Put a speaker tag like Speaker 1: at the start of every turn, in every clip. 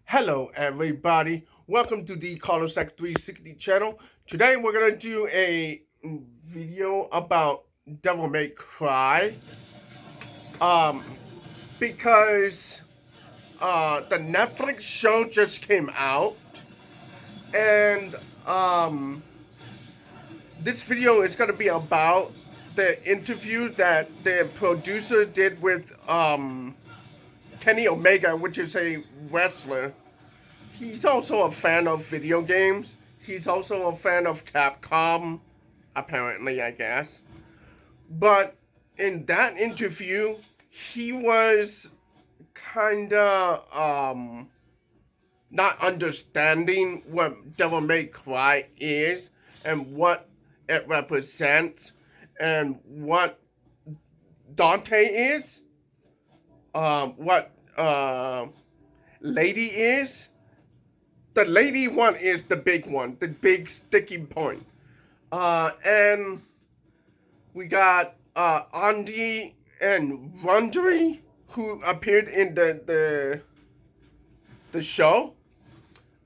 Speaker 1: Hello everybody, welcome to the CarlosX360 channel. Today we're going to do a video about Devil May Cry. Um, because the Netflix show just came out. And this video is going to be about the interview that the producer did with Kenny Omega, which is a wrestler. He's also a fan of video games. He's also a fan of Capcom, apparently, I guess. But in that interview, he was kinda not understanding what Devil May Cry is and what it represents and what Dante is, what Lady is. The lady one is the big one, the big sticky point. And we got Andi and Rundry, who appeared in the show.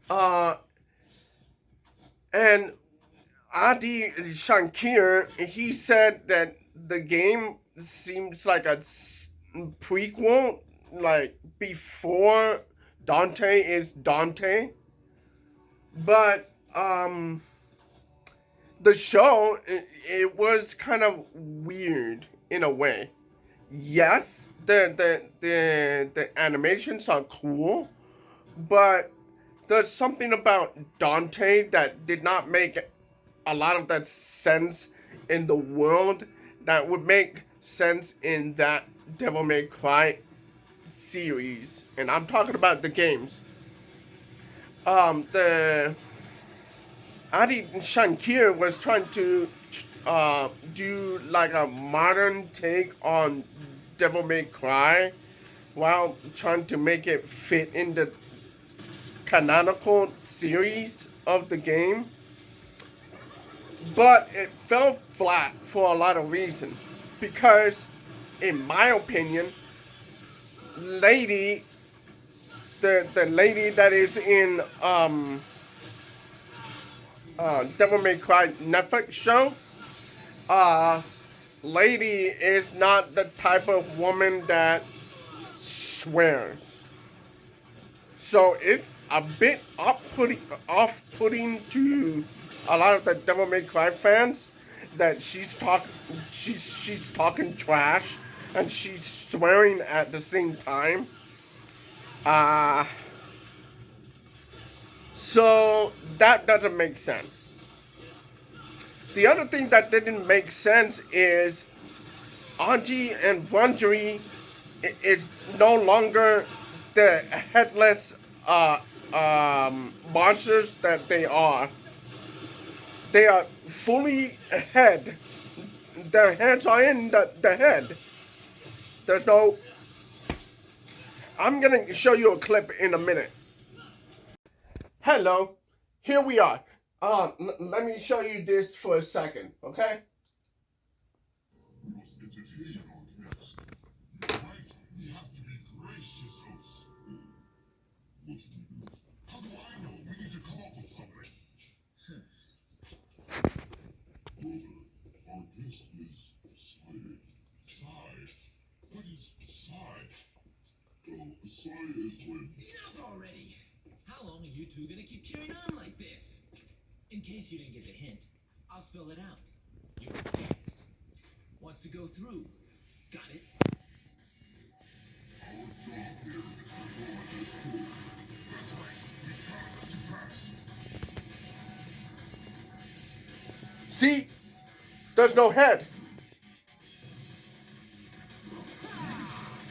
Speaker 1: Uh, and Adi Shankar, he said that the game seems like a prequel, like before Dante is Dante. But the show, it was kind of weird in a way. Yes, the animations are cool, but there's something about Dante that did not make a lot of that sense in the world that would make sense in that Devil May Cry series. And I'm talking about the games. The Adi Shankar was trying to do like a modern take on Devil May Cry while trying to make it fit in the canonical series of the game. But it fell flat for a lot of reasons. Because, in my opinion, Lady, the lady that is in Devil May Cry Netflix show, Lady is not the type of woman that swears. So it's a bit off-putting to a lot of the Devil May Cry fans that she's talking trash and she's swearing at the same time. So that doesn't make sense. The other thing that didn't make sense is Anji and Rundry is no longer the headless monsters that they are. They are fully head. Their hands are in the head. There's no... I'm gonna show you a clip in a minute. Hello, here we are. Let me show you this for a second, okay?
Speaker 2: Enough already! How long are you two gonna keep carrying on like this? In case you didn't get the hint, I'll spell it out. You're guest. Wants to go through. Got it?
Speaker 1: See? There's no head.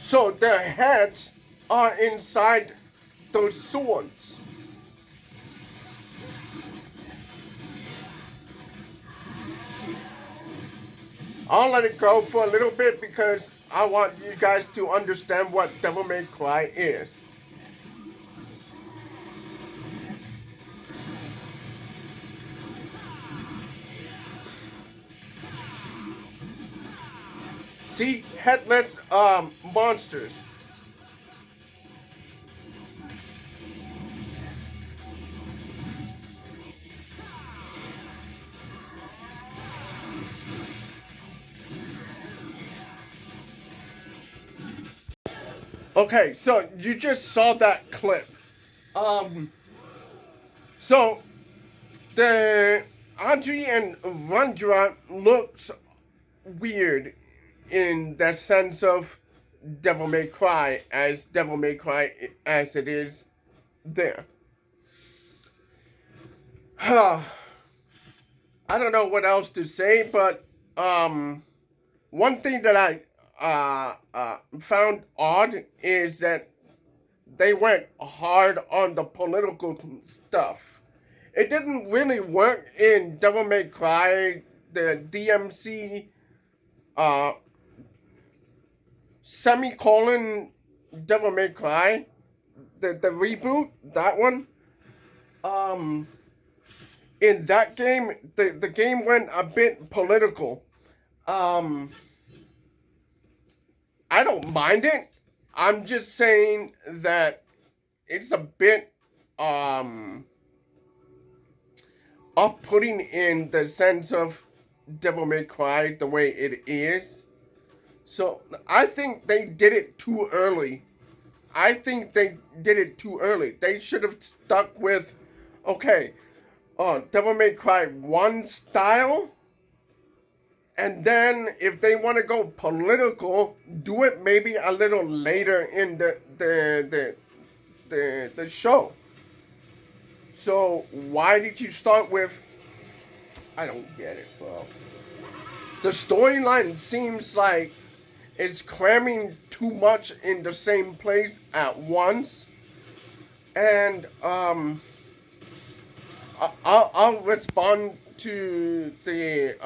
Speaker 1: So their heads are inside those swords. I'll let it go for a little bit because I want you guys to understand what Devil May Cry is. See, headless monsters. Okay, so you just saw that clip. So the Audrey and Rundra looks weird in that sense of Devil May Cry as Devil May Cry as it is there. I don't know what else to say, but one thing that I found odd is that they went hard on the political stuff. It didn't really work in Devil May Cry, the DMC uh, semicolon Devil May Cry, the reboot, that one. Um, in that game, the game went a bit political. Um, I don't mind it. I'm just saying that it's a bit off-putting in the sense of Devil May Cry the way it is. So I think they did it too early. I think they did it too early. They should have stuck with, okay, Devil May Cry 1 style, and then if they want to go political, do it maybe a little later in the show. So why did you start with? I don't get it, bro. The storyline seems like it's cramming too much in the same place at once, and I'll respond to the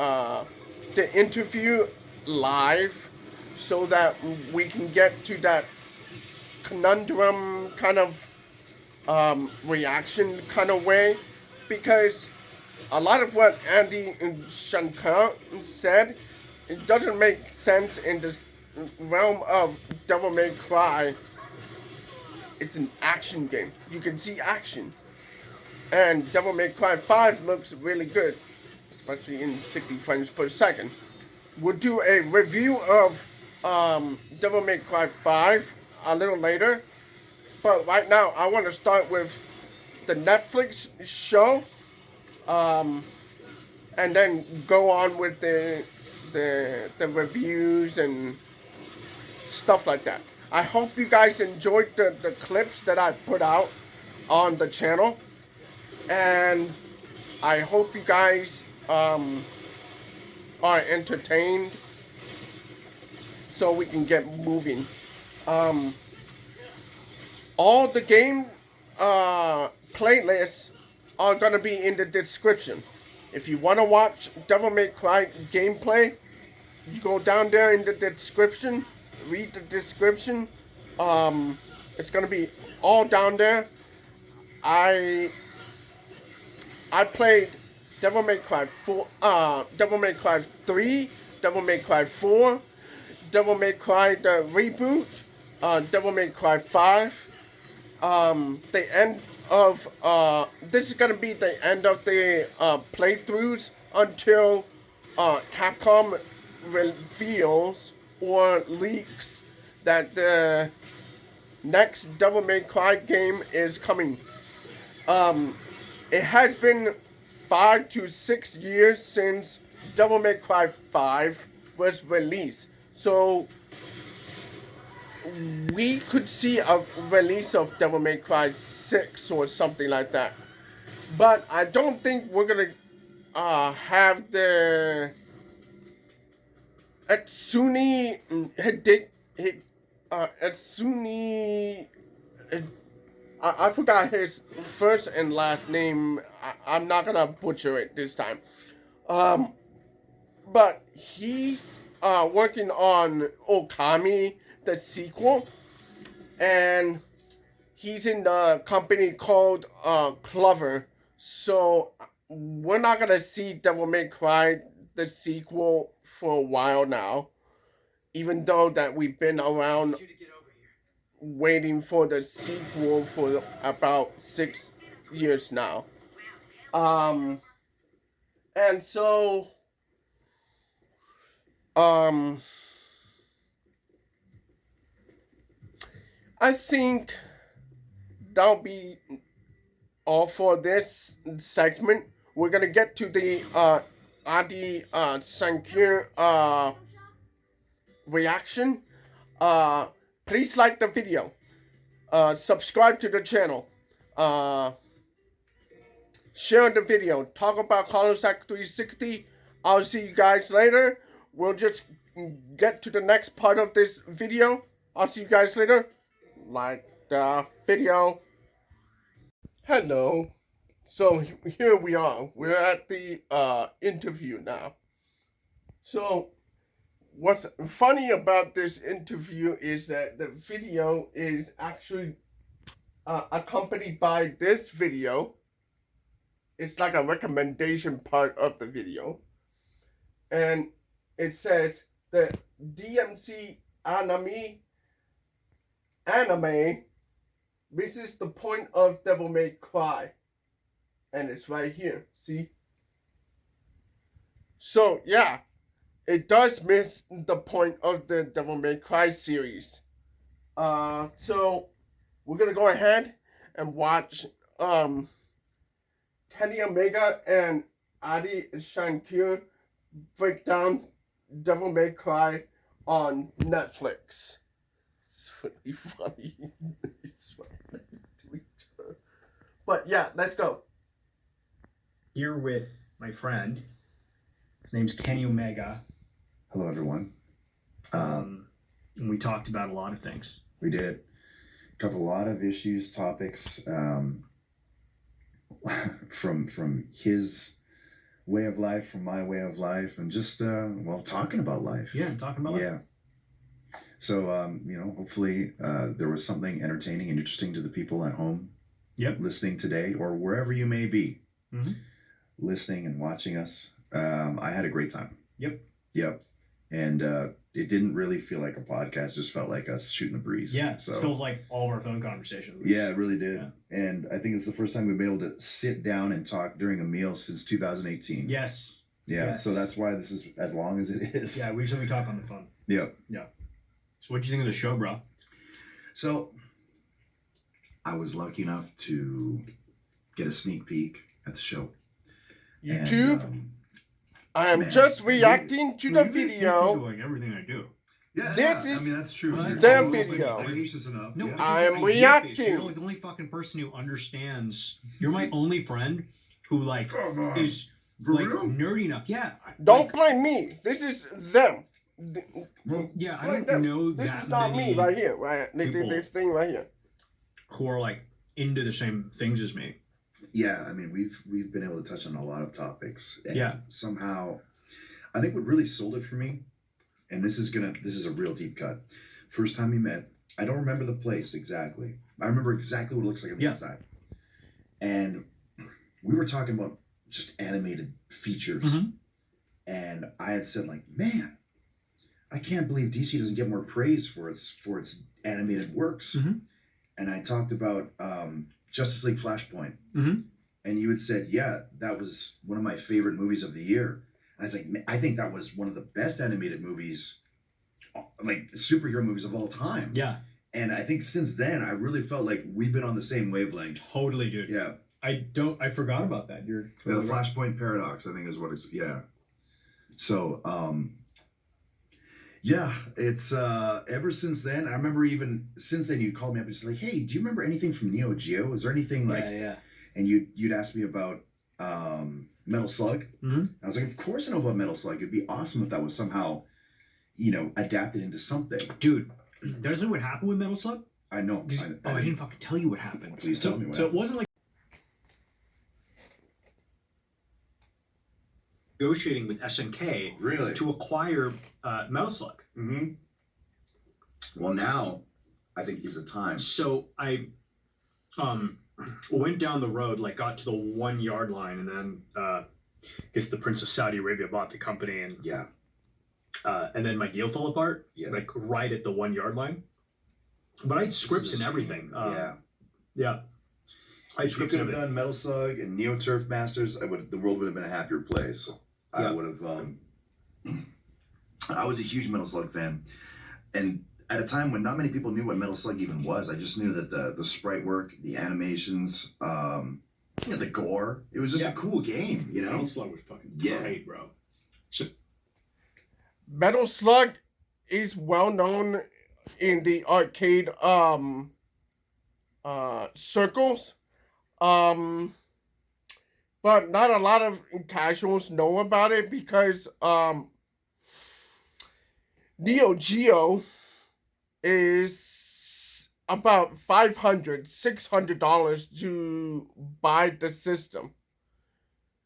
Speaker 1: interview live so that we can get to that conundrum kind of reaction kind of way, because a lot of what Adi Shankar said, it doesn't make sense in this realm of Devil May Cry. It's an action game. You can see action. And Devil May Cry 5 looks really good, especially in 60 frames per second. We'll do a review of Devil May Cry 5 a little later. But right now, I want to start with the Netflix show, and then go on with the reviews and stuff like that. I hope you guys enjoyed the clips that I put out on the channel, and I hope you guys are entertained so we can get moving. All the game playlists are gonna be in the description. If you want to watch Devil May Cry gameplay, you go down there in the description, read the description. It's gonna be all down there. I played Devil May Cry 4, Devil May Cry 3, Devil May Cry 4, Devil May Cry the reboot, Devil May Cry 5. The end of this is gonna be the end of the playthroughs until Capcom reveals or leaks that the next Devil May Cry game is coming. It has been 5 to 6 years since Devil May Cry 5 was released, so we could see a release of Devil May Cry 6 or something like that. But I don't think we're gonna have the Etsuni Etsuni. I forgot his first and last name. I'm not gonna butcher it this time. Um, but he's working on Okami, the sequel, and he's in the company called Clover. So we're not gonna see Devil May Cry the sequel for a while now, even though that we've been around waiting for the sequel for about 6 years now. Um, and so um I think that'll be all for this segment. We're gonna get to the Adi Shankar reaction. Uh, please like the video. Subscribe to the channel. Uh, share the video. Talk about CarlosX360. I'll see you guys later. We'll just get to the next part of this video. I'll see you guys later. Like the video. Hello. So here we are. We're at the interview now. So what's funny about this interview is that the video is actually accompanied by this video. It's like a recommendation part of the video. And it says the DMC anime misses the point of Devil May Cry. And it's right here. See? So, yeah. It does miss the point of the Devil May Cry series. So we're gonna go ahead and watch Kenny Omega and Adi Shankar break down Devil May Cry on Netflix. It's really funny. It's funny. But yeah, let's go.
Speaker 3: Here with my friend. His name's Kenny Omega.
Speaker 4: Hello, everyone.
Speaker 3: And we talked about a lot of things.
Speaker 4: We did cover a lot of issues, topics, from his way of life, from my way of life, and just talking about life.
Speaker 3: Yeah, talking about life.
Speaker 4: Yeah. So hopefully there was something entertaining and interesting to the people at home.
Speaker 3: Yep.
Speaker 4: Listening today, or wherever you may be,
Speaker 3: mm-hmm.
Speaker 4: listening and watching us. I had a great time.
Speaker 3: Yep.
Speaker 4: And it didn't really feel like a podcast; just felt like us shooting the breeze.
Speaker 3: Yeah,
Speaker 4: so
Speaker 3: it feels like all of our phone conversations.
Speaker 4: Yeah, it really did.
Speaker 3: Yeah.
Speaker 4: And I think it's the first time we've been able to sit down and talk during a meal since 2018.
Speaker 3: Yes.
Speaker 4: Yeah.
Speaker 3: Yes.
Speaker 4: So that's why this is as long as it is.
Speaker 3: Yeah, we usually talk on the phone.
Speaker 4: Yep.
Speaker 3: Yeah. So what'd you think of the show, bro?
Speaker 4: So I was lucky enough to get a sneak peek at the show.
Speaker 1: YouTube.
Speaker 4: And,
Speaker 1: I am just reacting to the video.
Speaker 3: Doing everything I do.
Speaker 4: yeah,
Speaker 1: This
Speaker 4: yeah,
Speaker 1: is
Speaker 4: I mean, that's true.
Speaker 3: Well,
Speaker 4: You're
Speaker 1: their
Speaker 4: open,
Speaker 1: video.
Speaker 4: gracious enough.
Speaker 3: No,
Speaker 4: yeah.
Speaker 1: I am
Speaker 3: get this.
Speaker 1: reacting.
Speaker 3: You're like the only fucking person who understands. You're my only friend who like
Speaker 4: Come on.
Speaker 3: is
Speaker 4: For
Speaker 3: like
Speaker 4: real?
Speaker 3: nerdy enough. Yeah.
Speaker 1: Don't blame me. This is them.
Speaker 4: Well,
Speaker 3: Yeah, I
Speaker 1: Blame
Speaker 3: don't
Speaker 1: them.
Speaker 3: know
Speaker 1: This
Speaker 3: that
Speaker 1: is not
Speaker 3: many
Speaker 1: me right here. Right,
Speaker 3: people.
Speaker 1: this thing right here.
Speaker 3: who are like into the same things as me.
Speaker 4: Yeah, I mean, we've been able to touch on a lot of topics. And
Speaker 3: Yeah.
Speaker 4: somehow, I think what really sold it for me, and this is a real deep cut. First time we met, I don't remember the place exactly. I remember exactly what it looks like on the
Speaker 3: Yeah.
Speaker 4: inside. And we were talking about just animated features.
Speaker 3: Mhm.
Speaker 4: And I had said, like, man, I can't believe DC doesn't get more praise for its animated works.
Speaker 3: Mhm.
Speaker 4: And I talked about Justice League Flashpoint.
Speaker 3: Mhm.
Speaker 4: And you had said, yeah, that was one of my favorite movies of the year. And I was like, I think that was one of the best animated movies, like superhero movies of all time.
Speaker 3: Yeah,
Speaker 4: And I think since then, I really felt like we've been on the same wavelength.
Speaker 3: totally, dude.
Speaker 4: Yeah.
Speaker 3: I forgot about that. You're
Speaker 4: The
Speaker 3: totally right.
Speaker 4: Flashpoint Paradox, I think is what it's, yeah. So, yeah, it's ever since then. I remember even since then, you'd called me up and said, like, hey, do you remember anything from Neo Geo? Is there anything like,
Speaker 3: Yeah.
Speaker 4: and you'd ask me about Metal Slug.
Speaker 3: Mhm.
Speaker 4: I was like, of course I know about Metal Slug. It'd be awesome if that was somehow, adapted into something.
Speaker 3: Dude, did I say what happened with Metal Slug?
Speaker 4: I know.
Speaker 3: 'Cause- I didn't fucking tell you what happened.
Speaker 4: Please tell me what
Speaker 3: So it
Speaker 4: happened.
Speaker 3: wasn't like negotiating with SNK
Speaker 4: Really?
Speaker 3: to acquire Metal Slug.
Speaker 4: Mm-hmm. Well, now I think is the time.
Speaker 3: So I went down the road, like got to the 1 yard line, and then I guess the Prince of Saudi Arabia bought the company, and
Speaker 4: Yeah.
Speaker 3: and then my deal fell apart,
Speaker 4: Yeah.
Speaker 3: like right at the 1 yard line. But I had scripts
Speaker 4: This is
Speaker 3: and
Speaker 4: a
Speaker 3: everything.
Speaker 4: shame. Yeah.
Speaker 3: Yeah. I had
Speaker 4: If you
Speaker 3: scripts
Speaker 4: could
Speaker 3: and
Speaker 4: have
Speaker 3: everything.
Speaker 4: done Metal Slug and Neo Turf Masters, the world would have been a happier place. I
Speaker 3: Yeah.
Speaker 4: would have. I was a huge Metal Slug fan, and at a time when not many people knew what Metal Slug even was. I just knew that the sprite work, the animations, the gore. It was just a cool game, you know.
Speaker 3: Metal Slug was fucking great, bro.
Speaker 1: Metal Slug is well known in the arcade circles. Um, but not a lot of casuals know about it because Neo Geo is about $500-$600 to buy the system.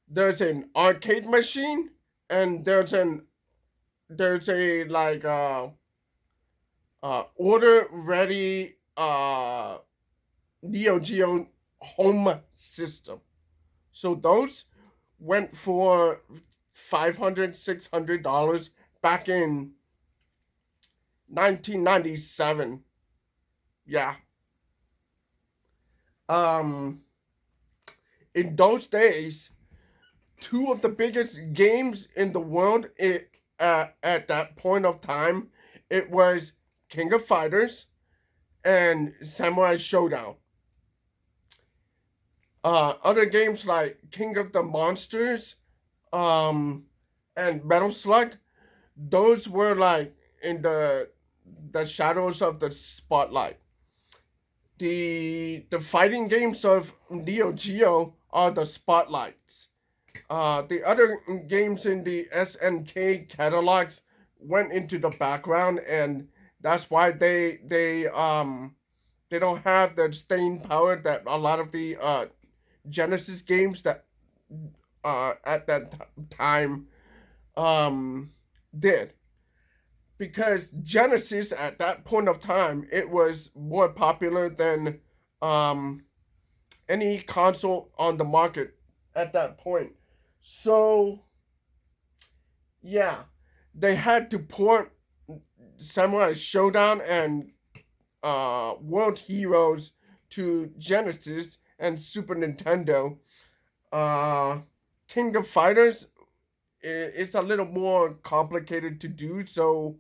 Speaker 1: There's an arcade machine and there's a like order ready Neo Geo home system. So those went for $500-$600 back in 1997. Yeah. Um, in those days, two of the biggest games in the world at that point of time, it was King of Fighters and Samurai Showdown. Other games like King of the Monsters, and Metal Slug, those were like in the shadows of the spotlight. The fighting games of Neo Geo are the spotlights. The other games in the SNK catalogs went into the background, and that's why they don't have the staying power that a lot of the Genesis games that at that time did, because Genesis at that point of time it was more popular than um, any console on the market at that point. So yeah, they had to port Samurai Showdown and World Heroes to Genesis and Super Nintendo. Uh, King of Fighters, it's a little more complicated to do, so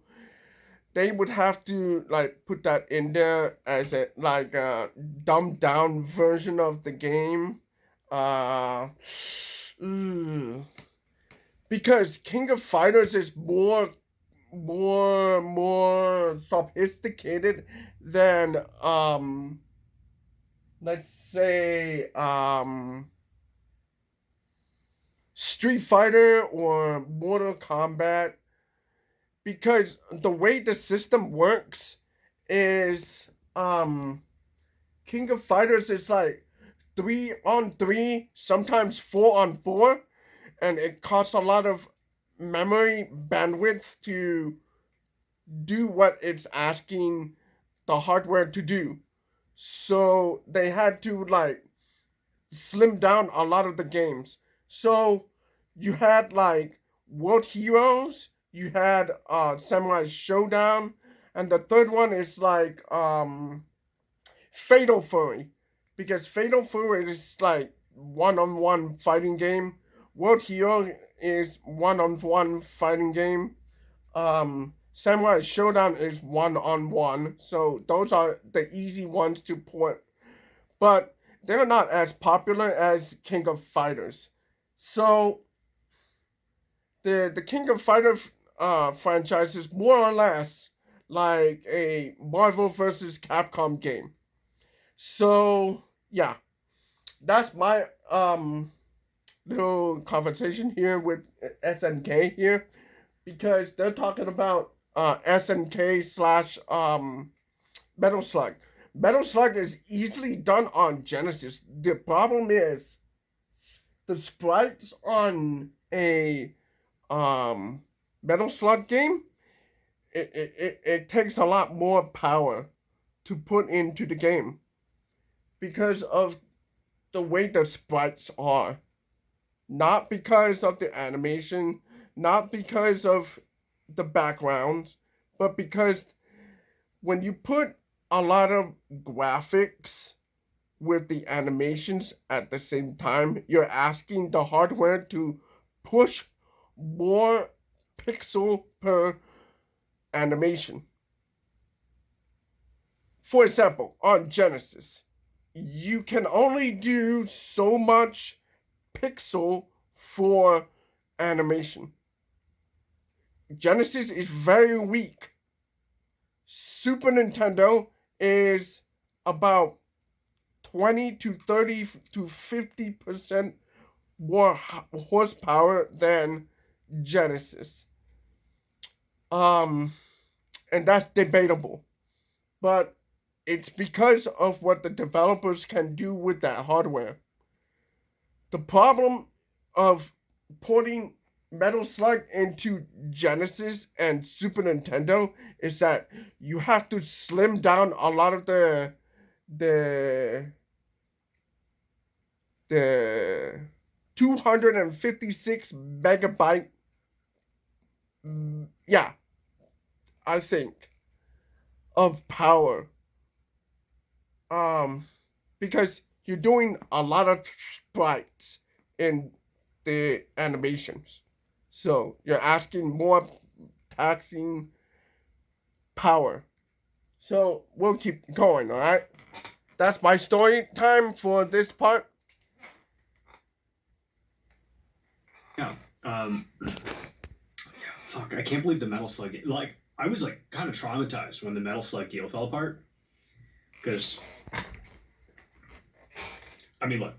Speaker 1: they would have to like put that in there as a like a dumbed down version of the game. Uh, mm, because King of Fighters is more sophisticated than let's say Street Fighter or Mortal Kombat, because the way the system works is King of Fighters is like 3-on-3, sometimes 4-on-4, and it costs a lot of memory bandwidth to do what it's asking the hardware to do. So they had to like slim down a lot of the games. So you had like World Heroes, you had Samurai Showdown, and the third one is like Fatal Fury, because Fatal Fury is like one-on-one fighting game. World Hero is one-on-one fighting game. Samurai Showdown is one-on-one. So those are the easy ones to port, but they're not as popular as King of Fighters. So the King of Fighters franchise is more or less like a Marvel versus Capcom game. So yeah, that's my little conversation here with SNK here, because they're talking about SNK slash Metal Slug. Metal Slug is easily done on Genesis. The problem is the sprites on a Metal Slug game. It takes a lot more power to put into the game because of the way the sprites are. Not because of the animation, not because of the backgrounds, but because when you put a lot of graphics with the animations at the same time, you're asking the hardware to push more pixel per animation. for example, on Genesis, you can only do so much pixel for animation. Genesis is very weak. Super Nintendo is about 20 to 30 to 50% more horsepower than Genesis. And that's debatable. But it's because of what the developers can do with that hardware. The problem of porting Metal Slug into Genesis and Super Nintendo is that you have to slim down a lot of the the 256 megabyte, yeah, I think, of power. Because you're doing a lot of sprites in the animations. So you're asking more taxing power. So we'll keep going, alright? That's my story time for this part.
Speaker 3: Yeah. Fuck, I can't believe the Metal Slug. Like, I was like kind of traumatized when the Metal Slug deal fell apart. Because, I mean, look,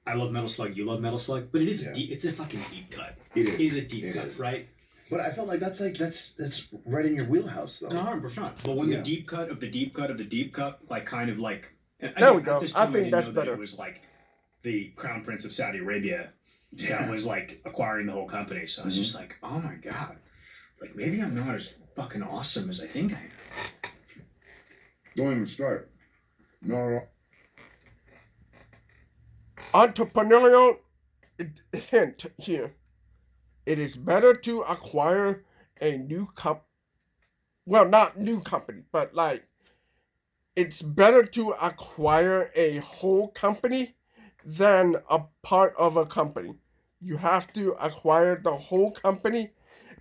Speaker 3: I love Metal Slug, you love Metal Slug, but it is it's a fucking deep cut.
Speaker 4: It
Speaker 3: is a deep cut, right?
Speaker 4: But I felt like that's right in your wheelhouse, though.
Speaker 3: 100%. But when the deep cut of the deep cut of the deep cut, like kind of like,
Speaker 1: there we go. I think that's better.
Speaker 3: It was like the Crown Prince of Saudi Arabia that was like acquiring the whole company. So I was just like, oh my god, like maybe I'm not as fucking awesome as I think I am.
Speaker 4: Don't even start. No.
Speaker 1: Entrepreneurial hint here. It is better to acquire a new not new company, but like, it's better to acquire a whole company than a part of a company. You have to acquire the whole company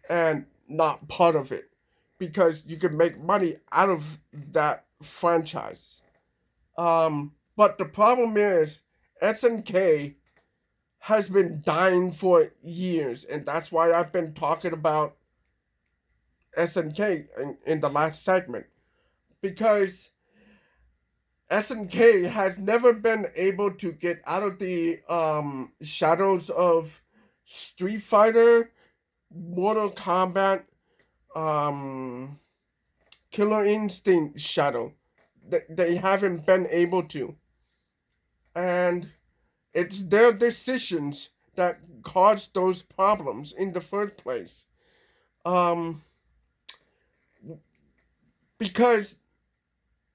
Speaker 1: and not part of it, because you can make money out of that franchise. But the problem is SNK has been dying for years, and that's why I've been talking about SNK in the last segment, because SNK has never been able to get out of the shadows of Street Fighter, Mortal Kombat, Killer Instinct shadow. They haven't been able to. And it's their decisions that caused those problems in the first place. Because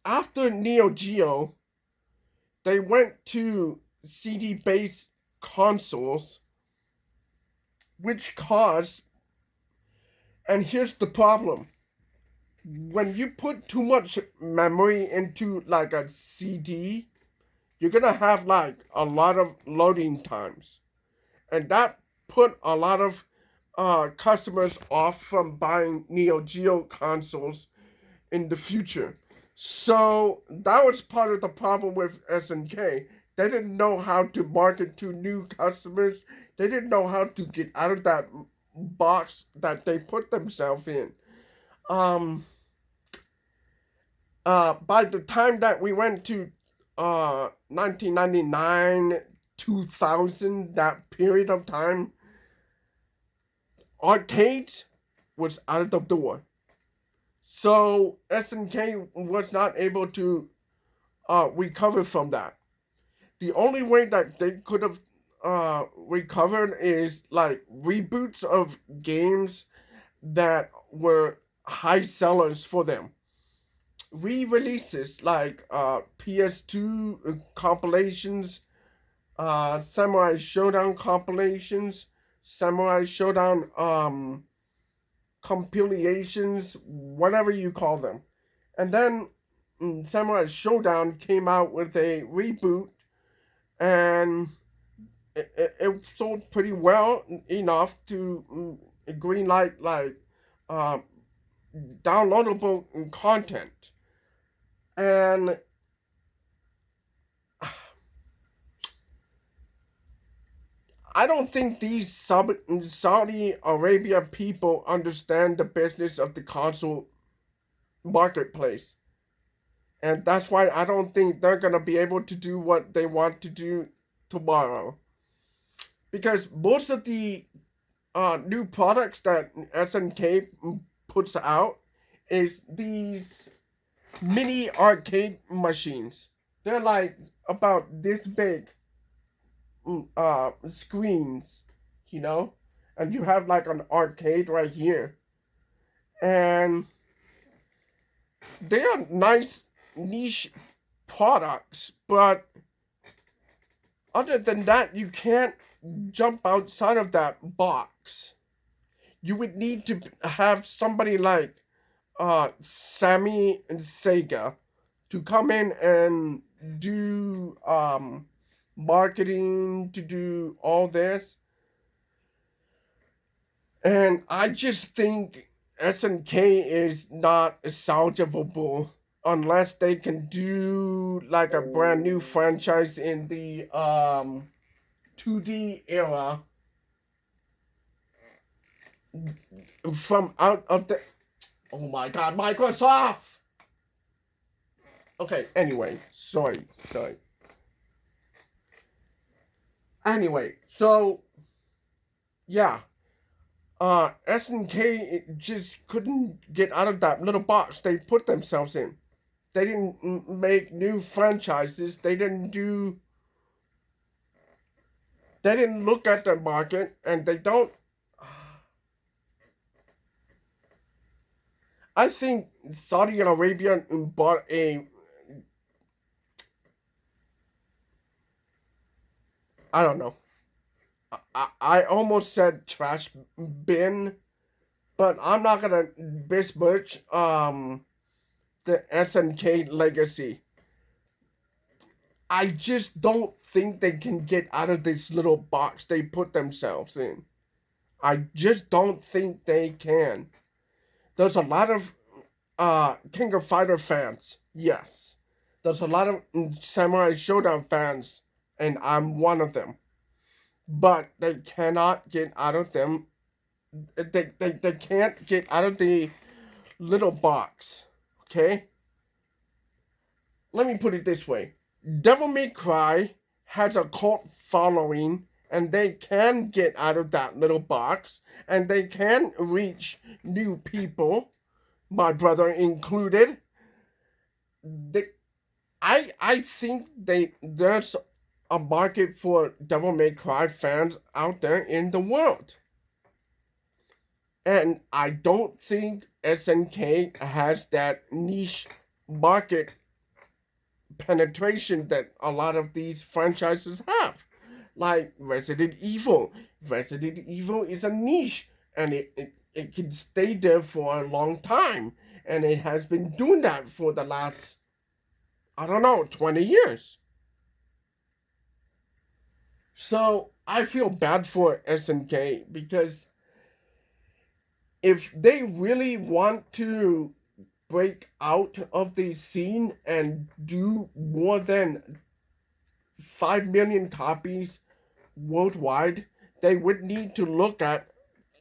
Speaker 1: after Neo Geo, they went to CD-based consoles, which caused, and here's the problem, when you put too much memory into like a CD, you're gonna have like a lot of loading times, and that put a lot of customers off from buying Neo Geo consoles in the future. So that was part of the problem with SNK. They didn't know how to market to new customers. They didn't know how to get out of that box that they put themselves in. By the time that we went to 1999, 2000, that period of time, arcades was out of the door. So SNK was not able to recover from that. The only way that they could have recovered is like reboots of games that were high sellers for them. Re-releases like PS2 compilations, Samurai Showdown compilations, Samurai Showdown compilations, whatever you call them. And then Samurai Showdown came out with a reboot, and it sold pretty well enough to greenlight like downloadable content. And I don't think these Saudi Arabia people understand the business of the console marketplace. And that's why I don't think they're going to be able to do what they want to do tomorrow. Because most of the new products that SNK puts out is these mini arcade machines. They're like about this big screens, you know? And you have like an arcade right here. And they are nice niche products, but other than that, you can't jump outside of that box. You would need to have somebody like Sammy and Sega to come in and do marketing, to do all this. And I just think SNK is not salvageable unless they can do like a brand new franchise in the 2D era from out of the. Oh my god, Microsoft! Okay, anyway, sorry. Anyway, so yeah, SNK just couldn't get out of that little box they put themselves in. They didn't make new franchises. They didn't do. They didn't look at the market, and they don't. I think Saudi Arabia bought a. I don't know. I almost said trash bin, but I'm not gonna besmirch the SNK legacy. I just don't think they can get out of this little box they put themselves in. I just don't think they can. There's a lot of King of Fighter fans, yes. There's a lot of Samurai Showdown fans, and I'm one of them. But they cannot get out of them. They can't get out of the little box. Okay? Let me put it this way. Devil May Cry has a cult following, and they can get out of that little box, and they can reach new people, my brother included. They, I think there's a market for Devil May Cry fans out there in the world. And I don't think SNK has that niche market penetration that a lot of these franchises have. Like Resident Evil. Resident Evil is a niche, and it can stay there for a long time. And it has been doing that for the last, I don't know, 20 years. So I feel bad for SNK because if they really want to break out of the scene and do more than 5 million copies worldwide, they would need to look at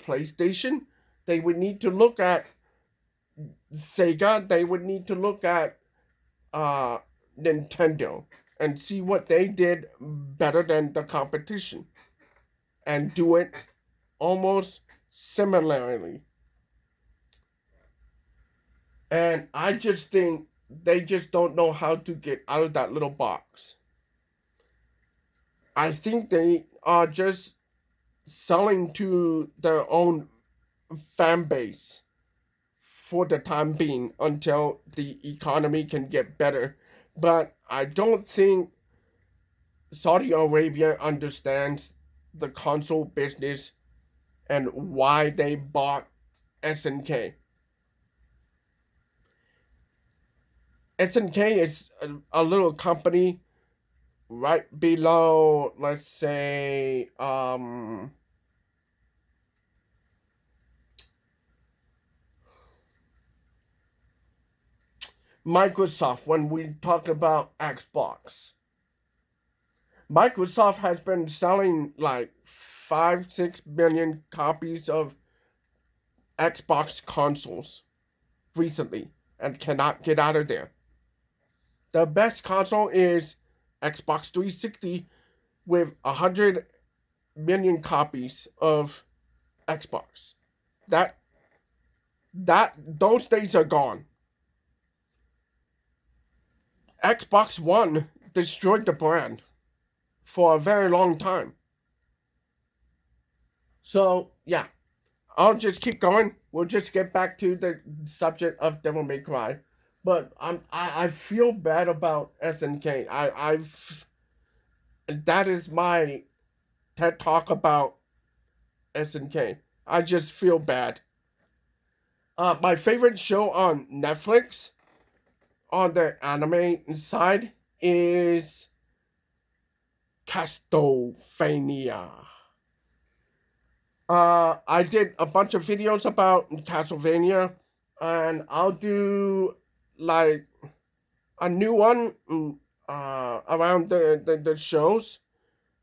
Speaker 1: PlayStation, they would need to look at Sega, they would need to look at uh, Nintendo and see what they did better than the competition and do it almost similarly. And I just think they just don't know how to get out of that little box. I think they are just selling to their own fan base for the time being until the economy can get better. But I don't think Saudi Arabia understands the console business and why they bought SNK. SNK is a little company right below, let's say, Microsoft when we talk about Xbox. Microsoft has been selling like 5-6 million copies of Xbox consoles recently and cannot get out of there. The best console is Xbox 360 with 100 million copies of Xbox. That those days are gone. Xbox One destroyed the brand for a very long time. So yeah, I'll just keep going. We'll just get back to the subject of Devil May Cry. But I feel bad about SNK. That is my TED talk about SNK. I just feel bad. My favorite show on Netflix on the anime side is Castlevania. I did a bunch of videos about Castlevania, and I'll do like a new one around the shows,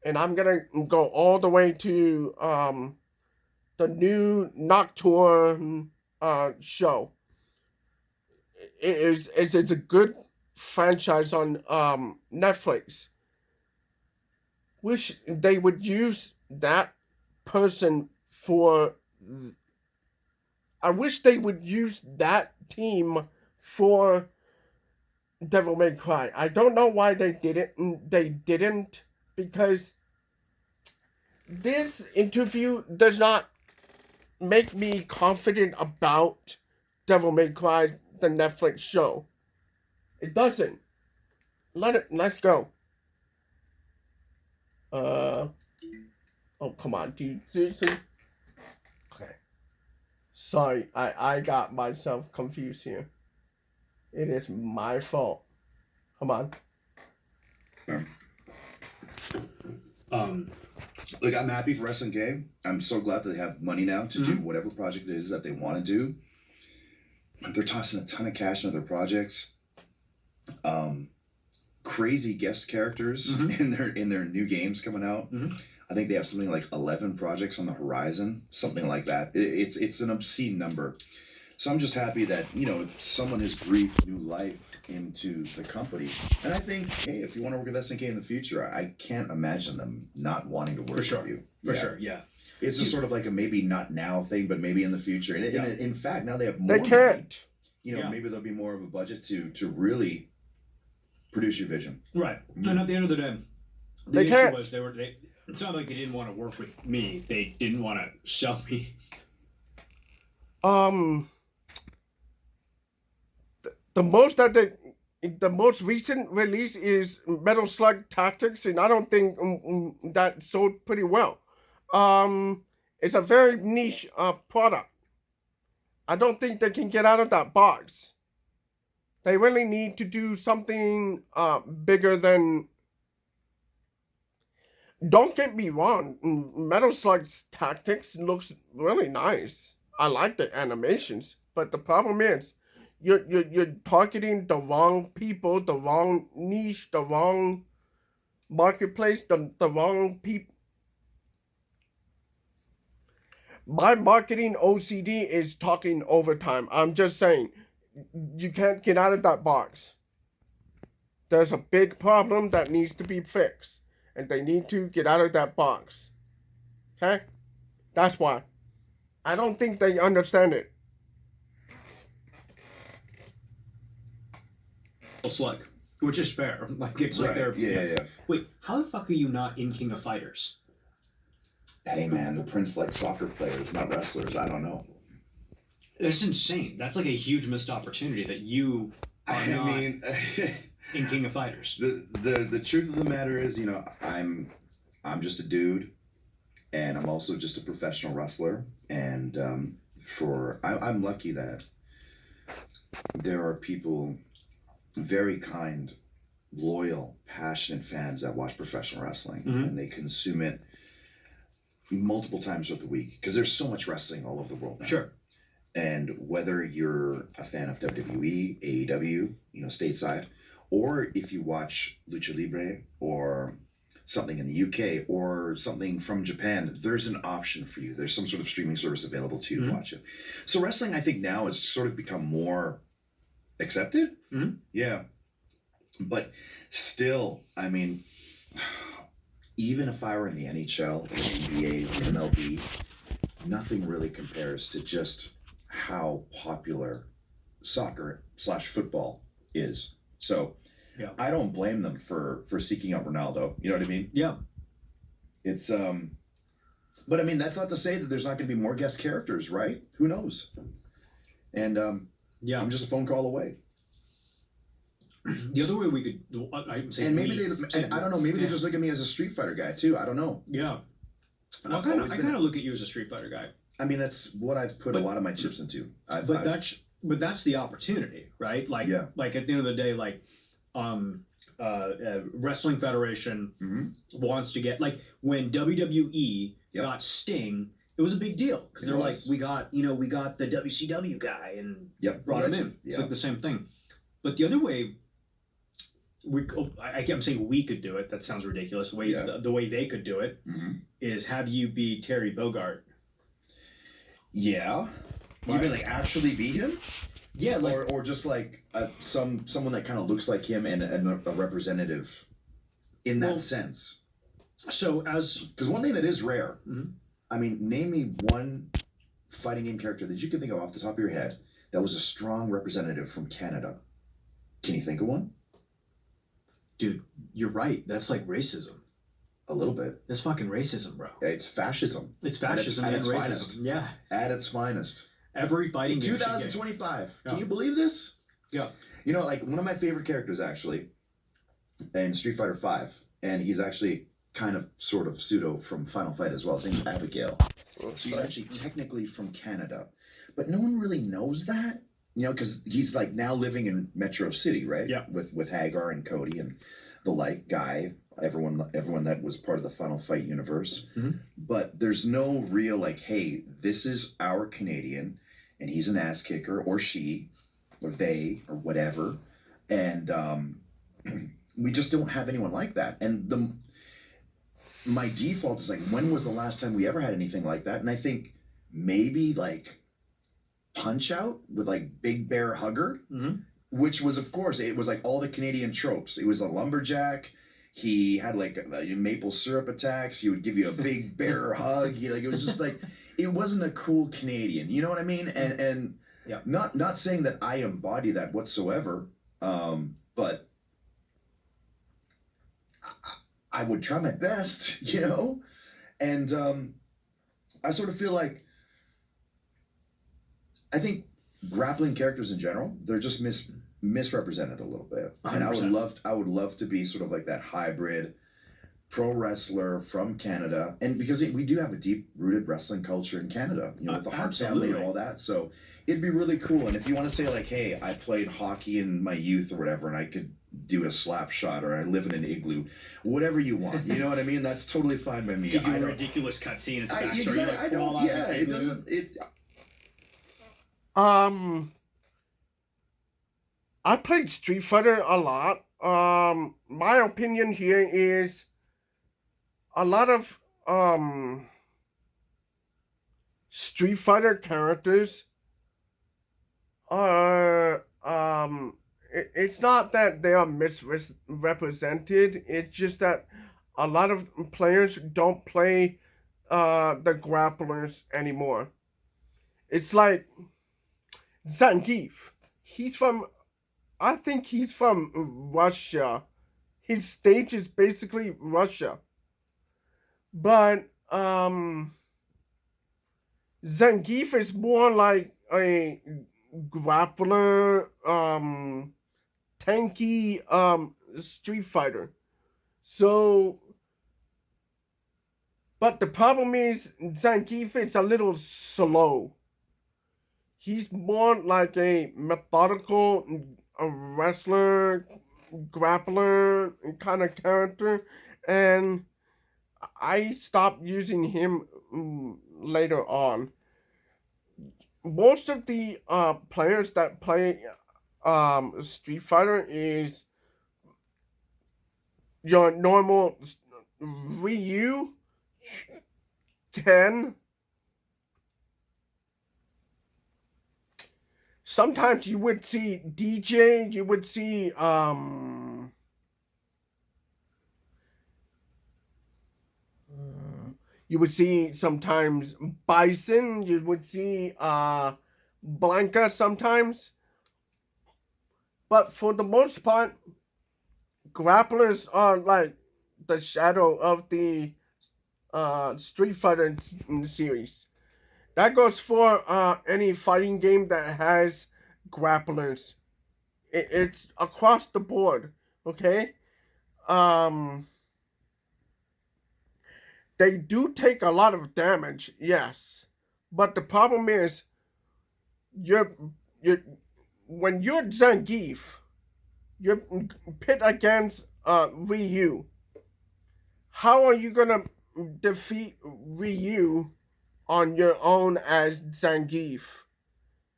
Speaker 1: and I'm gonna go all the way to the new Nocturne show. It's a good franchise on Netflix. Wish they would use that person for. I wish they would use that team for Devil May Cry. I don't know why they did it. They didn't because this interview does not make me confident about Devil May Cry, the Netflix show. It doesn't. Let's go. Oh, come on, dude. Seriously? Okay. Sorry, I got myself confused here. It is my fault. Come on.
Speaker 4: Look, I'm happy for SNK. I'm so glad that they have money now to do whatever project it is that they want to do. They're tossing a ton of cash into their projects. Crazy guest characters in their new games coming out. I think they have something like 11 projects on the horizon, something like that. It's an obscene number. So I'm just happy that someone has breathed new life into the company. And I think, hey, if you want to work with SNK in the future, I can't imagine them not wanting to work with you.
Speaker 3: For sure, yeah.
Speaker 4: It's just sort of like a maybe not now thing, but maybe in the future. And in fact, now they have more
Speaker 1: They can't.
Speaker 4: money. Maybe there'll be more of a budget to really produce your vision.
Speaker 3: Right. And at the end of the day, the issue was it sounded like they didn't want to work with me. They didn't want to sell me.
Speaker 1: The most recent release is Metal Slug Tactics, and I don't think that sold pretty well. It's a very niche product. I don't think they can get out of that box. They really need to do something bigger than. Don't get me wrong, Metal Slug Tactics looks really nice. I like the animations, but the problem is, you're targeting the wrong people, the wrong niche, the wrong marketplace, the wrong people. My marketing OCD is talking overtime. I'm just saying, you can't get out of that box. There's a big problem that needs to be fixed, and they need to get out of that box. Okay? That's why. I don't think they understand it.
Speaker 3: Slug, which is fair. Like it's like they're
Speaker 4: yeah.
Speaker 3: Wait, how the fuck are you not in King of Fighters?
Speaker 4: Hey man, the Prince likes soccer players, not wrestlers. I don't know.
Speaker 3: That's insane. That's like a huge missed opportunity that you are not in King of Fighters.
Speaker 4: The truth of the matter is, I'm just a dude, and I'm also just a professional wrestler, and I'm lucky that there are people, very kind, loyal, passionate fans that watch professional wrestling, and they consume it multiple times throughout the week because there's so much wrestling all over the world now.
Speaker 3: Sure.
Speaker 4: And whether you're a fan of WWE, AEW, stateside, or if you watch Lucha Libre or something in the UK or something from Japan, there's an option for you. There's some sort of streaming service available to you to watch it. So wrestling, I think now has sort of become more accepted. Yeah. But still, I mean, even if I were in the NHL or NBA or MLB, nothing really compares to just how popular soccer/football is. So
Speaker 3: Yeah.
Speaker 4: I don't blame them for seeking out Ronaldo. You know what I mean?
Speaker 3: Yeah.
Speaker 4: It's but I mean, that's not to say that there's not going to be more guest characters, right? Who knows? And
Speaker 3: Yeah.
Speaker 4: I'm just a phone call away.
Speaker 3: The other way we could, I'm saying,
Speaker 4: And maybe I don't know, maybe they just look at me as a Street Fighter guy too. I don't know.
Speaker 3: Yeah. Well, I kind of look at you as a Street Fighter guy.
Speaker 4: I mean, that's what I've put a lot of my chips into.
Speaker 3: But that's the opportunity, right? Like, like at the end of the day, like, Wrestling Federation wants to get, like, when WWE got Sting, it was a big deal because they're like, we got the WCW guy and brought him in. It's like the same thing. But the other way, I'm saying we could do it. That sounds ridiculous. The way they could do it is have you be Terry Bogard. Yeah.
Speaker 4: Right. You mean like actually beat him?
Speaker 3: Yeah, like,
Speaker 4: or just like someone that kind of looks like him and a representative in that sense.
Speaker 3: So
Speaker 4: because one thing that is rare, I mean, name me one fighting game character that you can think of off the top of your head that was a strong representative from Canada. Can you think of one?
Speaker 3: Dude, you're right. That's like racism.
Speaker 4: A little bit.
Speaker 3: That's fucking racism, bro.
Speaker 4: It's fascism.
Speaker 3: It's fascism and racism.
Speaker 4: Finest.
Speaker 3: Yeah.
Speaker 4: At its finest.
Speaker 3: Every fighting game.
Speaker 4: 2025. Can you believe this?
Speaker 3: Yeah.
Speaker 4: You know, like one of my favorite characters actually in Street Fighter V, and he's actually kind of sort of pseudo from Final Fight as well. His name's Abigail. So he's actually technically from Canada. But no one really knows that. Because he's like now living in Metro City, right?
Speaker 3: Yeah.
Speaker 4: With Hagar and Cody and the like guy, everyone that was part of the Final Fight universe. But there's no real like, hey, this is our Canadian, and he's an ass kicker, or she, or they, or whatever, and we just don't have anyone like that. And my default is like, when was the last time we ever had anything like that? And I think maybe like Punch Out with like Big Bear Hugger, which was, of course, it was like all the Canadian tropes. It was a lumberjack. He had like maple syrup attacks. He would give you a big bear hug. It was just like, it wasn't a cool Canadian. You know what I mean? And not saying that I embody that whatsoever, but I would try my best, and I sort of feel like, I think grappling characters in general, they're just misrepresented a little bit. 100%. And I would love to be sort of like that hybrid pro wrestler from Canada, and because we do have a deep rooted wrestling culture in Canada, with the Hart family and all that. So it'd be really cool. And if you want to say like, hey, I played hockey in my youth or whatever, and I could do a slap shot, or I live in an igloo, whatever you want, you know what I mean? That's totally fine by me.
Speaker 3: Give you a ridiculous cutscene. It's a backstory.
Speaker 4: I don't. Yeah, it doesn't.
Speaker 1: I played Street Fighter a lot. My opinion here is a lot of Street Fighter characters are it's not that they are misrepresented. It's just that a lot of players don't play the grapplers anymore. It's like Zangief. I think he's from Russia. His stage is basically Russia. But Zangief is more like a grappler, tanky Street Fighter. So, but the problem is Zangief is a little slow. He's more like a methodical wrestler, grappler kind of character, and I stopped using him later on. most of the players that play Street Fighter is your normal Ryu, Ken. Sometimes you would see DJ, you would see you would see sometimes Bison, you would see Blanca sometimes. But for the most part, grapplers are like the shadow of the Street Fighter series. That goes for any fighting game that has grapplers. It's across the board, okay? Um, they do take a lot of damage, yes, but the problem is you're you're when you're Zangief, you're pit against Ryu. How are you gonna defeat Ryu on your own as Zangief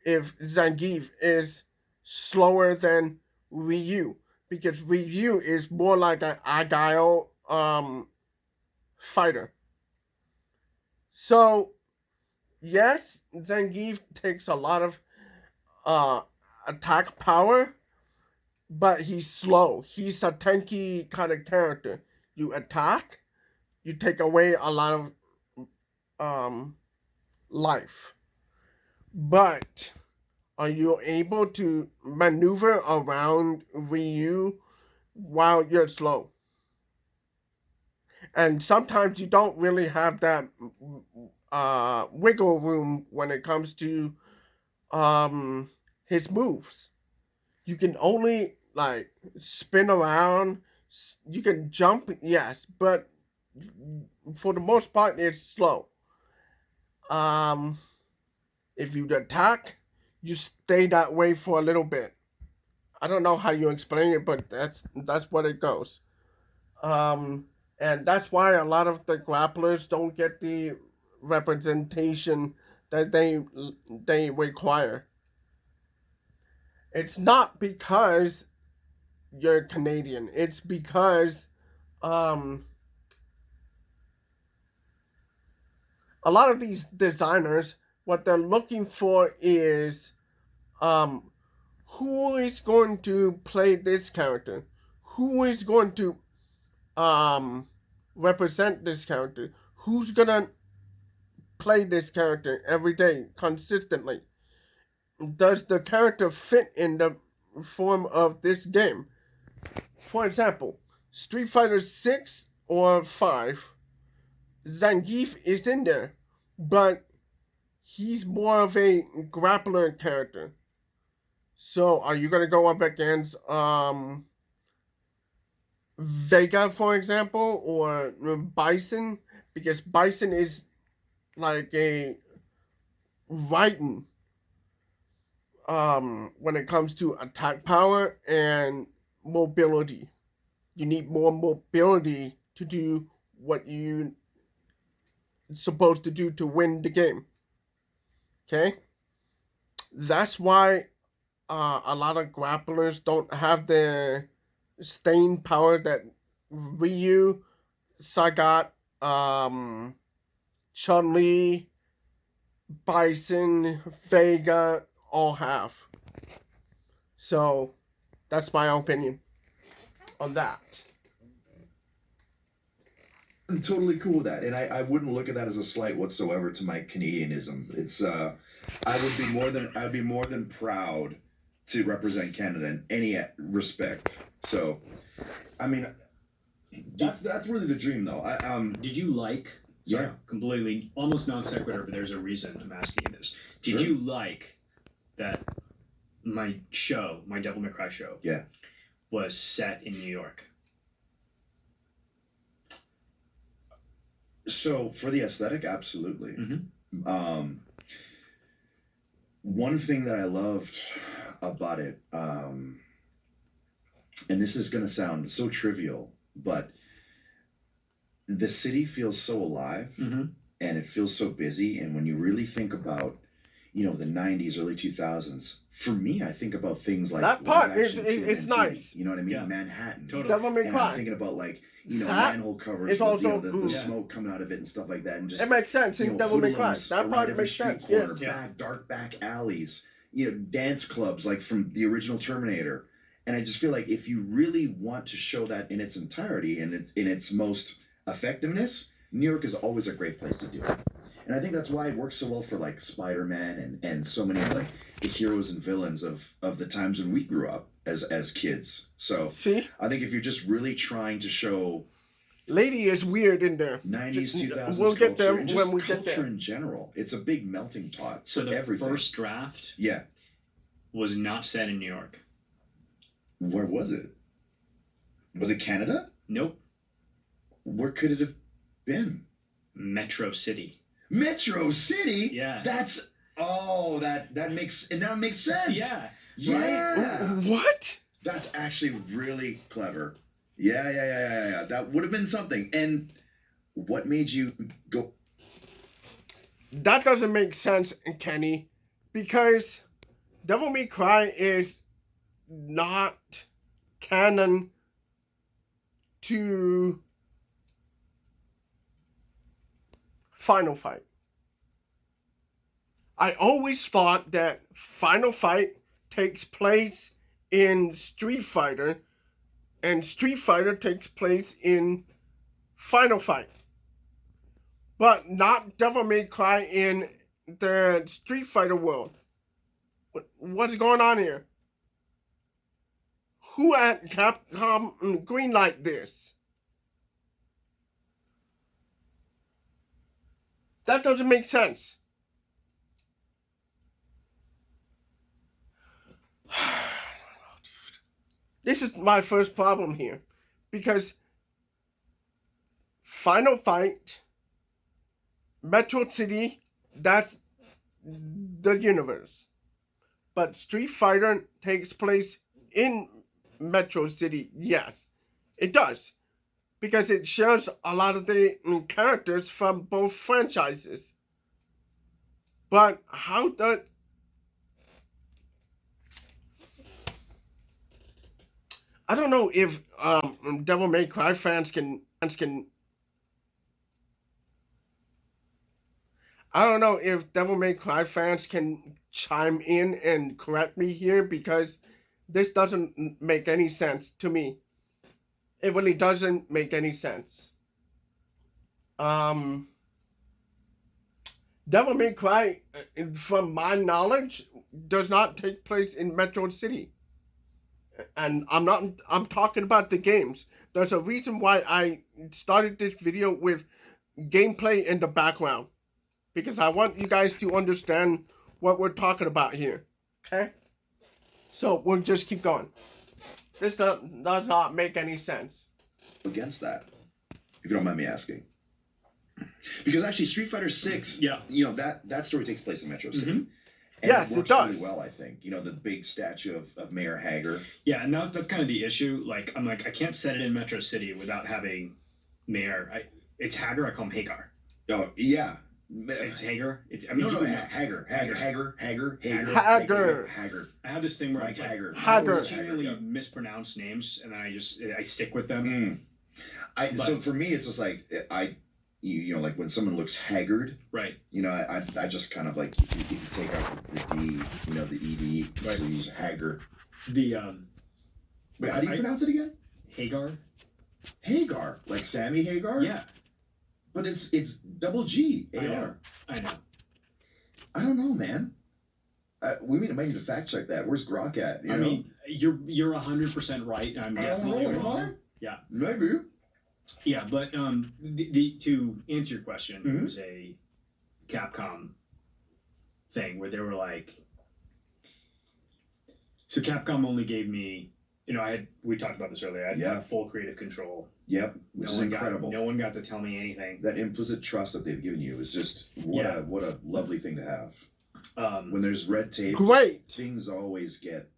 Speaker 1: if Zangief is slower than Ryu? Because Ryu is more like an agile fighter. So yes, Zangief takes a lot of uh attack power, but he's slow. He's a tanky kind of character. You attack, you take away a lot of um life. But are you able to maneuver around Ryu while you're slow? And sometimes you don't really have that wiggle room when it comes to his moves. You can only like spin around. You can jump, yes, but for the most part, it's slow. Um, if you attack, you stay that way for a little bit. I don't know how you explain it, but that's what it goes. Um, and that's why a lot of the grapplers don't get the representation that they require. It's not because you're Canadian. It's because um, a lot of these designers, what they're looking for is um, who is going to play this character, who is going to um, represent this character, who's gonna play this character every day consistently. Does the character fit in the form of this game? For example, Street Fighter 6 or 5, Zangief is in there, but he's more of a grappler character. So are you gonna go up against Vega, for example, or Bison? Because Bison is like a Raiden when it comes to attack power and mobility. You need more mobility to do what you supposed to do to win the game. Okay? That's why a lot of grapplers don't have the staying power that Ryu, Sagat, Chun Li, Bison, Vega all have. So that's my opinion on that.
Speaker 4: I'm totally cool with that, and I wouldn't look at that as a slight whatsoever to my Canadianism. It's I'd be more than proud to represent Canada in any respect. So, I mean, that's really the dream, though.
Speaker 3: Did you like? Sorry,
Speaker 4: Yeah.
Speaker 3: completely, almost non sequitur, but there's a reason I'm asking you this. Did
Speaker 4: Sure.
Speaker 3: you like that my Devil May Cry show,
Speaker 4: Yeah.
Speaker 3: was set in New York?
Speaker 4: So for the aesthetic, absolutely.
Speaker 3: Mm-hmm.
Speaker 4: One thing that I loved about it, and this is going to sound so trivial, but the city feels so alive,
Speaker 3: Mm-hmm.
Speaker 4: and it feels so busy. And when you really think about, the 90s, early 2000s. For me, I think about things like
Speaker 1: that part is
Speaker 4: TMNT,
Speaker 1: nice.
Speaker 4: You know what I mean?
Speaker 3: Yeah.
Speaker 4: Manhattan.
Speaker 3: Totally.
Speaker 1: Devil May
Speaker 4: And
Speaker 1: Cry.
Speaker 4: I'm thinking about like,
Speaker 1: That
Speaker 4: manhole covers
Speaker 1: is
Speaker 4: with
Speaker 1: also-
Speaker 4: the smoke coming out of it and stuff like that, and just
Speaker 1: It makes sense in Devil May Cry.
Speaker 4: hoodlums
Speaker 1: That
Speaker 4: around
Speaker 1: part
Speaker 4: every
Speaker 1: makes
Speaker 4: street
Speaker 1: sense.
Speaker 4: corner,
Speaker 1: Yes.
Speaker 4: dark back alleys, dance clubs like from the original Terminator. And I just feel like if you really want to show that in its entirety and in its most effectiveness, New York is always a great place to do it. And I think that's why it works so well for like Spider-Man and so many of like the heroes and villains of the times when we grew up as kids. So
Speaker 1: See,
Speaker 4: I think if you're just really trying to show
Speaker 1: Lady is weird in there.
Speaker 4: 90s, 2000s
Speaker 1: We'll get there
Speaker 4: culture and just
Speaker 1: when we get
Speaker 4: culture
Speaker 1: there.
Speaker 4: in general, it's a big melting pot
Speaker 3: So
Speaker 4: for
Speaker 3: the
Speaker 4: everything.
Speaker 3: first draft
Speaker 4: Yeah.
Speaker 3: was not set in New York.
Speaker 4: Where was it? Was it Canada?
Speaker 3: Nope.
Speaker 4: Where could it have been?
Speaker 3: Metro City.
Speaker 4: Metro City?
Speaker 3: Yeah.
Speaker 4: That makes sense.
Speaker 3: Yeah.
Speaker 4: Yeah.
Speaker 1: What?
Speaker 4: That's actually really clever. Yeah. That would have been something. And what made you go?
Speaker 1: That doesn't make sense, Kenny, because Devil May Cry is not canon to Final Fight. I always thought that Final Fight takes place in Street Fighter, and Street Fighter takes place in Final Fight. But not Devil May Cry in the Street Fighter world. What's going on here? Who at Capcom greenlight this? That doesn't make sense. This is my first problem here. Because Final Fight, Metro City, that's the universe. But Street Fighter takes place in Metro City. Yes, it does. Because it shares a lot of the characters from both franchises. But how does... I don't know if Devil May Cry fans can... I don't know if Devil May Cry fans can chime in and correct me here, because this doesn't make any sense to me. It really doesn't make any sense. Devil May Cry, from my knowledge, does not take place in Metro City. And I'm talking about the games. There's a reason why I started this video with gameplay in the background. Because I want you guys to understand what we're talking about here. Okay? So we'll just keep going. This does not make any sense.
Speaker 4: Against that, if you don't mind me asking. Because actually Street Fighter 6,
Speaker 3: Yeah.
Speaker 4: That story takes place in Metro City.
Speaker 3: Mhm.
Speaker 4: And
Speaker 1: Yes,
Speaker 4: it
Speaker 1: it
Speaker 4: works
Speaker 1: does.
Speaker 4: really well, I think. The big statue of Mayor Hager.
Speaker 3: Yeah, and that's kind of the issue. Like, I'm like, I can't set it in Metro City without having Mayor. It's Hager. I call him Hagar.
Speaker 4: Oh, yeah.
Speaker 3: It's Hager.
Speaker 4: Hager.
Speaker 3: I have this thing where
Speaker 4: Like
Speaker 3: I
Speaker 4: Hager.
Speaker 1: Hager.
Speaker 3: continually mispronounce names, and then I stick with them.
Speaker 4: So for me, it's just like like when someone looks haggard,
Speaker 3: Right.
Speaker 4: I just kind of like if you take out the D, the ED,
Speaker 3: Right.
Speaker 4: so you use Hager.
Speaker 3: The
Speaker 4: Wait, how do you pronounce it again?
Speaker 3: Hagar.
Speaker 4: Hagar, like Sammy Hagar.
Speaker 3: Yeah,
Speaker 4: But it's double G A R.
Speaker 3: I know.
Speaker 4: I don't know, man. We might need to fact check that. Where's Grok at?
Speaker 3: I mean, you're 100% right. I'm definitely wrong. Yeah.
Speaker 4: Maybe.
Speaker 3: Yeah, but to answer your question,
Speaker 4: Mhm.
Speaker 3: it was a Capcom thing where they were like, so Capcom only gave me, we talked about this earlier. I had full creative control.
Speaker 4: Yep, which is incredible.
Speaker 3: No one got to tell me anything.
Speaker 4: That implicit trust that they've given you is just what a lovely thing to have. When there's red tape,
Speaker 1: Great.
Speaker 4: things always get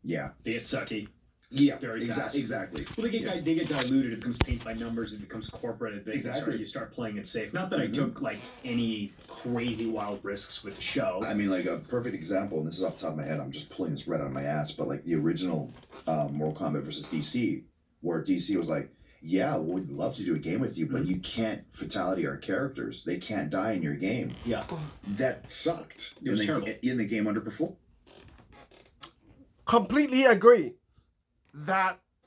Speaker 3: they get sucky.
Speaker 4: Yeah,
Speaker 3: very fast.
Speaker 4: Exactly.
Speaker 3: Well, they get diluted. It becomes paint by numbers. It becomes corporate.
Speaker 4: Exactly.
Speaker 3: You start playing it safe. Not that I took like any crazy wild risks with the show.
Speaker 4: I mean, like a perfect example, and this is off the top of my head. I'm just pulling this right out of my ass, but like the original Mortal Kombat versus DC, where DC was like, "Yeah, we'd love to do a game with you, but you can't fatality our characters. They can't die in your game."
Speaker 3: Yeah,
Speaker 4: that sucked.
Speaker 3: It was terrible.
Speaker 4: In the game underperformed.
Speaker 1: Completely agree.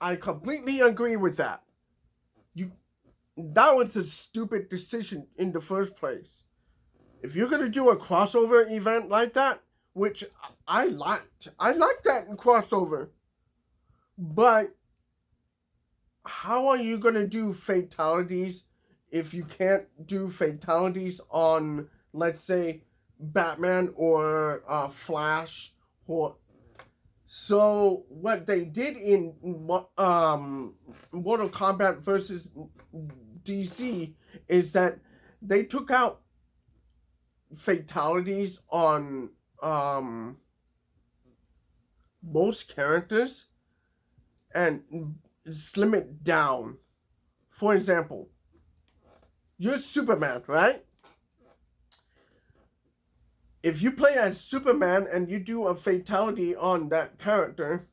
Speaker 1: I completely agree with that. That was a stupid decision in the first place. If you're gonna do a crossover event like that, which I liked that crossover, but how are you gonna do fatalities if you can't do fatalities on, let's say, Batman or Flash or... So what they did in Mortal Kombat versus DC is that they took out fatalities on most characters and slim it down. For example, you're Superman, right? If you play as Superman and you do a fatality on that character,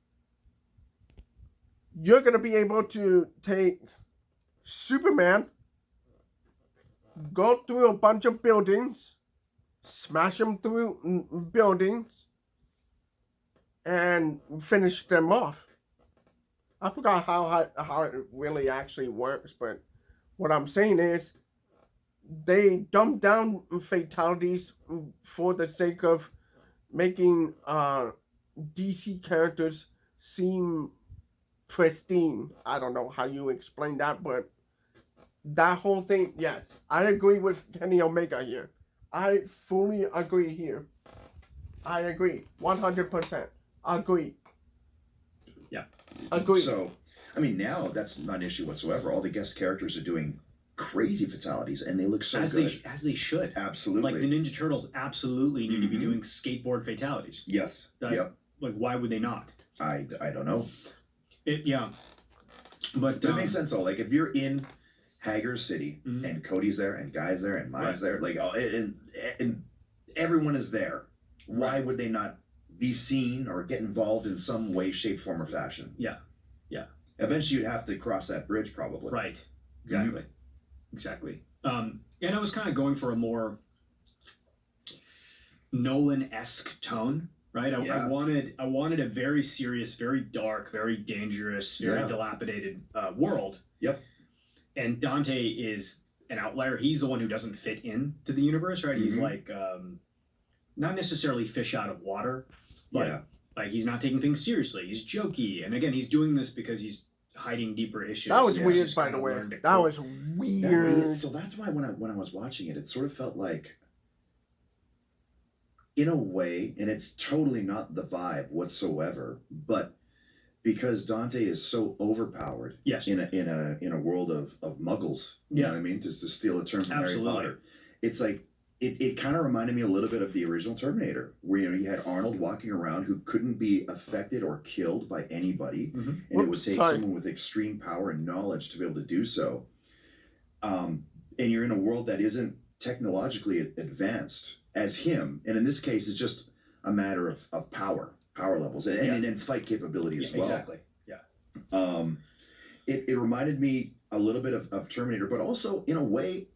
Speaker 1: you're going to be able to take Superman, go through a bunch of buildings, smash them through buildings, and finish them off. I forgot how it really actually works, but what I'm saying is they dumb down fatalities for the sake of making DC characters seem pristine. I don't know how you explain that, but that whole thing, yes, I agree with Kenny Omega here. I fully agree here. I agree, 100%. Agree.
Speaker 3: Yeah.
Speaker 1: Agree.
Speaker 4: So, I mean, now that's not an issue whatsoever. All the guest characters are doing crazy fatalities, and they look so good.
Speaker 3: As they should.
Speaker 4: Absolutely.
Speaker 3: Like the Ninja Turtles absolutely need to be doing skateboard fatalities.
Speaker 4: Yes. Yep.
Speaker 3: Like, why would they not?
Speaker 4: I don't know.
Speaker 3: Yeah. But
Speaker 4: it makes sense though. Like if you're in Hager's City and Cody's there and Guy's there and Mai's there, like and everyone is there, why would they not be seen or get involved in some way, shape, form, or fashion?
Speaker 3: Yeah. Yeah.
Speaker 4: Eventually, you'd have to cross that bridge, probably.
Speaker 3: Right. Exactly. Exactly. And I was kind of going for a more Nolan-esque tone, right? I wanted a very serious, very dark, very dangerous, very dilapidated world.
Speaker 4: Yep.
Speaker 3: And Dante is an outlier. He's the one who doesn't fit into the universe, right? He's like not necessarily fish out of water, but like he's not taking things seriously. He's jokey, and again, he's doing this because he's hiding deeper issues.
Speaker 1: That was weird, by the way. That was weird.
Speaker 4: So that's why when I was watching it, it sort of felt like, in a way, and it's totally not the vibe whatsoever, but because Dante is so overpowered in a world of muggles, you know what I mean? Just to steal a term from Harry Potter. It's like it kind of reminded me a little bit of the original Terminator, where you had Arnold walking around who couldn't be affected or killed by anybody, and it would take someone with extreme power and knowledge to be able to do so. And you're in a world that isn't technologically advanced as him, and in this case, it's just a matter of power levels, and fight capability as well.
Speaker 3: Exactly. Yeah.
Speaker 4: It reminded me a little bit of Terminator, but also in a way,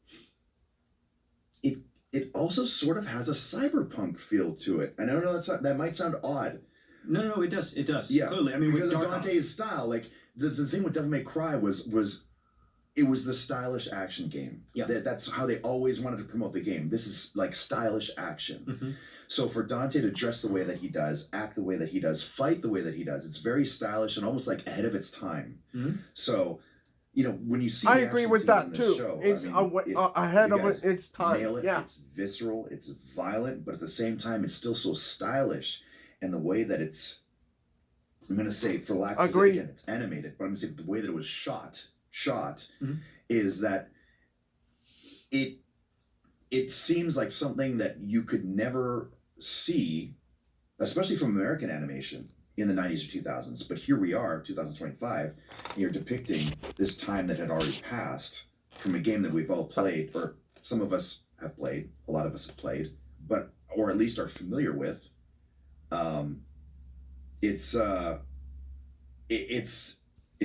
Speaker 4: it also sort of has a cyberpunk feel to it. And I don't know, that might sound odd.
Speaker 3: No, it does. It does.
Speaker 4: Yeah,
Speaker 3: clearly. I mean,
Speaker 4: because of Dante's style, like the thing with Devil May Cry was it was the stylish action game.
Speaker 3: Yeah,
Speaker 4: that's how they always wanted to promote the game. This is like stylish action. So for Dante to dress the way that he does, act the way that he does, fight the way that he does, it's very stylish and almost like ahead of its time. So, when you see,
Speaker 1: I agree with that too.
Speaker 4: Show,
Speaker 1: it's ahead of its time.
Speaker 4: Nail it. Yeah, it's visceral, it's violent, but at the same time, it's still so stylish, and the way that it's, I'm gonna say, for lack of again, it's animated, but I'm gonna say the way that it was shot is that it seems like something that you could never see, especially from American animation, in the 90s or 2000s. But here we are, 2025, and you're depicting this time that had already passed from a game that we've all played, or some of us have played, a lot of us have played, but or at least are familiar with. It's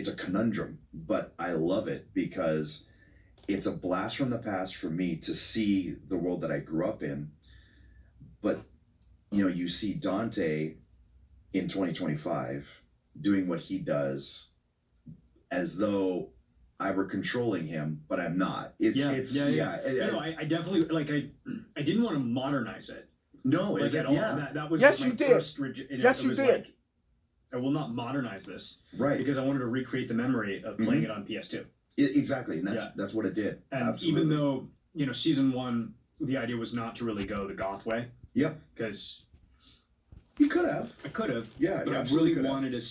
Speaker 4: a conundrum, but I love it because it's a blast from the past for me to see the world that I grew up in. But you see Dante in 2025 doing what he does as though I were controlling him, but I'm not.
Speaker 3: I definitely I didn't want to modernize it.
Speaker 4: No,
Speaker 3: at all. That was
Speaker 1: yes,
Speaker 3: my
Speaker 1: you did.
Speaker 3: First,
Speaker 1: yes, you did.
Speaker 3: I will not modernize this,
Speaker 4: right?
Speaker 3: Because I wanted to recreate the memory of playing it on PS2.
Speaker 4: Exactly, and that's what it did.
Speaker 3: And
Speaker 4: absolutely.
Speaker 3: Even though season 1, the idea was not to really go the goth way.
Speaker 4: Yep.
Speaker 3: Because
Speaker 4: you could have.
Speaker 3: I could have.
Speaker 4: Yeah.
Speaker 3: But I really wanted to.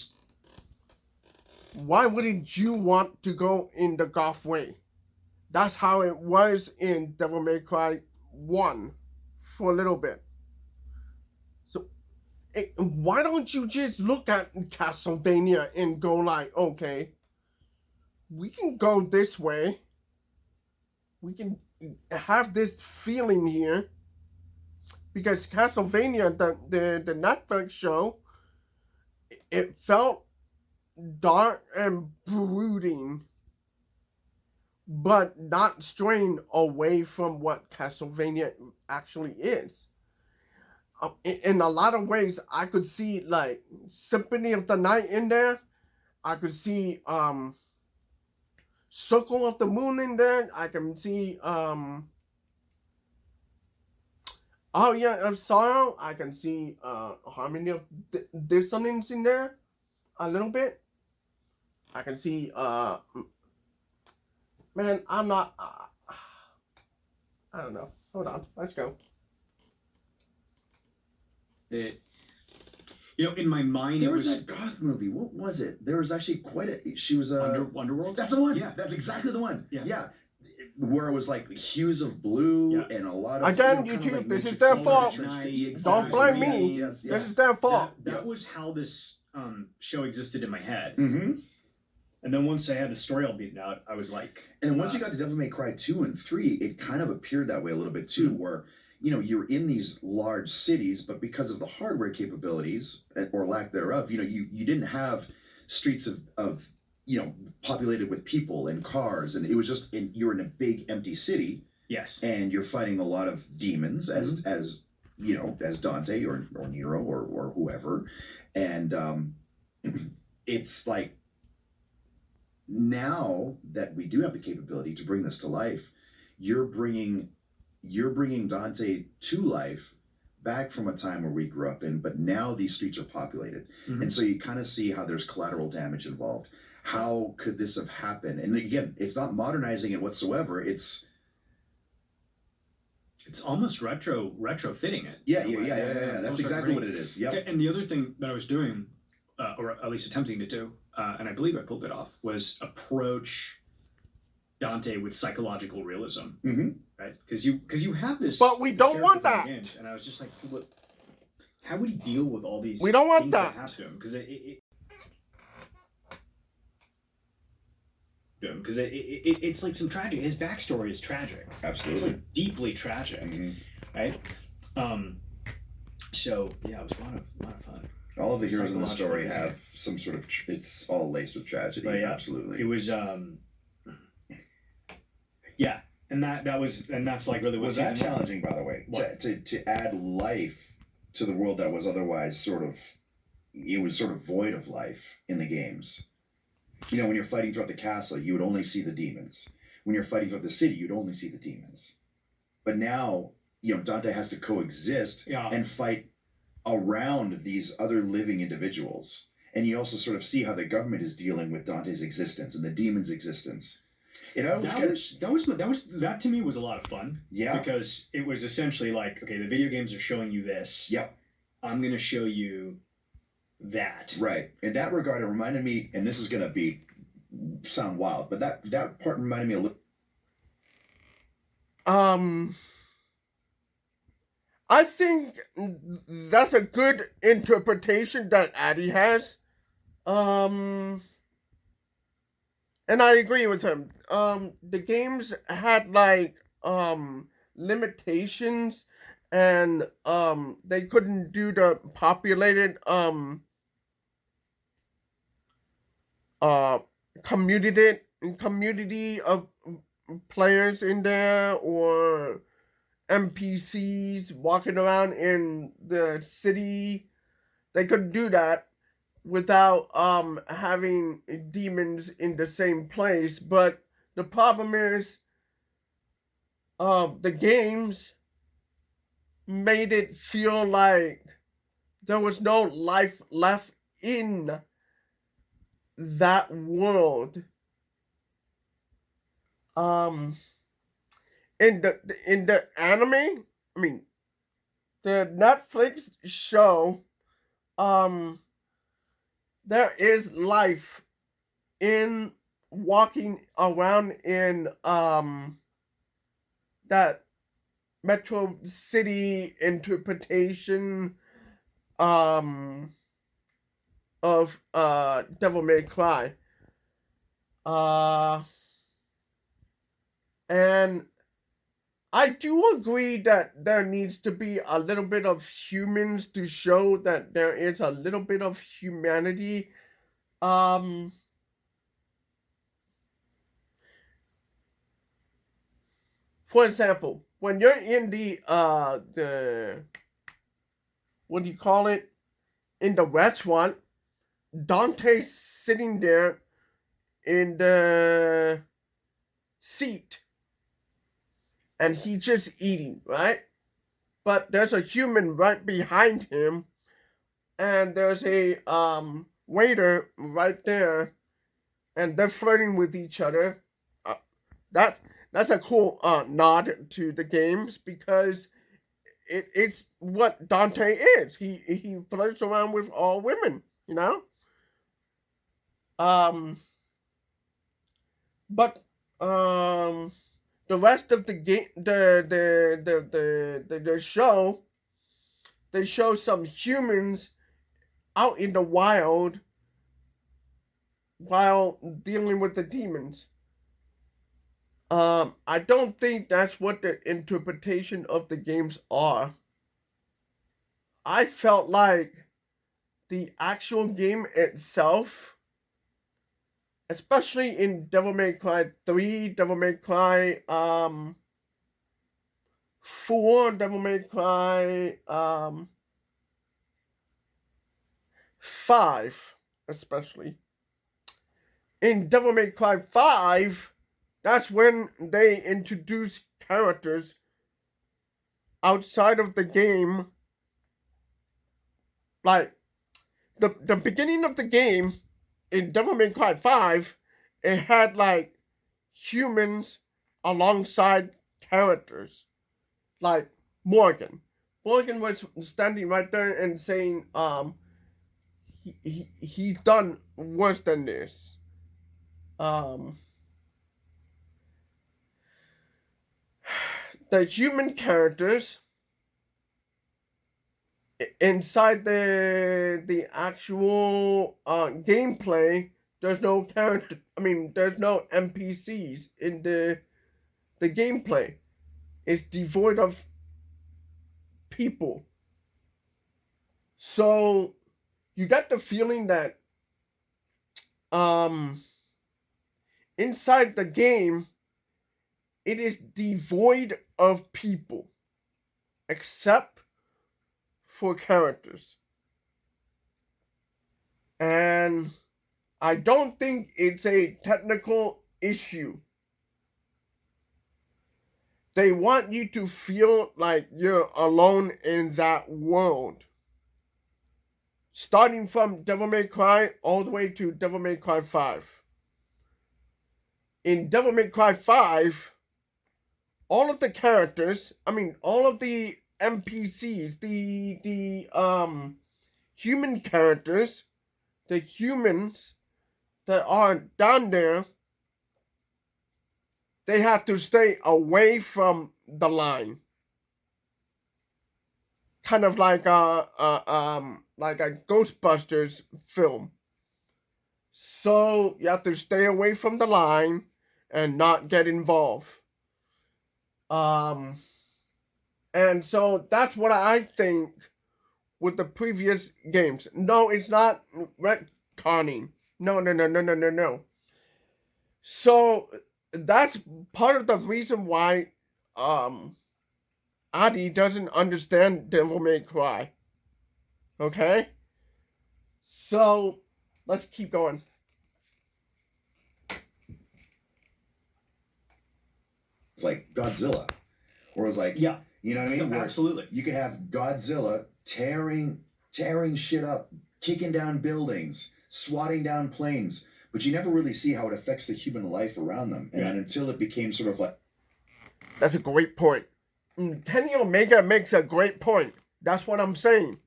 Speaker 1: Why wouldn't you want to go in the goth way? That's how it was in Devil May Cry 1 for a little bit. So, why don't you just look at Castlevania and go like, okay, we can go this way. We can have this feeling here. Because Castlevania, the Netflix show, it felt dark and brooding, but not straying away from what Castlevania actually is. In a lot of ways, I could see like Symphony of the Night in there. I could see Circle of the Moon in there. I can see Sorrow. I can see Harmony of Dissonance in there a little bit. I can see man, I'm not I don't know. Hold on, let's go.
Speaker 3: In my mind,
Speaker 4: there was that goth movie. What was it? There was actually quite a. She was a
Speaker 3: Underworld.
Speaker 4: That's the one.
Speaker 3: Yeah,
Speaker 4: that's exactly the one.
Speaker 3: Yeah.
Speaker 4: Where it was like hues of blue and a lot of.
Speaker 1: Again, YouTube, like this is their fault. Don't blame me.
Speaker 4: Yes.
Speaker 1: This is their fault.
Speaker 3: That was how this show existed in my head.
Speaker 4: Mm-hmm.
Speaker 3: And then once I had the story all beaten out, I was like.
Speaker 4: And then once you got to Devil May Cry 2 and 3, it kind of appeared that way a little bit too, where you're in these large cities, but because of the hardware capabilities or lack thereof, you didn't have streets of populated with people and cars, and it was just you're in a big empty city.
Speaker 3: Yes. And
Speaker 4: you're fighting a lot of demons as Dante or Nero or whoever, and it's like now that we do have the capability to bring this to life, you're bringing Dante to life back from a time where we grew up in, but now these streets are populated. And so you kind of see how there's collateral damage involved. How could this have happened? And again, it's not modernizing it whatsoever. It's
Speaker 3: almost retrofitting it.
Speaker 4: Yeah. That's exactly what it is. Yeah.
Speaker 3: And the other thing that I was doing, or at least attempting to do, and I believe I pulled it off, was approach Dante with psychological realism, right? Because you have this,
Speaker 1: but we don't want that.
Speaker 3: Games, and I was just like, look, how would he deal with all these?
Speaker 1: We don't want
Speaker 3: things
Speaker 1: that.
Speaker 3: Happen to him? Because it's like some tragic. His backstory is tragic.
Speaker 4: Absolutely,
Speaker 3: it's like deeply tragic, right? So yeah, it was a lot of fun.
Speaker 4: All of the heroes in the story have some sort of. It's all laced with tragedy.
Speaker 3: But yeah,
Speaker 4: absolutely.
Speaker 3: It was. Yeah, and that's like really what
Speaker 4: was that challenging, by the way, to add life to the world that was otherwise sort of void of life in the games. When you're fighting throughout the castle, you would only see the demons. When you're fighting throughout the city, you'd only see the demons. But now, Dante has to coexist and fight around these other living individuals. And you also sort of see how the government is dealing with Dante's existence and the demon's existence.
Speaker 3: That to me was a lot of fun.
Speaker 4: Yeah.
Speaker 3: Because it was essentially like, okay, the video games are showing you this.
Speaker 4: Yep.
Speaker 3: I'm going to show you that.
Speaker 4: Right. In that regard, it reminded me, and this is going to sound wild, but that part reminded me a little.
Speaker 1: I think that's a good interpretation that Adi has. And I agree with him. The games had like limitations, and they couldn't do the populated uh community of players in there, or NPCs walking around in the city. They couldn't do that without having demons in the same place. But the problem is the games made it feel like there was no life left in that world. Um, in the anime, I mean the Netflix show, um, there is life in walking around in that Metro City interpretation um of Devil May Cry. Uh and I do agree that there needs to be a little bit of humans to show that there is a little bit of humanity. Um for example, when you're in the what do you call it? In the restaurant, Dante's sitting there in the seat and he's just eating, right? But there's a human right behind him, and there's a waiter right there, and they're flirting with each other. Uh, that's that's a cool nod to the games, because it's what Dante is. He flirts around with all women, you know. Um, but the rest of the game, the show, they show some humans out in the wild while dealing with the demons. I don't think that's what the interpretation of the games are. I felt like the actual game itself, especially in Devil May Cry 3, Devil May Cry 4, Devil May Cry 5, especially. In Devil May Cry 5, that's when they introduce characters outside of the game. Like, the beginning of the game in Devil May Cry 5, it had like humans alongside characters. Like Morgan. Morgan was standing right there and saying, he's done worse than this. Um, the human characters inside the actual gameplay, there's no character. I mean, there's no NPCs in the gameplay. It's devoid of people. So you got the feeling that um inside the game, it is devoid of people except for characters. And I don't think it's a technical issue. They want you to feel like you're alone in that world. Starting from Devil May Cry all the way to Devil May Cry 5. In Devil May Cry 5, all of the characters, I mean all of the NPCs, the human characters, the humans that are down there, they have to stay away from the line. kind of like a Ghostbusters film. So you have to stay away from the line and not get involved. Um, and so that's what I think with the previous games. No, it's not retconning. No, no, no, no, no, no, no. So that's part of the reason why Adi doesn't understand Devil May Cry. Okay? So let's keep going.
Speaker 4: Like Godzilla. Or it was like,
Speaker 3: yeah,
Speaker 4: you know what I mean? Where
Speaker 3: absolutely.
Speaker 4: You could have Godzilla tearing shit up, kicking down buildings, swatting down planes, but you never really see how it affects the human life around them. And then until it became sort of like...
Speaker 1: That's a great point. Kenny Omega makes a great point. That's what I'm saying.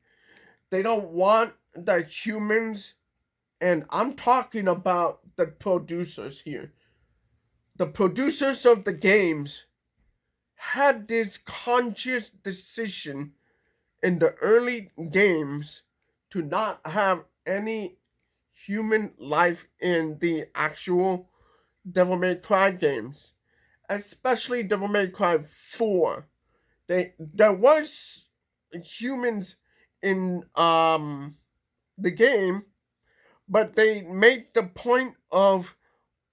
Speaker 1: They don't want the humans, and I'm talking about the producers here. The producers of the games had this conscious decision in the early games to not have any human life in the actual Devil May Cry games, especially Devil May Cry 4. There was humans in the game, but they made the point of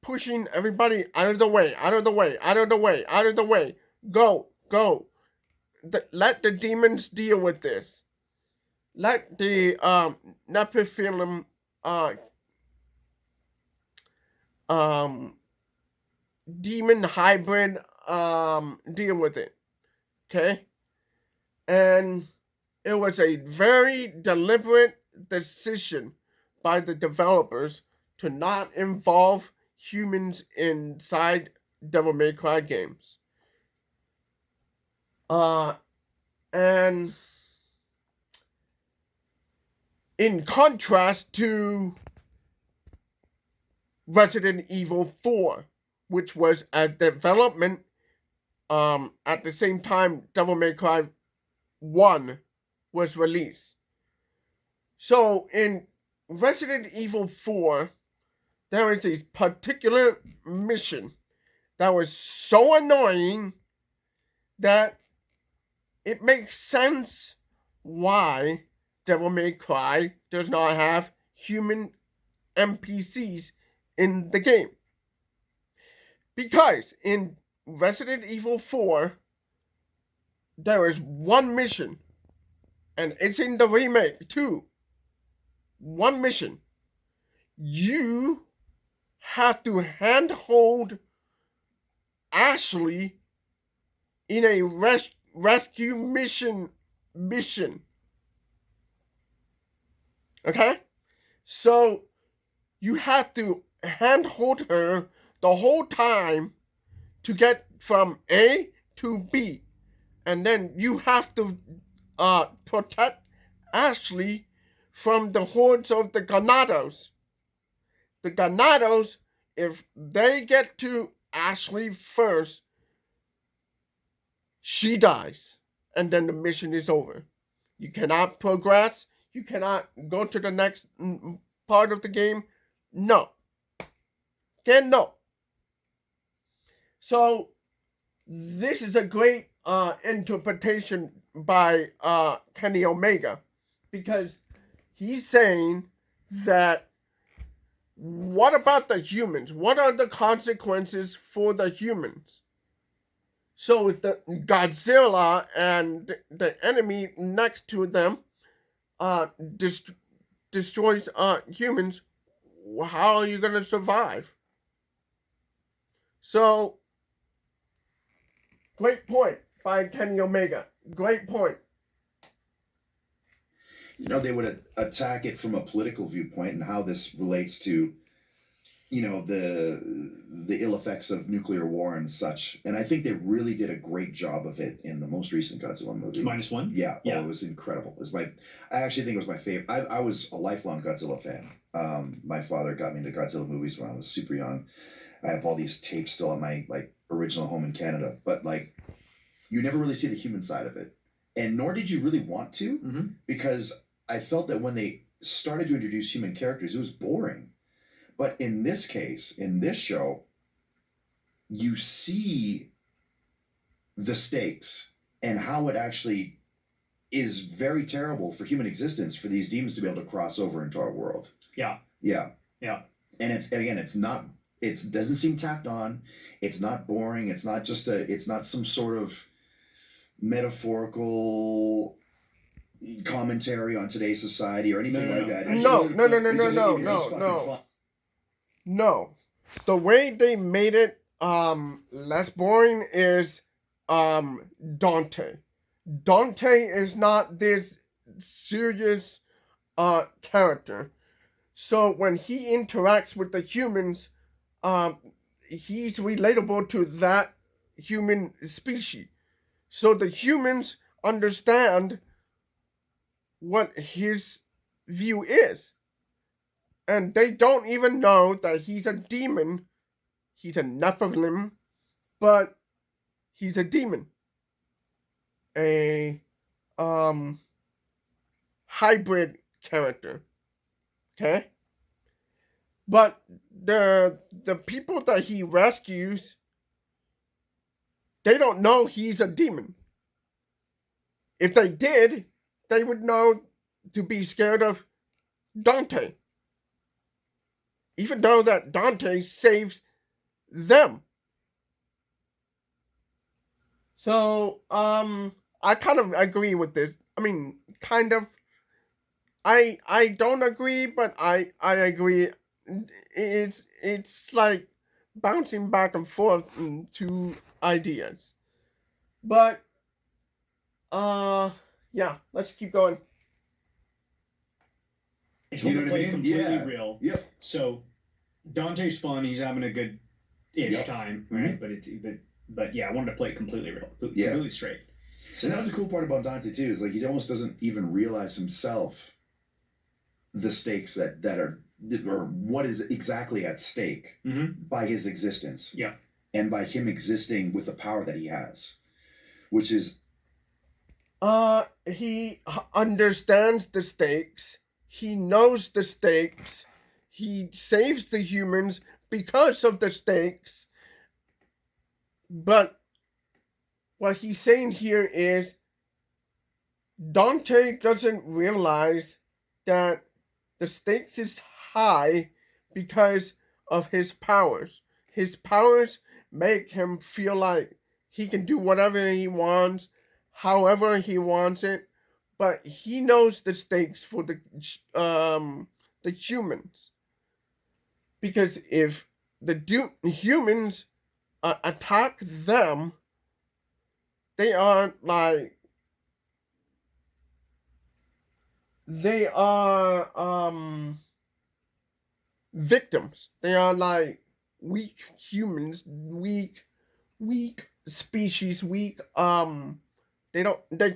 Speaker 1: pushing everybody out of the way, out of the way, out of the way, out of the way. Go, go. Let the demons deal with this. Let the Nephilim um demon hybrid deal with it. Okay? And it was a very deliberate decision by the developers to not involve humans inside Devil May Cry games. And in contrast to Resident Evil 4, which was a development at the same time Devil May Cry 1 was released. So in Resident Evil 4, there is a particular mission that was so annoying that it makes sense why Devil May Cry does not have human NPCs in the game. Because in Resident Evil 4, there is one mission, and it's in the remake too. One mission. You have to handhold Ashley in a rescue mission. Okay? So you have to handhold her the whole time to get from A to B. And then you have to protect Ashley from the hordes of the Ganados. The Ganados, if they get to Ashley first, she dies. And then the mission is over. You cannot progress. You cannot go to the next part of the game. No. Again, no. So, this is a great interpretation by Kenny Omega, because he's saying that what about the humans? What are the consequences for the humans? So the Godzilla and the enemy next to them destroys humans. How are you going to survive? So, great point by Kenny Omega. Great point.
Speaker 4: You know, they would attack it from a political viewpoint and how this relates to, you know, the ill effects of nuclear war and such. And I think they really did a great job of it in the most recent Godzilla movie.
Speaker 3: -1?
Speaker 4: Yeah.
Speaker 3: Yeah.
Speaker 4: Oh, it was incredible. I actually think it was my favorite. I was a lifelong Godzilla fan. My father got me into Godzilla movies when I was super young. I have all these tapes still at my original home in Canada. But you never really see the human side of it. and nor did you really want to,
Speaker 3: Mm-hmm.
Speaker 4: because I felt that when they started to introduce human characters, it was boring. But in this case, in this show, you see the stakes and how it actually is very terrible for human existence for these demons to be able to cross over into our world.
Speaker 3: Yeah.
Speaker 4: Yeah.
Speaker 3: Yeah.
Speaker 4: And it's not, it doesn't seem tacked on. It's not boring. It's not some sort of metaphorical commentary on today's society or anything like that.
Speaker 1: No. The way they made it less boring is Dante. Dante is not this serious character. So when he interacts with the humans, he's relatable to that human species. So the humans understand what his view is. And they don't even know that he's a demon. He's a Nephilim, but he's a demon. A hybrid character. Okay? But the people that he rescues, they don't know he's a demon. If they did, they would know to be scared of Dante. Even though that Dante saves them. So, I kind of agree with this. I mean, kind of. I don't agree, but I agree. It's like bouncing back and forth to ideas. But yeah, let's keep going.
Speaker 3: I told him to play completely
Speaker 4: Yeah.
Speaker 3: real.
Speaker 4: Yep.
Speaker 3: So Dante's fun. He's having a good-ish
Speaker 4: Yep.
Speaker 3: time,
Speaker 4: Mhm.
Speaker 3: right? But yeah, I wanted to play it completely real, completely straight.
Speaker 4: So that was the cool part about Dante too. Is like he almost doesn't even realize himself the stakes that are, or what is exactly at stake by his existence.
Speaker 3: Yeah.
Speaker 4: And by him existing with the power that he has, which is
Speaker 1: he understands the stakes. He knows the stakes. He saves the humans because of the stakes. But what he's saying here is Dante doesn't realize that the stakes is high because of his powers. His powers make him feel like he can do whatever he wants, however he wants it, but he knows the stakes for the humans. Because if the humans attack them, they are victims. They are like weak humans, weak species, they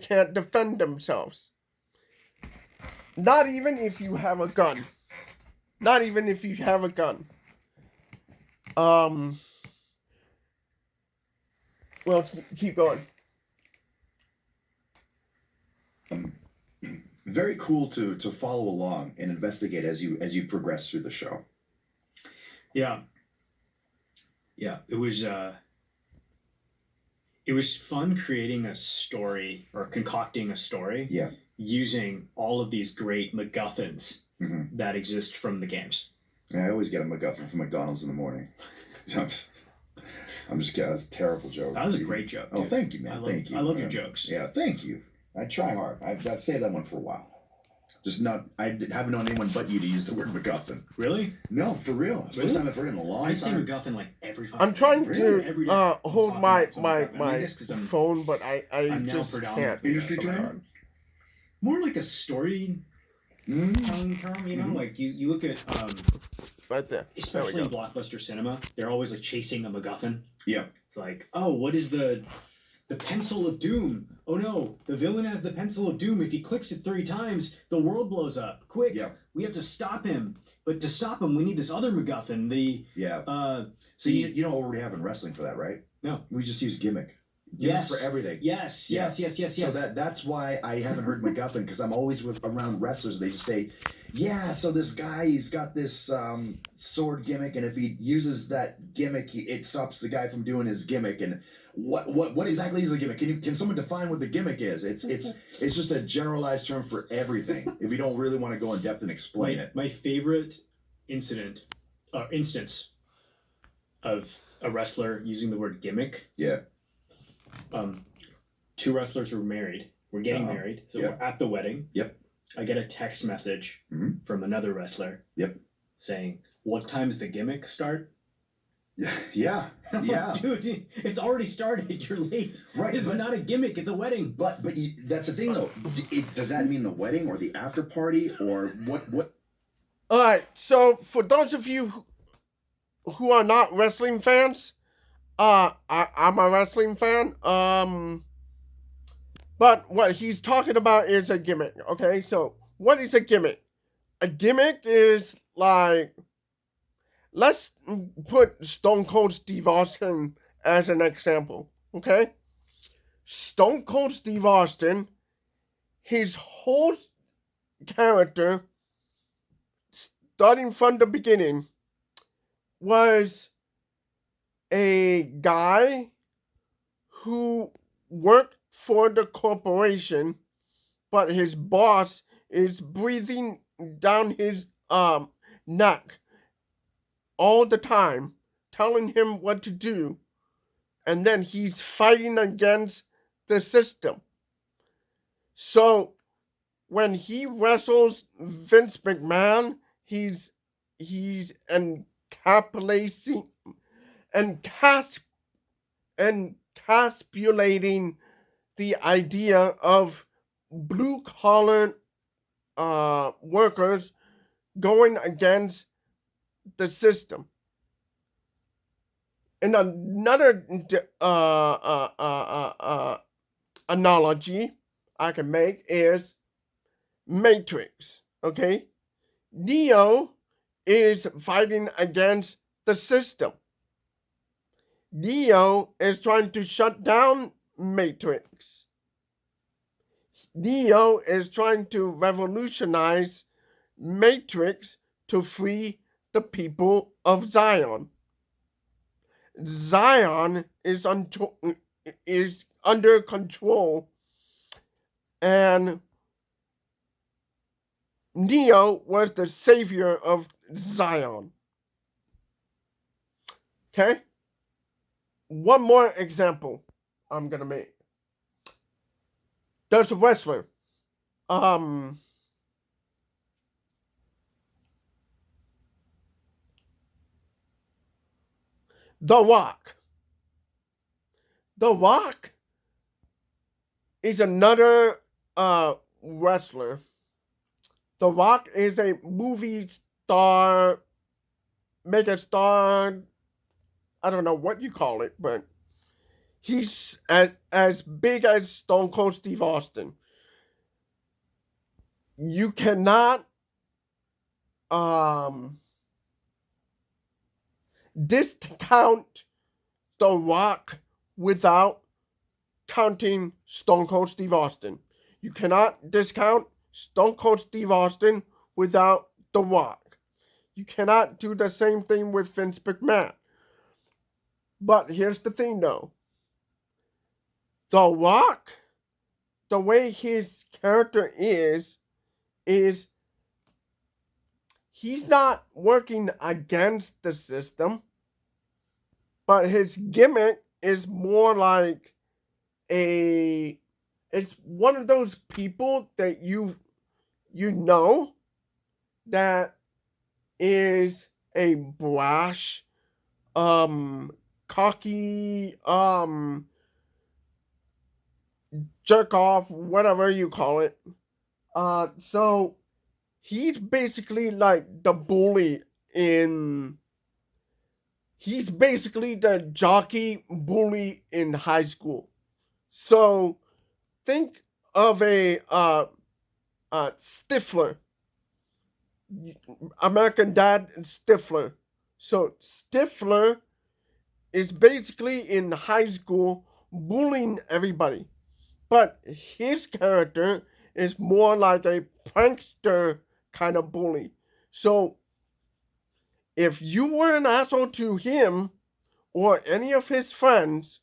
Speaker 1: can't defend themselves. Not even if you have a gun. Not even if you have a gun. Well, keep going.
Speaker 4: Very cool to follow along and investigate as you progress through the show.
Speaker 3: Yeah. It was fun creating a story or concocting a story.
Speaker 4: Yeah.
Speaker 3: Using all of these great MacGuffins that exist from the games.
Speaker 4: Yeah, I always get a MacGuffin from McDonald's in the morning. I'm just kidding. That's a terrible joke.
Speaker 3: That was a great joke.
Speaker 4: Dude. Oh, thank you, man. Thank you.
Speaker 3: I love your jokes.
Speaker 4: Yeah, thank you. I try hard. I've saved that one for a while. Just not. I haven't known anyone but you to use the word MacGuffin.
Speaker 3: Really?
Speaker 4: No, for real. It's the first time I've heard it in a long time.
Speaker 3: I say MacGuffin like every fucking
Speaker 1: I'm trying
Speaker 3: to
Speaker 1: hold my phone, but I just can't.
Speaker 4: Industry term?
Speaker 3: More like a story term, you know? Like you look at
Speaker 1: right there.
Speaker 3: Especially in blockbuster cinema, they're always like chasing a MacGuffin.
Speaker 4: Yeah.
Speaker 3: It's like, oh, what is the pencil of doom? Oh no, the villain has the pencil of doom. If he clicks it 3 times, the world blows up. Quick, we have to stop him. But to stop him, we need this other MacGuffin.
Speaker 4: So you know what we have in wrestling for that, right?
Speaker 3: No.
Speaker 4: We just use gimmick.
Speaker 3: Yes.
Speaker 4: For everything.
Speaker 3: Yes.
Speaker 4: So that's why I haven't heard MacGuffin, because I'm always around wrestlers. They just say, yeah, so this guy, he's got this sword gimmick, and if he uses that gimmick, it stops the guy from doing his gimmick. And what exactly is the gimmick? Can someone define what the gimmick is? It's just a generalized term for everything. If you don't really want to go in depth and explain it.
Speaker 3: My favorite instance of a wrestler using the word gimmick.
Speaker 4: Yeah.
Speaker 3: Two wrestlers were married. We're getting married, so we're at the wedding.
Speaker 4: Yep.
Speaker 3: I get a text message from another wrestler.
Speaker 4: Yep.
Speaker 3: Saying, "What time's the gimmick start?"
Speaker 4: Yeah.
Speaker 3: Like, dude, it's already started. You're late.
Speaker 4: Right.
Speaker 3: This is not a gimmick. It's a wedding.
Speaker 4: But that's the thing, though. Does that mean the wedding or the after party or what?
Speaker 1: All right. So for those of you who are not wrestling fans, I'm a wrestling fan. But what he's talking about is a gimmick. Okay. So what is a gimmick? A gimmick is like, let's put Stone Cold Steve Austin as an example, okay? Stone Cold Steve Austin, his whole character, starting from the beginning, was a guy who worked for the corporation, but his boss is breathing down his neck all the time, telling him what to do, and then he's fighting against the system. So when he wrestles Vince McMahon, he's encapsulating encapsulating the idea of blue collar workers going against the system. And another analogy I can make is Matrix. Okay, Neo is fighting against the system. Neo is trying to shut down Matrix. Neo is trying to revolutionize Matrix to free the people of Zion. Zion is under control, and Neo was the savior of Zion. Okay? One more example I'm gonna make. There's a wrestler. The Rock. The Rock is another wrestler. The Rock is a movie star, mega star. I don't know what you call it, but he's as big as Stone Cold Steve Austin. You cannot discount The Rock without counting Stone Cold Steve Austin. You cannot discount Stone Cold Steve Austin without The Rock. You cannot do the same thing with Vince McMahon. But here's the thing, though. The Rock, the way his character is he's not working against the system, but his gimmick is more like it's one of those people that you know that is a brash, cocky, jerk off, whatever you call it. So he's basically like the bully he's basically the jockey bully in high school. So think of a Stifler, American Dad Stifler. So Stifler is basically in high school bullying everybody. But his character is more like a prankster kind of bully. So if you were an asshole to him or any of his friends,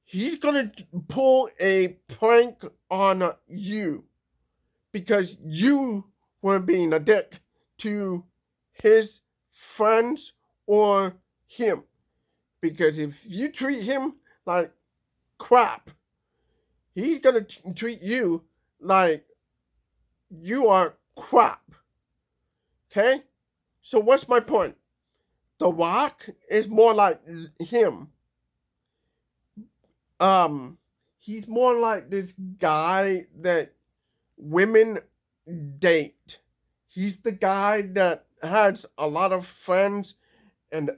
Speaker 1: he's gonna pull a prank on you because you were being a dick to his friends or him. Because if you treat him like crap, he's gonna treat you like you are crap. Okay? So what's my point? The Rock is more like him. He's more like this guy that women date. He's the guy that has a lot of friends and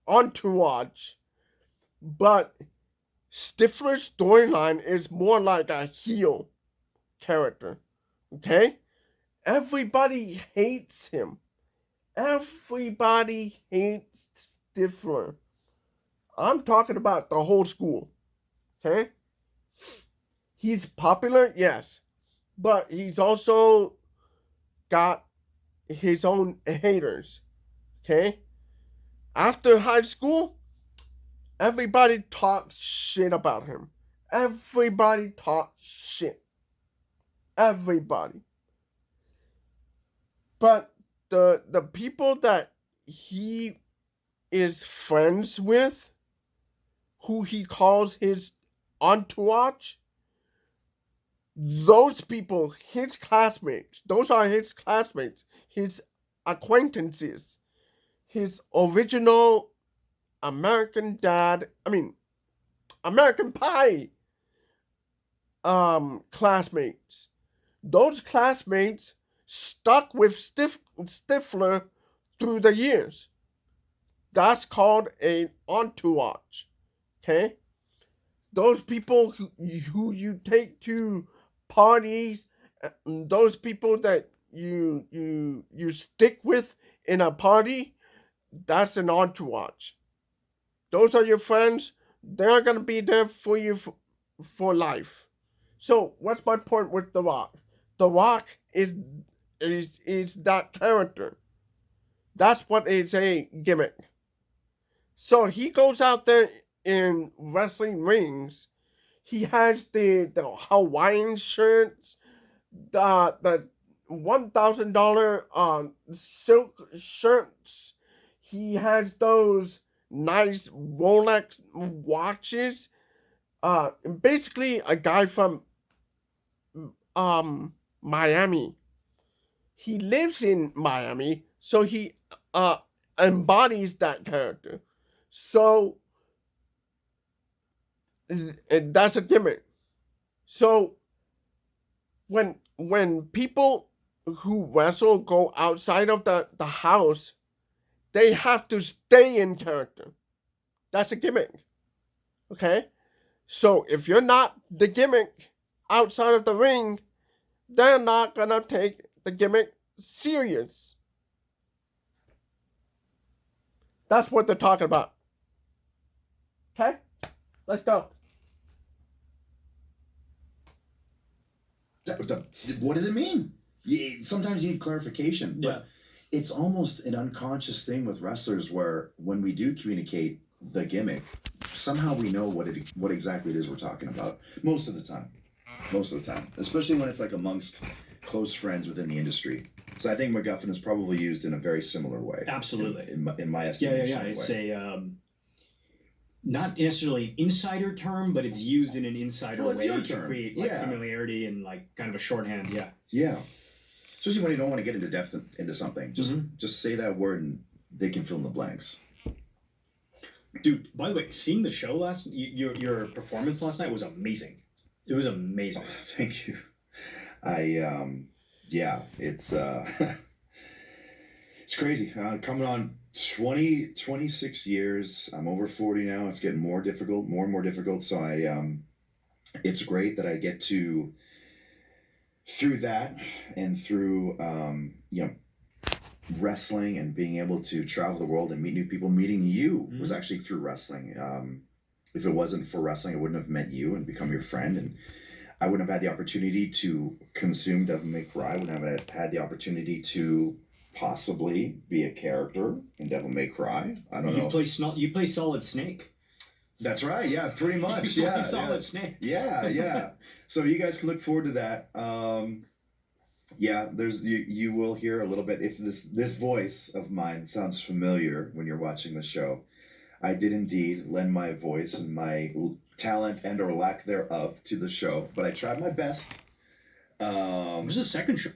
Speaker 1: entourage. But Stifler's storyline is more like a heel character. Okay? Everybody hates him. Everybody hates Stifler. I'm talking about the whole school. Okay? He's popular, yes. But he's also got his own haters. Okay? After high school, everybody talks shit about him. Everybody talks shit. Everybody. But the people that he is friends with, who he calls his entourage, those people, his classmates, those are his classmates, his acquaintances, his original American American Pie classmates. Those classmates stuck with Stifler through the years. That's called an entourage. Okay? Those people who you take to parties, those people that you stick with in a party, that's an entourage. Those are your friends. They're gonna be there for you for life. So what's my point with The Rock? The Rock is that character. That's what is a gimmick. So he goes out there in wrestling rings. He has the Hawaiian shirts, the $1,000 silk shirts. He has those nice Rolex watches. Basically a guy from Miami. He lives in Miami, so he embodies that character. So that's a gimmick. So when people who wrestle go outside of the house, they have to stay in character. That's a gimmick. Okay? So if you're not the gimmick outside of the ring, they're not gonna take the gimmick serious. That's what they're talking about. Okay? Let's go.
Speaker 4: What does it mean? Sometimes you need clarification. But it's almost an unconscious thing with wrestlers where when we do communicate the gimmick, somehow we know what exactly it is we're talking about. Most of the time. Especially when it's like amongst close friends within the industry. So I think MacGuffin is probably used in a very similar way.
Speaker 3: Absolutely.
Speaker 4: In my estimation.
Speaker 3: Yeah. It's a not necessarily an insider term, but it's used in an insider way to create familiarity and like kind of a shorthand. Yeah.
Speaker 4: Yeah. Especially when you don't want to get into depth into something. Just say that word and they can fill in the blanks.
Speaker 3: Dude, by the way, seeing the show your performance last night was amazing. It was amazing.
Speaker 4: Oh, thank you. It's it's crazy. Coming on 26 years. I'm over 40 now. It's getting more and more difficult. So it's great that I get to, through that and through wrestling and being able to travel the world and meet new people. Meeting you was actually through wrestling. If it wasn't for wrestling, I wouldn't have met you and become your friend, and I wouldn't have had the opportunity to consume Devil May Cry. I wouldn't have had the opportunity to possibly be a character in Devil May Cry. I don't know.
Speaker 3: You play Solid Snake.
Speaker 4: That's right. Yeah, pretty much. Yeah,
Speaker 3: Solid Snake.
Speaker 4: Yeah. So you guys can look forward to that. Yeah, there's you will hear a little bit if this voice of mine sounds familiar when you're watching the show. I did indeed lend my voice and my talent and or lack thereof to the show, but I tried my best.
Speaker 3: It was the second show.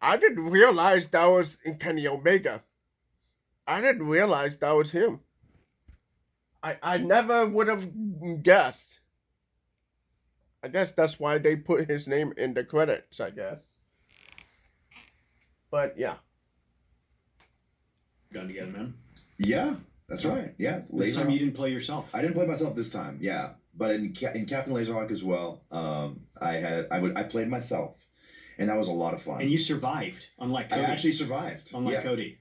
Speaker 1: I didn't realize that was in Kenny Omega. I didn't realize that was him. I never would have guessed. I guess that's why they put his name in the credits, I guess. But yeah.
Speaker 3: Got together, man.
Speaker 4: Yeah, that's right. Yeah.
Speaker 3: This time you didn't play yourself.
Speaker 4: I didn't play myself this time. Yeah, but in Captain Laserhawk as well, I played myself, and that was a lot of fun.
Speaker 3: And you survived, unlike Cody.
Speaker 4: I actually survived.
Speaker 3: Unlike Cody.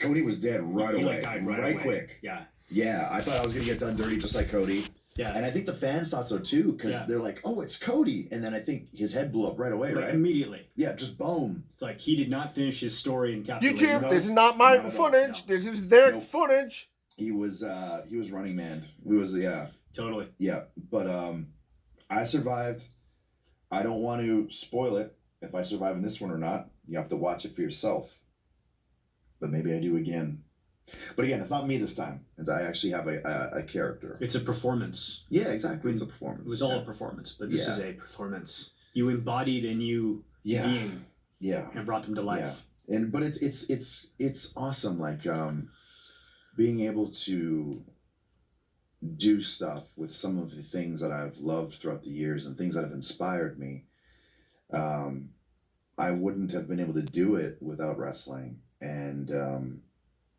Speaker 4: Cody was dead right away.
Speaker 3: Died right away.
Speaker 4: Quick.
Speaker 3: Yeah.
Speaker 4: Yeah, I thought I was gonna get done dirty just like Cody.
Speaker 3: Yeah.
Speaker 4: And I think the fans thought so too, because they're like, "Oh, it's Cody," and then I think his head blew up right away, right?
Speaker 3: Immediately.
Speaker 4: Yeah, just boom.
Speaker 3: It's like he did not finish his story in Captain
Speaker 1: YouTube,
Speaker 3: Laserhawk.
Speaker 1: this is not my footage. No. This is their footage.
Speaker 4: He was Running Man. We was
Speaker 3: Totally.
Speaker 4: Yeah, but I survived. I don't want to spoil it if I survive in this one or not. You have to watch it for yourself. But maybe I do again. But again, it's not me this time. I actually have a character.
Speaker 3: It's a performance.
Speaker 4: Yeah, exactly. It's a performance.
Speaker 3: It was all a performance, but this is a performance. You embodied a new being.
Speaker 4: Yeah.
Speaker 3: And brought them to life.
Speaker 4: Yeah. But it's awesome. Like being able to do stuff with some of the things that I've loved throughout the years and things that have inspired me. I wouldn't have been able to do it without wrestling. And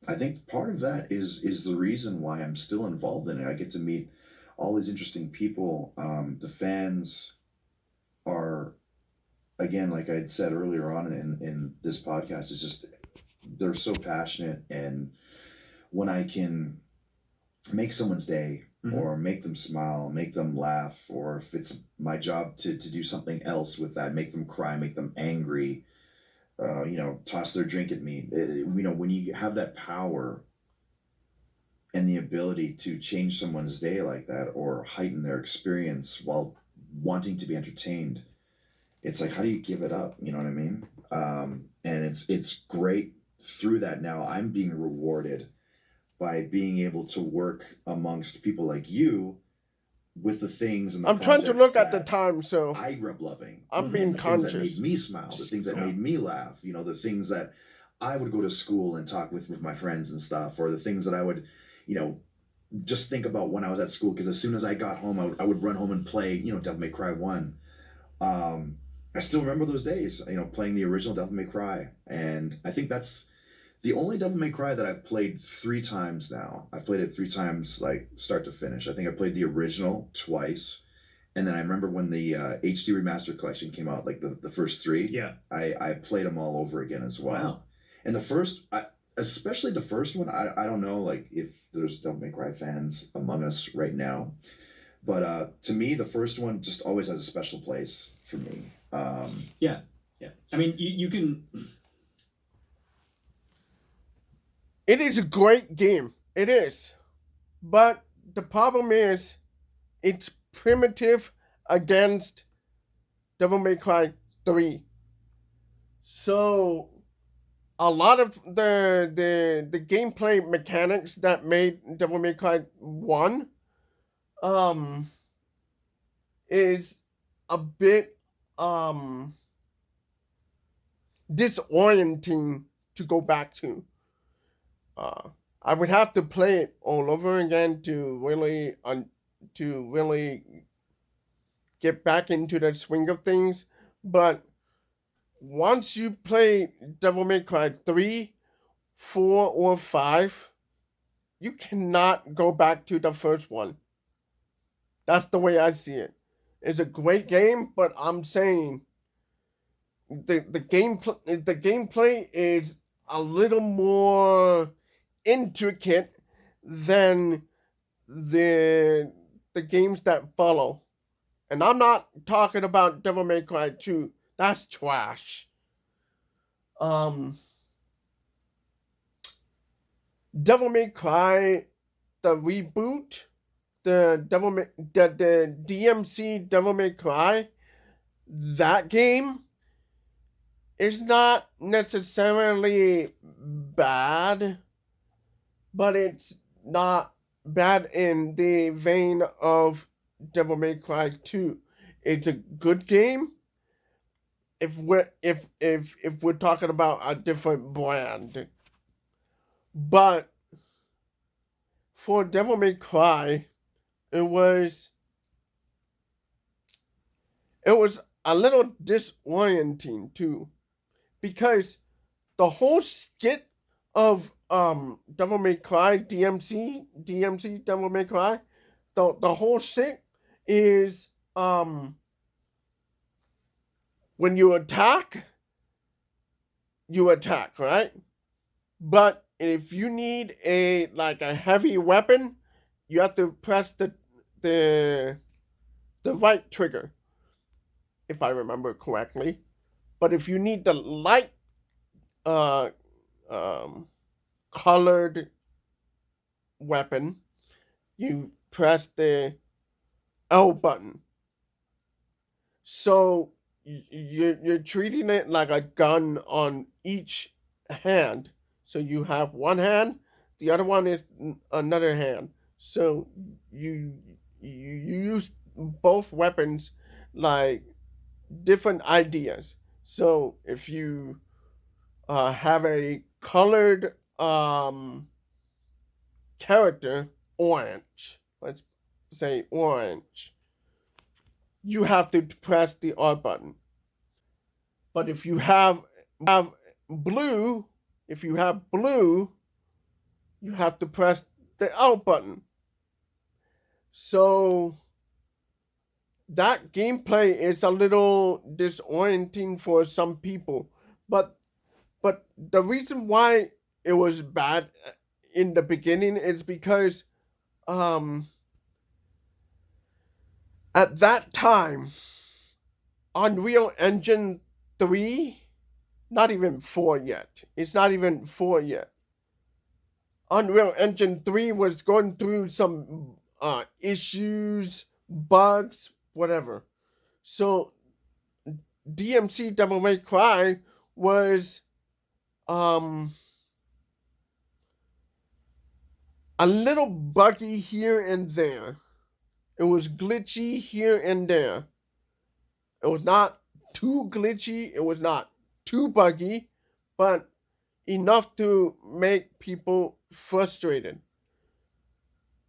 Speaker 4: I think part of that is the reason why I'm still involved in it. I get to meet all these interesting people. The fans are, again, like I had said earlier on in this podcast, is just, they're so passionate. And when I can make someone's day or make them smile, make them laugh, or if it's my job to do something else with that, make them cry, make them angry, toss their drink at me. When you have that power and the ability to change someone's day like that or heighten their experience while wanting to be entertained, it's like, how do you give it up? You know what I mean? And it's great through that. Now I'm being rewarded by being able to work amongst people like you with the things and the
Speaker 1: I'm trying to look at the time, so
Speaker 4: I grew up loving.
Speaker 1: I'm being conscious.
Speaker 4: The things that made me smile, the things that made me laugh, the things that I would go to school and talk with my friends and stuff, or the things that I would, just think about when I was at school, because as soon as I got home, I would run home and play, Devil May Cry 1. I still remember those days, playing the original Devil May Cry, and I think that's the only Devil May Cry that I've played 3 times now. I've played it 3 times, like, start to finish. I think I played the original twice. And then I remember when the HD Remaster Collection came out, like the first 3.
Speaker 3: Yeah.
Speaker 4: I played them all over again as well.
Speaker 3: Wow.
Speaker 4: And the first, especially the first one, I don't know, like, if there's Devil May Cry fans among us right now. But to me, the first one just always has a special place for me.
Speaker 3: Yeah. I mean, you can...
Speaker 1: It is a great game. It is. But the problem is, it's primitive against Devil May Cry 3. So, a lot of the gameplay mechanics that made Devil May Cry 1 is a bit disorienting to go back to. I would have to play it all over again to really get back into the swing of things. But once you play Devil May Cry 3, 4, or 5, you cannot go back to the first one. That's the way I see it. It's a great game, but I'm saying the gameplay is a little more intricate than the the games that follow. And I'm not talking about Devil May Cry 2. That's trash. Um Devil May Cry, the reboot, the DMC Devil May Cry, that game is not necessarily bad, but it's not bad in the vein of Devil May Cry 2. It's a good game if we're talking about a different brand. But for Devil May Cry, it was it was a little disorienting too, because the whole skit of Devil May Cry DMC Devil May Cry, the whole shit is when you attack, right? But if you need a heavy weapon, you have to press the the right trigger, if I remember correctly. But if you need the light uh um colored weapon, you press the L button. So you're treating it like a gun on each hand. So you have one hand, the other one is another hand. So you you use both weapons like different ideas. So if you have a colored character, orange, let's say orange, you have to press the R button. But if you have blue, if you have blue, you have to press the L button. So that gameplay is a little disorienting for some people. But the reason why it was bad in the beginning is because um at that time Unreal Engine 3, not even 4 yet. It's not even 4 yet. Unreal Engine 3 was going through some issues, bugs, whatever. So DMC Devil May Cry was um a little buggy here and there. It was glitchy here and there. It was not too glitchy, it was not too buggy, but enough to make people frustrated.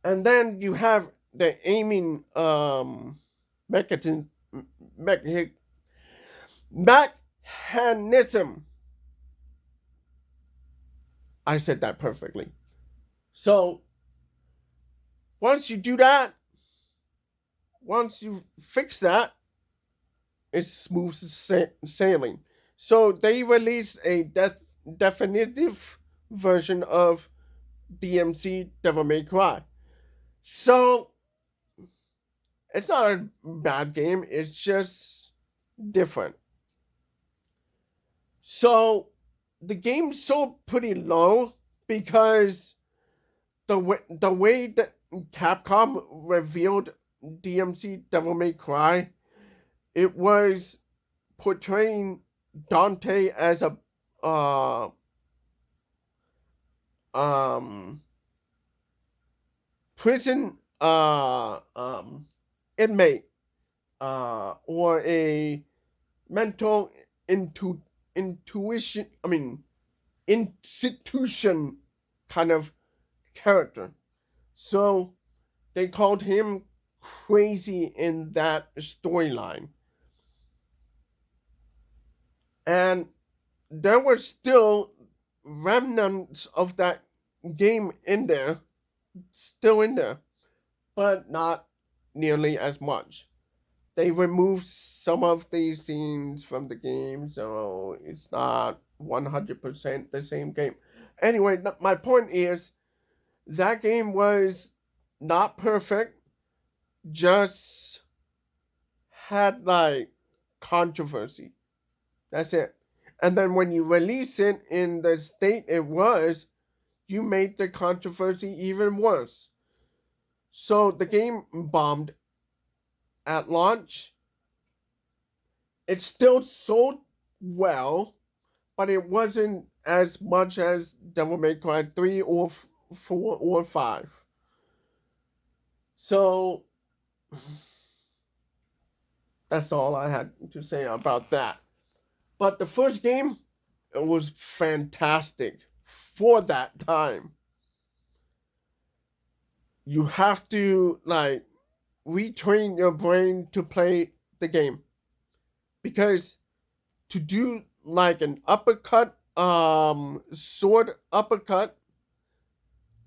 Speaker 1: And then you have the aiming mechanism, mechanism. I said that perfectly. So once you do that, once you fix that, it's smooth sailing. So they released a definitive version of DMC Devil May Cry. So it's not a bad game, it's just different. So the game's so pretty low because the way that Capcom revealed DMC Devil May Cry, it was portraying Dante as a uh um prison inmate or a mental intuition I mean institution kind of character. So they called him crazy in that storyline. And there were still remnants of that game in there, still in there, but not nearly as much. they removed some of these scenes from the game, so it's not 100% the same game. Anyway, my point is that game was not perfect, just had like controversy. That's it. And then when you release it in the state it was, you made the controversy even worse. So the game bombed at launch. It still sold well, but it wasn't as much as Devil May Cry 3 or 4 or 5. So that's all I had to say about that. But the first game, it was fantastic for that time. You have to like retrain your brain to play the game, because to do like an uppercut, sword uppercut,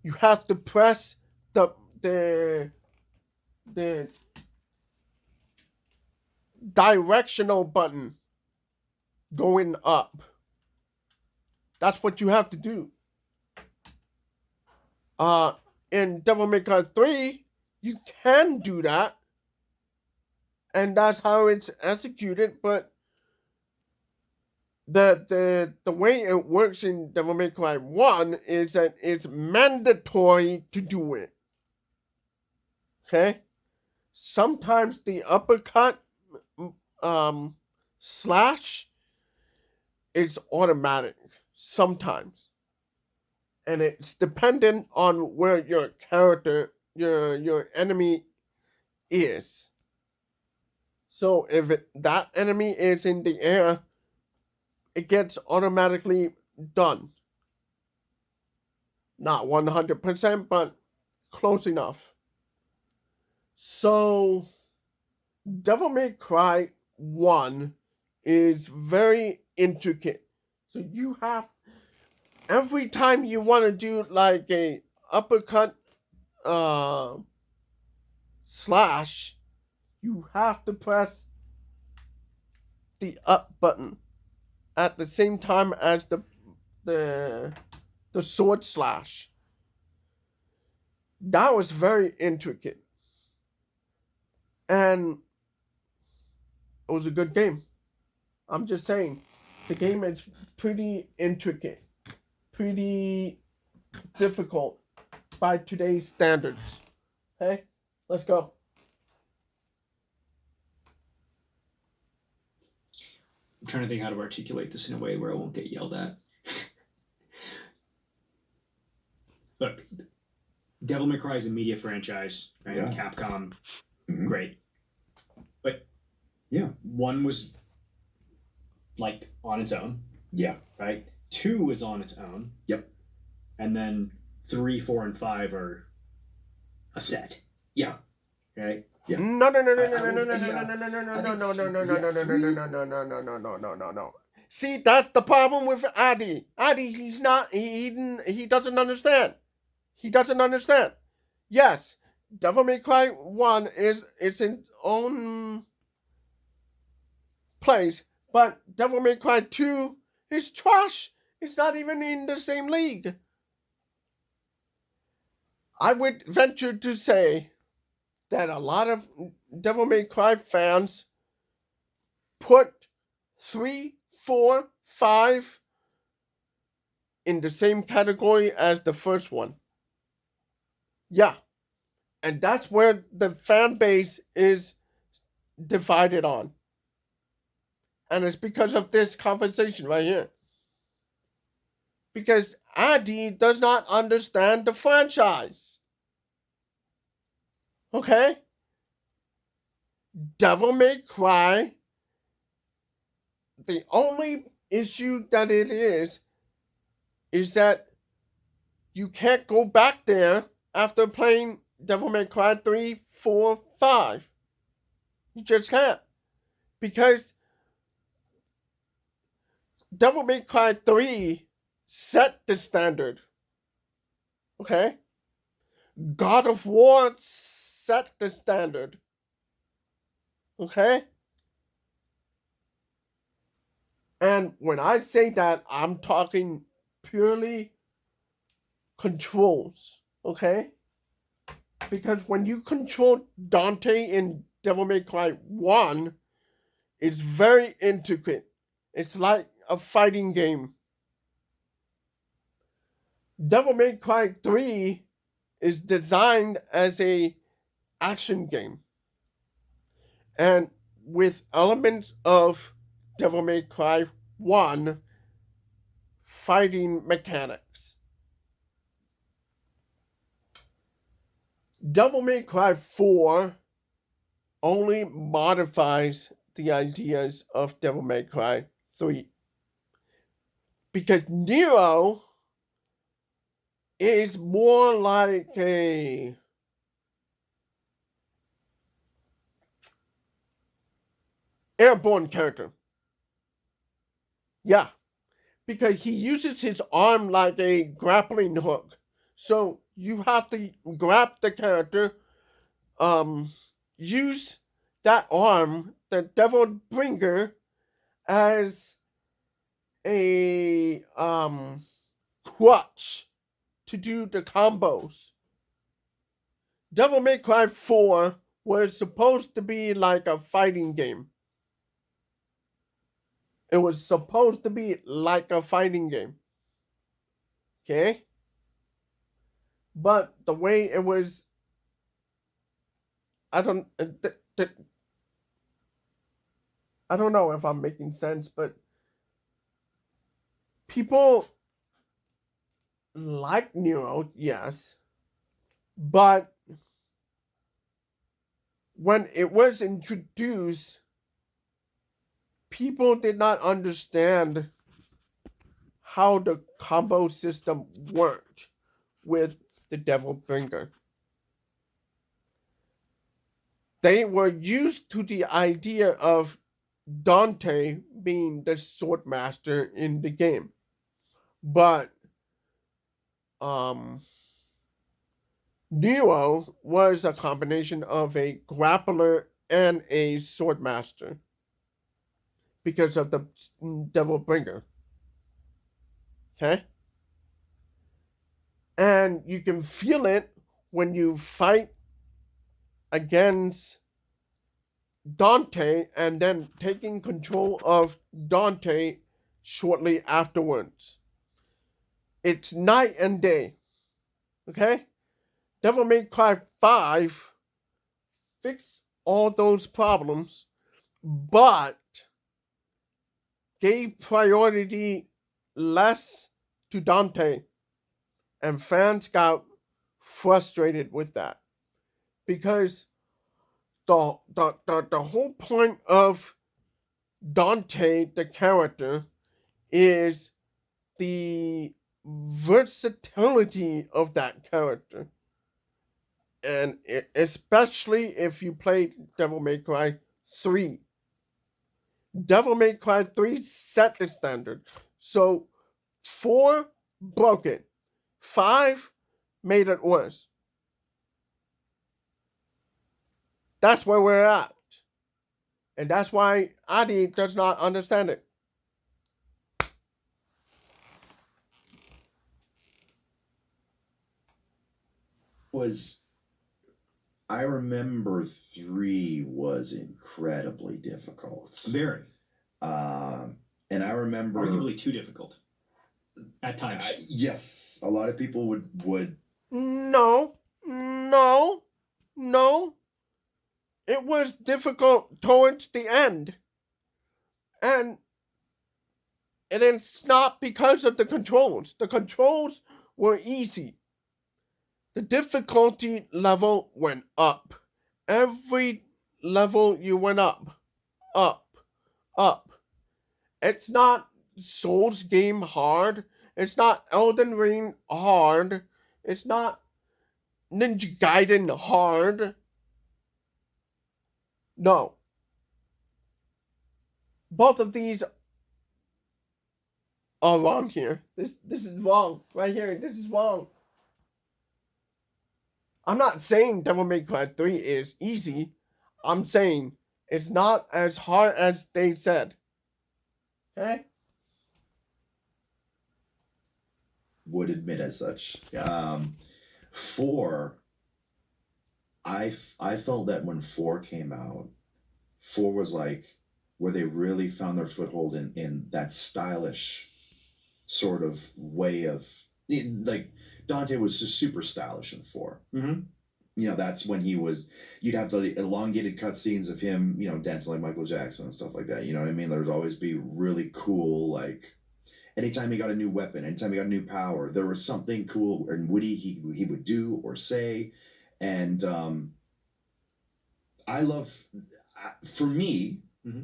Speaker 1: you have to press the the directional button going up. That's what you have to do. Uh, in Devil May Cry 3, you can do that, and that's how it's executed, but the way it works in Devil May Cry 1 is that it's mandatory to do it. Okay? Sometimes the uppercut slash is automatic. Sometimes. And it's dependent on where your character, your enemy is. So if that enemy is in the air, it gets automatically done. Not 100%, but close enough. So, Devil May Cry 1 is very intricate. So you have, every time you want to do like a uppercut slash, you have to press the up button at the same time as the sword slash. That was very intricate. And it was a good game. I'm just saying, the game is pretty intricate, pretty difficult by today's standards. Okay, let's go.
Speaker 3: I'm trying to think how to articulate this in a way where I won't get yelled at. Look, Devil May Cry is a media franchise, right? Yeah. Capcom, great. But yeah, 1 was like on its own. Yeah. Right? 2 was on its own. Yep. And then 3, 4, and 5 are a set. Yeah. Right? Yeah.
Speaker 1: No. See, that's the problem with Adi. Adi, he doesn't understand. He doesn't understand. Yes, Devil May Cry 1 is its own place, but Devil May Cry 2 is trash. It's not even in the same league. I would venture to say that a lot of Devil May Cry fans put 3, 4, 5 in the same category as the first one. Yeah. And that's where the fan base is divided on. And it's because of this conversation right here. Because Adi does not understand the franchise. Okay? Devil May Cry, the only issue that it is that you can't go back there after playing Devil May Cry 3, 4, 5. You just can't. Because Devil May Cry 3 set the standard. Okay? God of War set the standard. Okay? And when I say that, I'm talking purely controls. Okay? Because when you control Dante in Devil May Cry 1, it's very intricate. It's like a fighting game. Devil May Cry 3 is designed as a action game. And with elements of Devil May Cry 1 fighting mechanics. Devil May Cry 4 only modifies the ideas of Devil May Cry 3. Because Nero is more like a airborne character. Yeah, because he uses his arm like a grappling hook. So you have to grab the character, use that arm, the Devil Bringer, as a crutch to do the combos. Devil May Cry 4 was supposed to be like a fighting game. It was supposed to be like a fighting game. Okay? But the way it was, I don't, I don't know if I'm making sense, but people like Nero, yes, but when it was introduced, people did not understand how the combo system worked with the Devil Bringer. They were used to the idea of Dante being the sword master in the game. But Nero was a combination of a grappler and a sword master because of the Devil Bringer. Okay? And you can feel it when you fight against Dante and then taking control of Dante shortly afterwards. It's night and day. Okay? Devil May Cry 5 fixed all those problems, but gave priority less to Dante. And fans got frustrated with that. Because the whole point of Dante, the character, is the versatility of that character. And especially if you played Devil May Cry 3. Devil May Cry 3 set the standard. So 4 broke it. 5 made it worse. That's where we're at. And that's why Adi does not understand it.
Speaker 4: I remember 3 was incredibly difficult.
Speaker 3: Very.
Speaker 4: And I remember
Speaker 3: arguably too difficult at times.
Speaker 4: Yes, a lot of people would.
Speaker 1: No. It was difficult towards the end. And it's not because of the controls. The controls were easy. The difficulty level went up. Every level you went up. It's not Souls game hard. It's not Elden Ring hard. It's not Ninja Gaiden hard. No. Both of these are wrong here. This is wrong. Right here. This is wrong. I'm not saying Devil May Cry 3 is easy. I'm saying It's not as hard as they said. Okay?
Speaker 4: Would admit as such.
Speaker 3: Yeah.
Speaker 4: 4, I felt that when 4 came out, 4 was like where they really found their foothold in that stylish sort of way of, like, Dante was just super stylish in 4.
Speaker 3: Mm-hmm.
Speaker 4: You know, that's when you'd have the elongated cutscenes of him, you know, dancing like Michael Jackson and stuff like that. You know what I mean? There would always be really cool, like, anytime he got a new weapon, anytime he got a new power, there was something cool and witty he would do or say. And I love, for me,
Speaker 3: mm-hmm.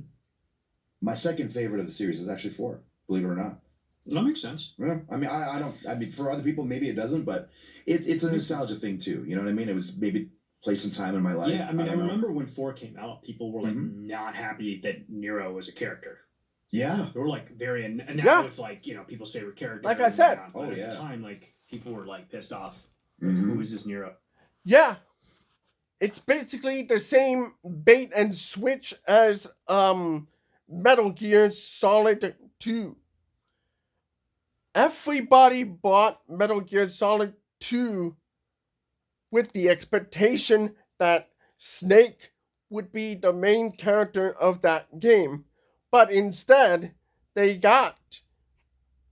Speaker 4: my second favorite of the series is actually 4, believe it or not.
Speaker 3: That makes sense.
Speaker 4: Yeah, I mean, I don't. I mean, for other people, maybe it doesn't, but it's a nostalgia thing too. You know what I mean? It was maybe play some time in my life.
Speaker 3: Yeah, I mean, I remember when 4 came out, people were like not happy that Nero was a character.
Speaker 4: Yeah,
Speaker 3: they were like very, and now it's like, you know, people's favorite character.
Speaker 1: Like I said,
Speaker 3: but at the time, like people were like pissed off.
Speaker 4: Mm-hmm.
Speaker 3: Who is this Nero?
Speaker 1: Yeah, it's basically the same bait and switch as Metal Gear Solid 2. Everybody bought Metal Gear Solid 2 with the expectation that Snake would be the main character of that game. But instead, they got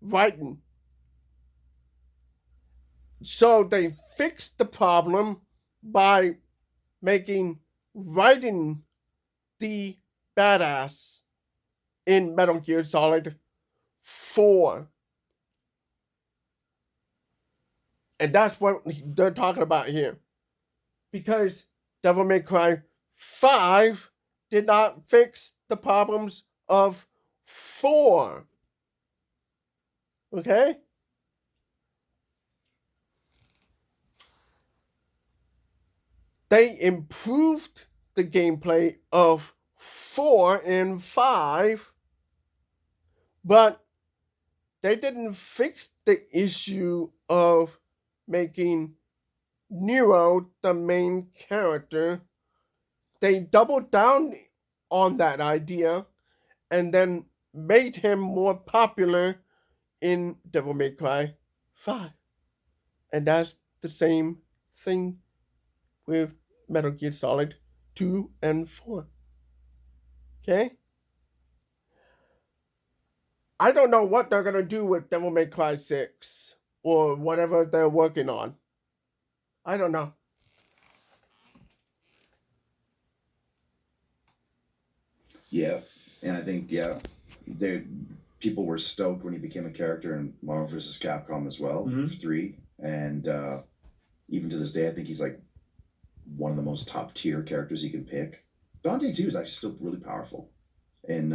Speaker 1: Raiden. So they fixed the problem by making Raiden the badass in Metal Gear Solid 4. And that's what they're talking about here. Because Devil May Cry 5 did not fix the problems of 4. Okay? They improved the gameplay of 4 and 5, but they didn't fix the issue of making Nero the main character. They doubled down on that idea and then made him more popular in Devil May Cry 5. And that's the same thing with Metal Gear Solid 2 and 4. Okay? I don't know what they're going to do with Devil May Cry 6 or whatever they're working on. I don't know.
Speaker 4: Yeah, and I think people were stoked when he became a character in Marvel vs. Capcom as well, 3, and even to this day, I think he's like one of the most top tier characters you can pick. Dante 2 is actually still really powerful, and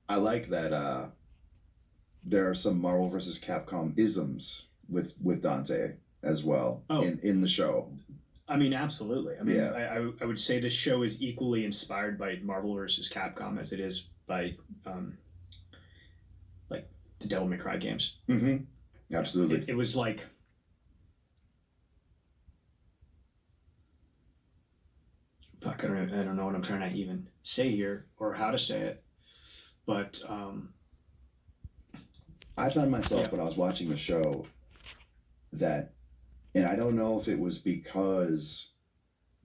Speaker 4: I like that there are some Marvel vs. Capcom isms with Dante as well in the show.
Speaker 3: I mean, absolutely. I mean, I would say this show is equally inspired by Marvel vs. Capcom as it is by like the Devil May Cry games.
Speaker 4: Mm-hmm. Absolutely.
Speaker 3: It was like, fuck, I don't know what I'm trying to even say here or how to say it, but
Speaker 4: I found myself when I was watching the show that, and I don't know if it was because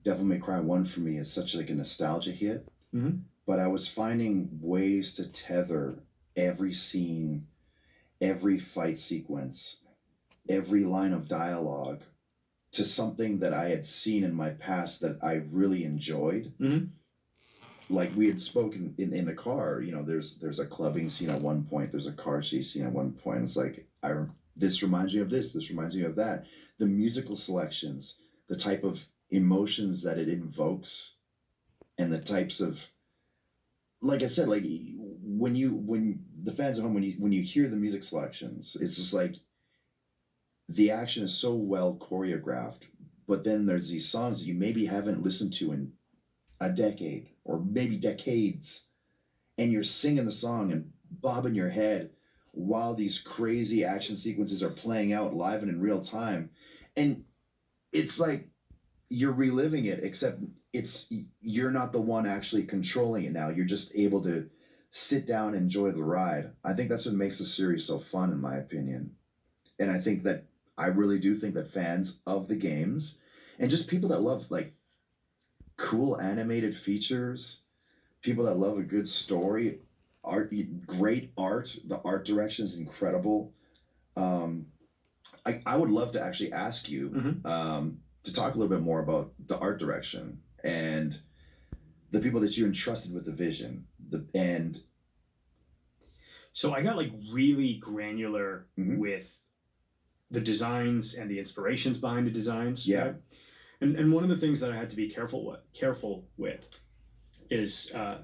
Speaker 4: Devil May Cry 1 for me is such like a nostalgia hit, but I was finding ways to tether every scene, every fight sequence, every line of dialogue to something that I had seen in my past that I really enjoyed. Like we had spoken in the car, you know, there's a clubbing scene at one point, there's a car chase scene at one point. It's like, this reminds me of this reminds me of that. The musical selections, the type of emotions that it invokes, and the types of, like I said, like when the fans at home, when you hear the music selections, it's just like the action is so well choreographed, but then there's these songs that you maybe haven't listened to in a decade or maybe decades, and you're singing the song and bobbing your head while these crazy action sequences are playing out live and in real time. And it's like you're reliving it, except you're not the one actually controlling it now. You're just able to sit down and enjoy the ride. I think that's what makes the series so fun, in my opinion. And I really do think that fans of the games and just people that love like cool animated features, people that love a good story, great art. The art direction is incredible. Um, I would love to actually ask you to talk a little bit more about the art direction and the people that you entrusted with the vision.
Speaker 3: So I got like really granular with the designs and the inspirations behind the designs.
Speaker 4: Yeah.
Speaker 3: Right? And one of the things that I had to be careful with is I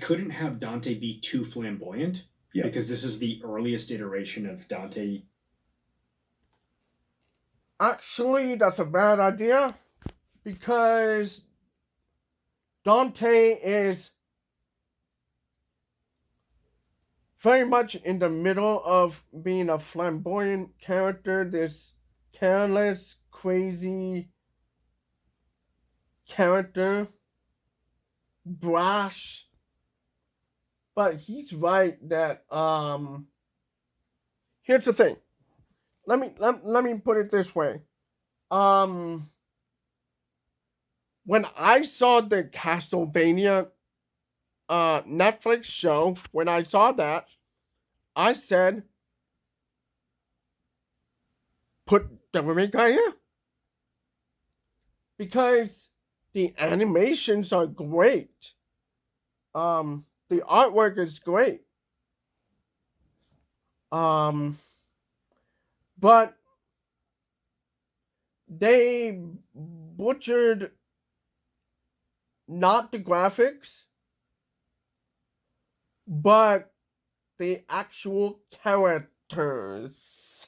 Speaker 3: couldn't have Dante be too flamboyant. Yeah. Because this is the earliest iteration of Dante.
Speaker 1: Actually, that's a bad idea, because Dante is very much in the middle of being a flamboyant character, this careless, crazy character, brash. But he's right that here's the thing. Let me put it this way. When I saw the Castlevania Netflix show, when I saw that, I said, put Devil May Cry here. Because the animations are great. The artwork is great. But they butchered not the graphics, but the actual characters.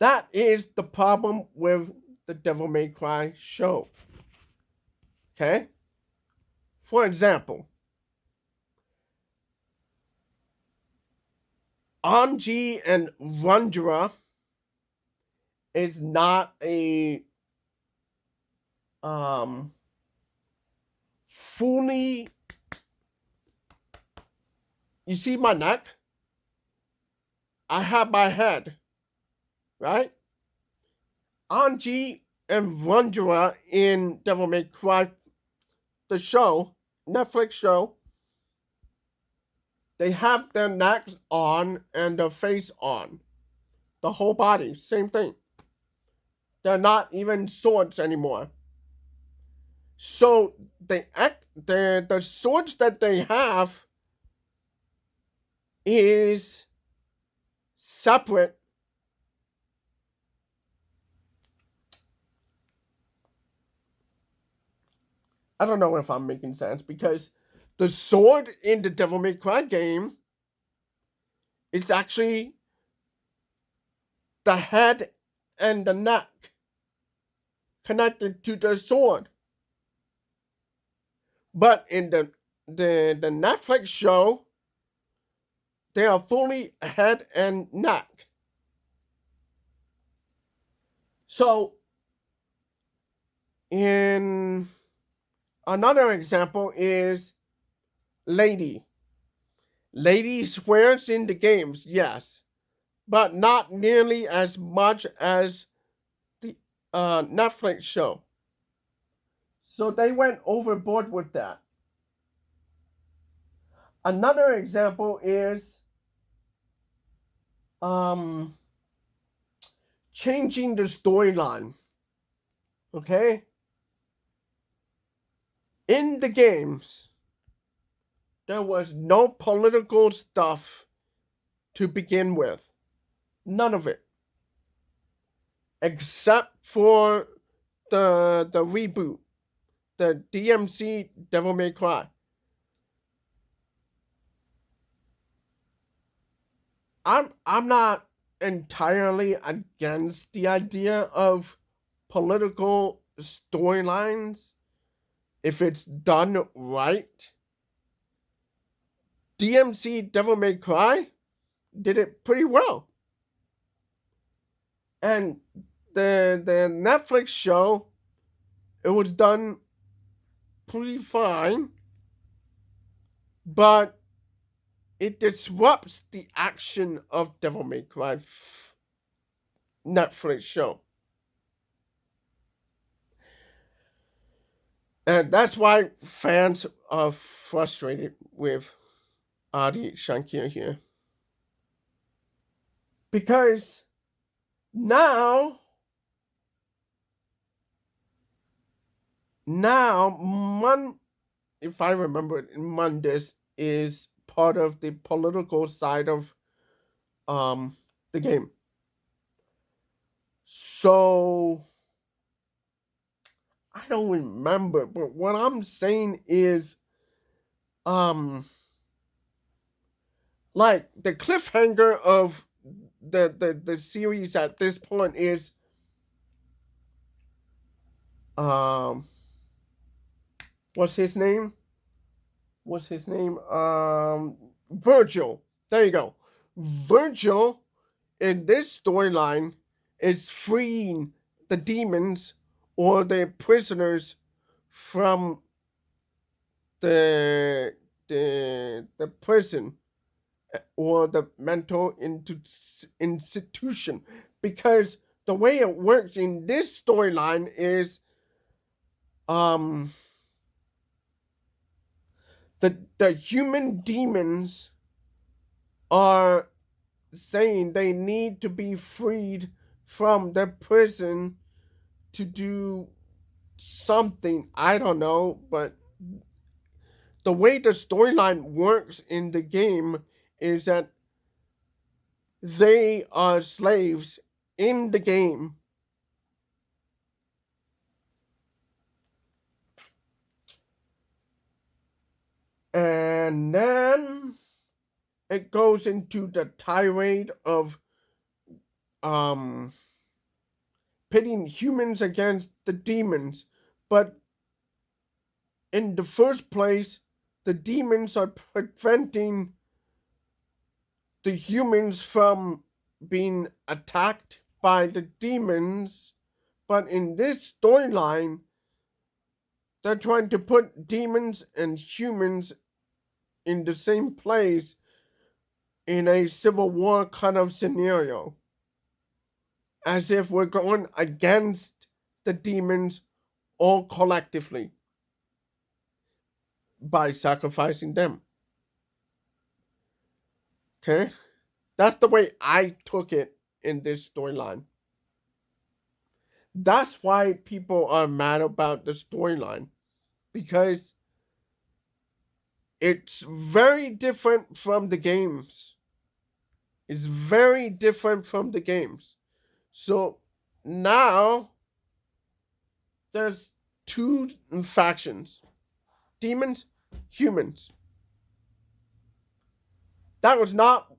Speaker 1: That is the problem with the Devil May Cry show. Okay? For example, Anji and Rundra is not a fully. You see my neck? I have my head, right? Anji and Rundra in Devil May Cry, the show, Netflix show, they have their necks on and their face on. The whole body, same thing. They're not even swords anymore. So the swords that they have is separate. I don't know if I'm making sense, because the sword in the Devil May Cry game is actually the head and the neck connected to the sword. But in the Netflix show, they are fully head and neck. So, in another example is Lady. Lady swears in the games, yes, but not nearly as much as the Netflix show. So they went overboard with that. Another example is changing the storyline. Okay? In the games, there was no political stuff to begin with. None of it. Except for the reboot, the DMC Devil May Cry. I'm not entirely against the idea of political storylines if it's done right. DMC Devil May Cry did it pretty well. And the Netflix show, it was done pretty fine, but it disrupts the action of Devil May Cry Netflix show. And that's why fans are frustrated with Adi Shankar here. Because now, if I remember it, Mundus is part of the political side of the game. So I don't remember, but what I'm saying is like the cliffhanger of the series at this point is what's his name? Virgil. There you go. Virgil in this storyline is freeing the demons or the prisoners from the prison or the mental institution, because the way it works in this storyline is the human demons are saying they need to be freed from the prison to do something. I don't know, but the way the storyline works in the game is that they are slaves in the game. And then it goes into the tirade of pitting humans against the demons. But in the first place, the demons are preventing the humans from being attacked by the demons. But in this storyline, they're trying to put demons and humans in the same place in a civil war kind of scenario. As if we're going against the demons all collectively by sacrificing them. Okay? That's the way I took it in this storyline. That's why people are mad about the storyline. Because it's very different from the games. It's very different from the games. So now there's two factions: demons, humans. That was not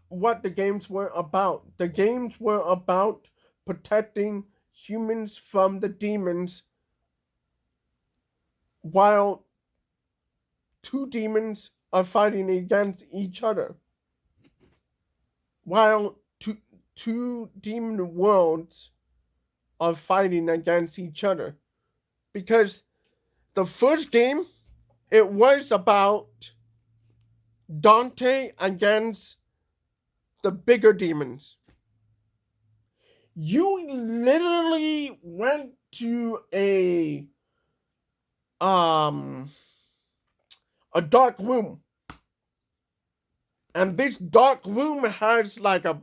Speaker 1: what the games were about. The games were about protecting humans from the demons, while two demons are fighting against each other. While two demon worlds are fighting against each other. Because the first game, it was about Dante against the bigger demons. You literally went to a dark room, and this dark room has like a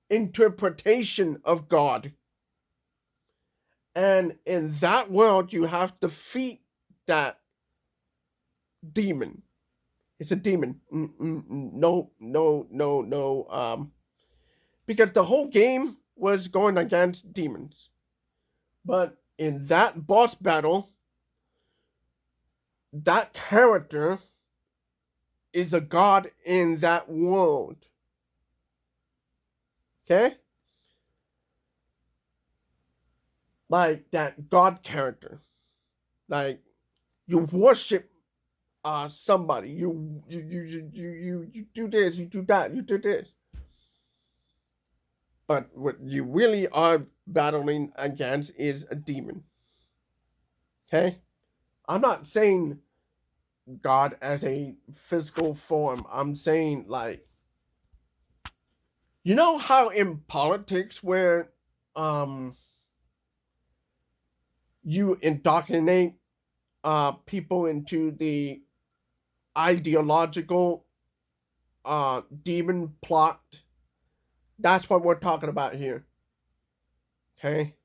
Speaker 1: interpretation of God, and in that world you have to defeat that demon. It's a demon. No. Because the whole game was going against demons. But in that boss battle, that character is a god in that world. Okay? Like that god character. Like you worship somebody. You do this, you do that, you do this. But what you really are battling against is a demon. Okay? I'm not saying God as a physical form. I'm saying, like, you know how in politics where you indoctrinate people into the ideological demon plot? That's what we're talking about here. Okay?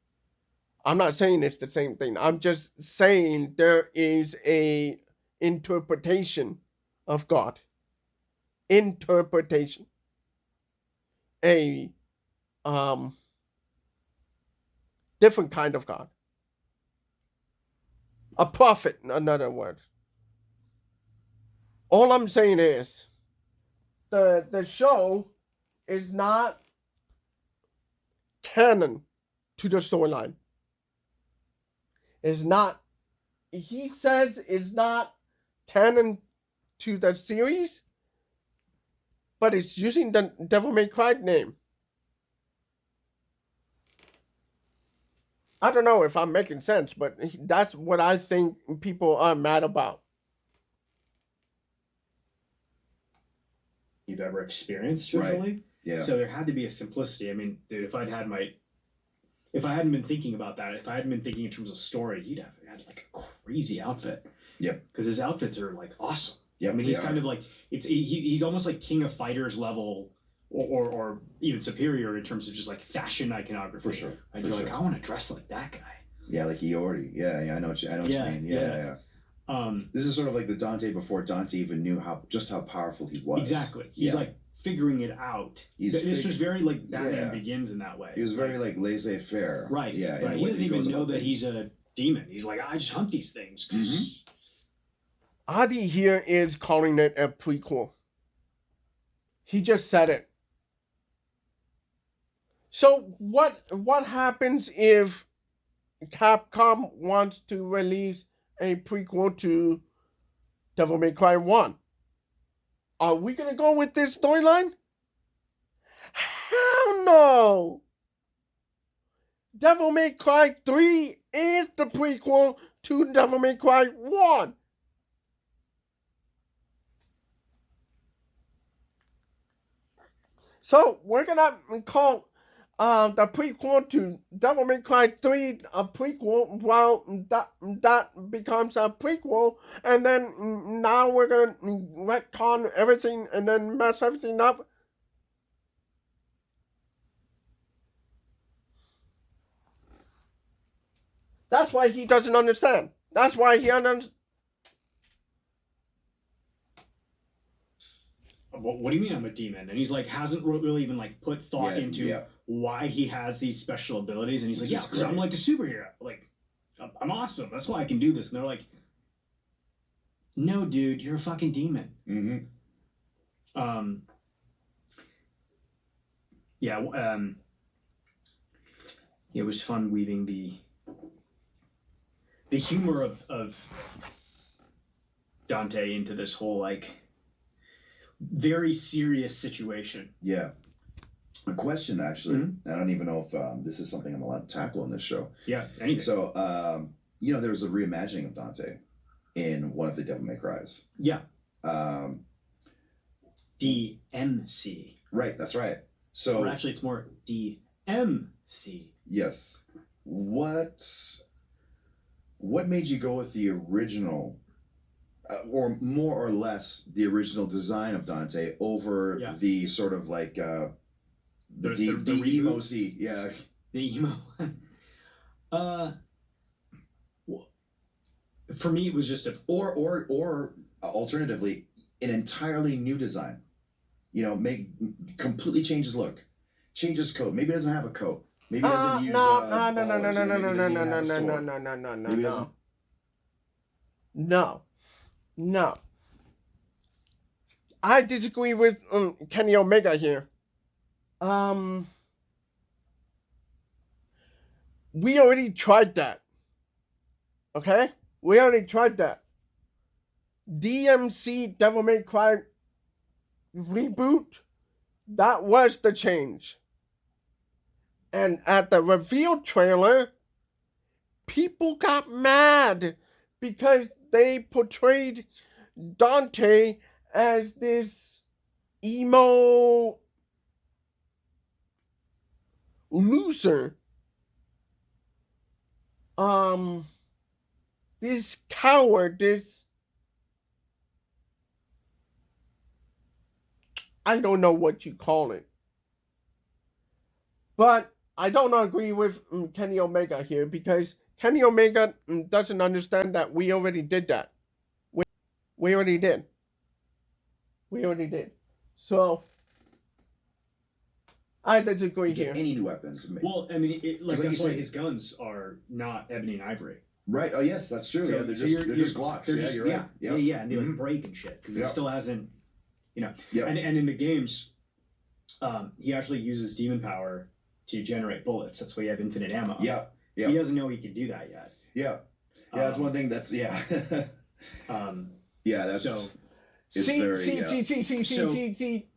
Speaker 1: I'm not saying it's the same thing. I'm just saying there is a interpretation of God. Interpretation. A different kind of God. A prophet, in other words. All I'm saying is the show is not canon to the storyline. It's not, he says it's not canon to the series, but it's using the Devil May Cry name. I don't know if I'm making sense, but that's what I think people are mad about.
Speaker 3: You've ever experienced visually.
Speaker 4: Right. Yeah.
Speaker 3: So there had to be a simplicity. I mean, dude, if I hadn't been thinking about that, if I hadn't been thinking in terms of story, you'd have had like a crazy outfit.
Speaker 4: Yep.
Speaker 3: Because his outfits are like awesome.
Speaker 4: Yeah.
Speaker 3: I mean, he's kind of like he's almost like King of Fighters level, or even superior in terms of just like fashion iconography.
Speaker 4: For sure.
Speaker 3: And you're like, I want to dress like that guy.
Speaker 4: Yeah, like Iori. Yeah, I know what you mean. Yeah. This is sort of like the Dante before Dante even knew how powerful he was.
Speaker 3: Exactly. He's like figuring it out. This was very like Batman Begins in that way.
Speaker 4: He was very like laissez-faire.
Speaker 3: Right. Yeah. Right. He doesn't even know that he's a demon. He's like, I just hunt these things.
Speaker 1: Adi here is calling it a prequel. He just said it. So what happens if Capcom wants to release a prequel to Devil May Cry 1? Are we gonna go with this storyline? Hell no! Devil May Cry 3 is the prequel to Devil May Cry 1. So we're gonna call the prequel to Devil May Cry 3 a prequel. Well, that becomes a prequel, and then now we're gonna retcon everything and then mess everything up. That's why he doesn't understand. That's why he understands.
Speaker 3: What do you mean I'm a demon? And he's like, hasn't really even like put thought into why he has these special abilities. And he's like, because I'm like a superhero. Like, I'm awesome. That's why I can do this. And they're like, no, dude, you're a fucking demon. It was fun weaving the humor of Dante into this whole like very serious situation.
Speaker 4: Yeah. A question, actually. I don't even know if this is something I'm allowed to tackle in this show.
Speaker 3: Yeah, anything.
Speaker 4: So, there was a reimagining of Dante in one of the Devil May Cries.
Speaker 3: Yeah. DMC.
Speaker 4: Right, that's right. So,
Speaker 3: or actually, it's more DMC.
Speaker 4: Yes. What made you go with the original, or more or less the original design of Dante over the sort of like the emo C,
Speaker 3: the emo one? For me, it was just a
Speaker 4: or alternatively an entirely new design. Make completely change his look, change his coat. Maybe it doesn't have a coat. Maybe it doesn't use
Speaker 1: No. I disagree with Kenny Omega here. We already tried that. Okay? We already tried that. DMC Devil May Cry reboot, that was the change. And at the reveal trailer, people got mad because they portrayed Dante as this emo loser. This coward, I don't know what you call it. But I don't agree with Kenny Omega here because Kenny Omega doesn't understand that we already did that. We already did. We already did. So I disagree
Speaker 4: You get
Speaker 1: here.
Speaker 4: any new weapons.
Speaker 3: Well, I mean,
Speaker 4: Like
Speaker 3: that's
Speaker 4: you
Speaker 3: why
Speaker 4: said-
Speaker 3: his guns are not ebony and ivory.
Speaker 4: Right. Oh yes, that's true.
Speaker 3: So-
Speaker 4: Yeah, they're
Speaker 3: so
Speaker 4: just Glocks.
Speaker 3: They're
Speaker 4: Yeah,
Speaker 3: just,
Speaker 4: you're right.
Speaker 3: yeah, and they
Speaker 4: Mhm.
Speaker 3: like break and shit because it
Speaker 4: Yeah.
Speaker 3: still hasn't,
Speaker 4: Yeah.
Speaker 3: And in the games, he actually uses demon power to generate bullets. That's why you have infinite ammo.
Speaker 4: Yeah. Yeah.
Speaker 3: He doesn't know he can do that yet.
Speaker 4: Yeah. Yeah. That's one thing. That's yeah. Yeah. That's
Speaker 3: so.
Speaker 4: It's
Speaker 1: See,
Speaker 4: very,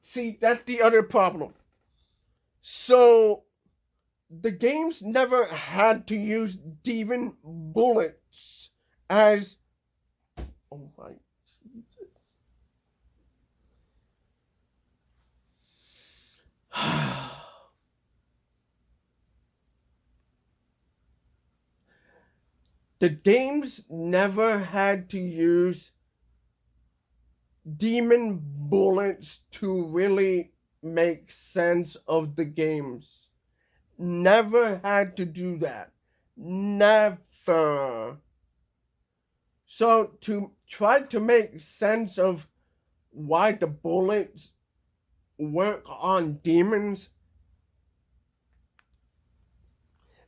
Speaker 1: see, that's the other problem. So the games never had to use demon bullets as, oh my Jesus. The games never had to use demon bullets to really make sense of the games. Never had to do that. Never. So to try to make sense of why the bullets work on demons,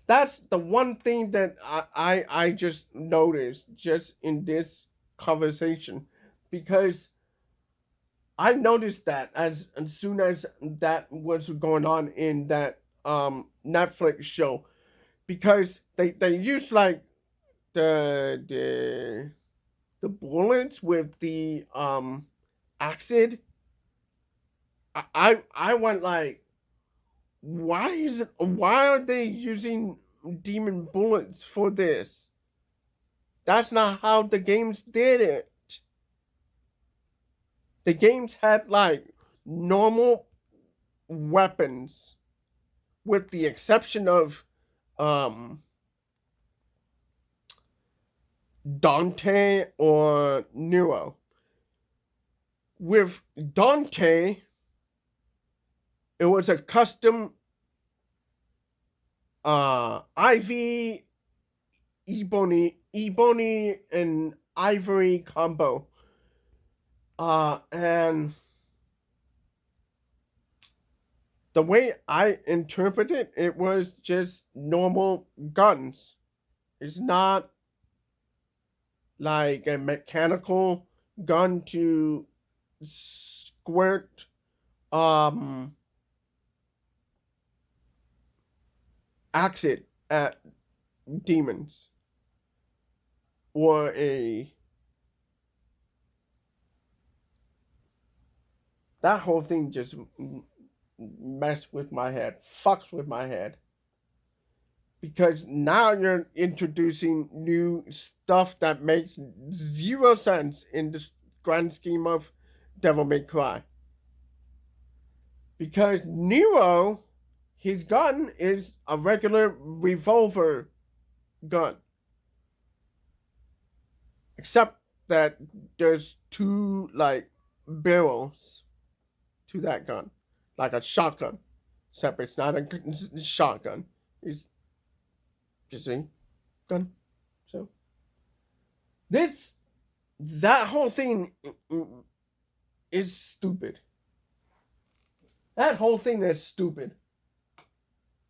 Speaker 1: that's the one thing that I just noticed just in this conversation, because I noticed that as soon as that was going on in that Netflix show, because they used like the bullets with the acid. I went like, why are they using demon bullets for this? That's not how the games did it. The games had like normal weapons, with the exception of Dante or Nero. With Dante, it was a custom IV ebony and ivory combo. And the way I interpret it, it was just normal guns. It's not like a mechanical gun to squirt acid at demons, or that whole thing just messed with my head, fucks with my head, because now you're introducing new stuff that makes zero sense in the grand scheme of Devil May Cry. Because Nero, his gun is a regular revolver gun, except that there's two like barrels to that gun, like a shotgun. Except it's not a shotgun; it's just a gun. So that whole thing is stupid. That whole thing is stupid.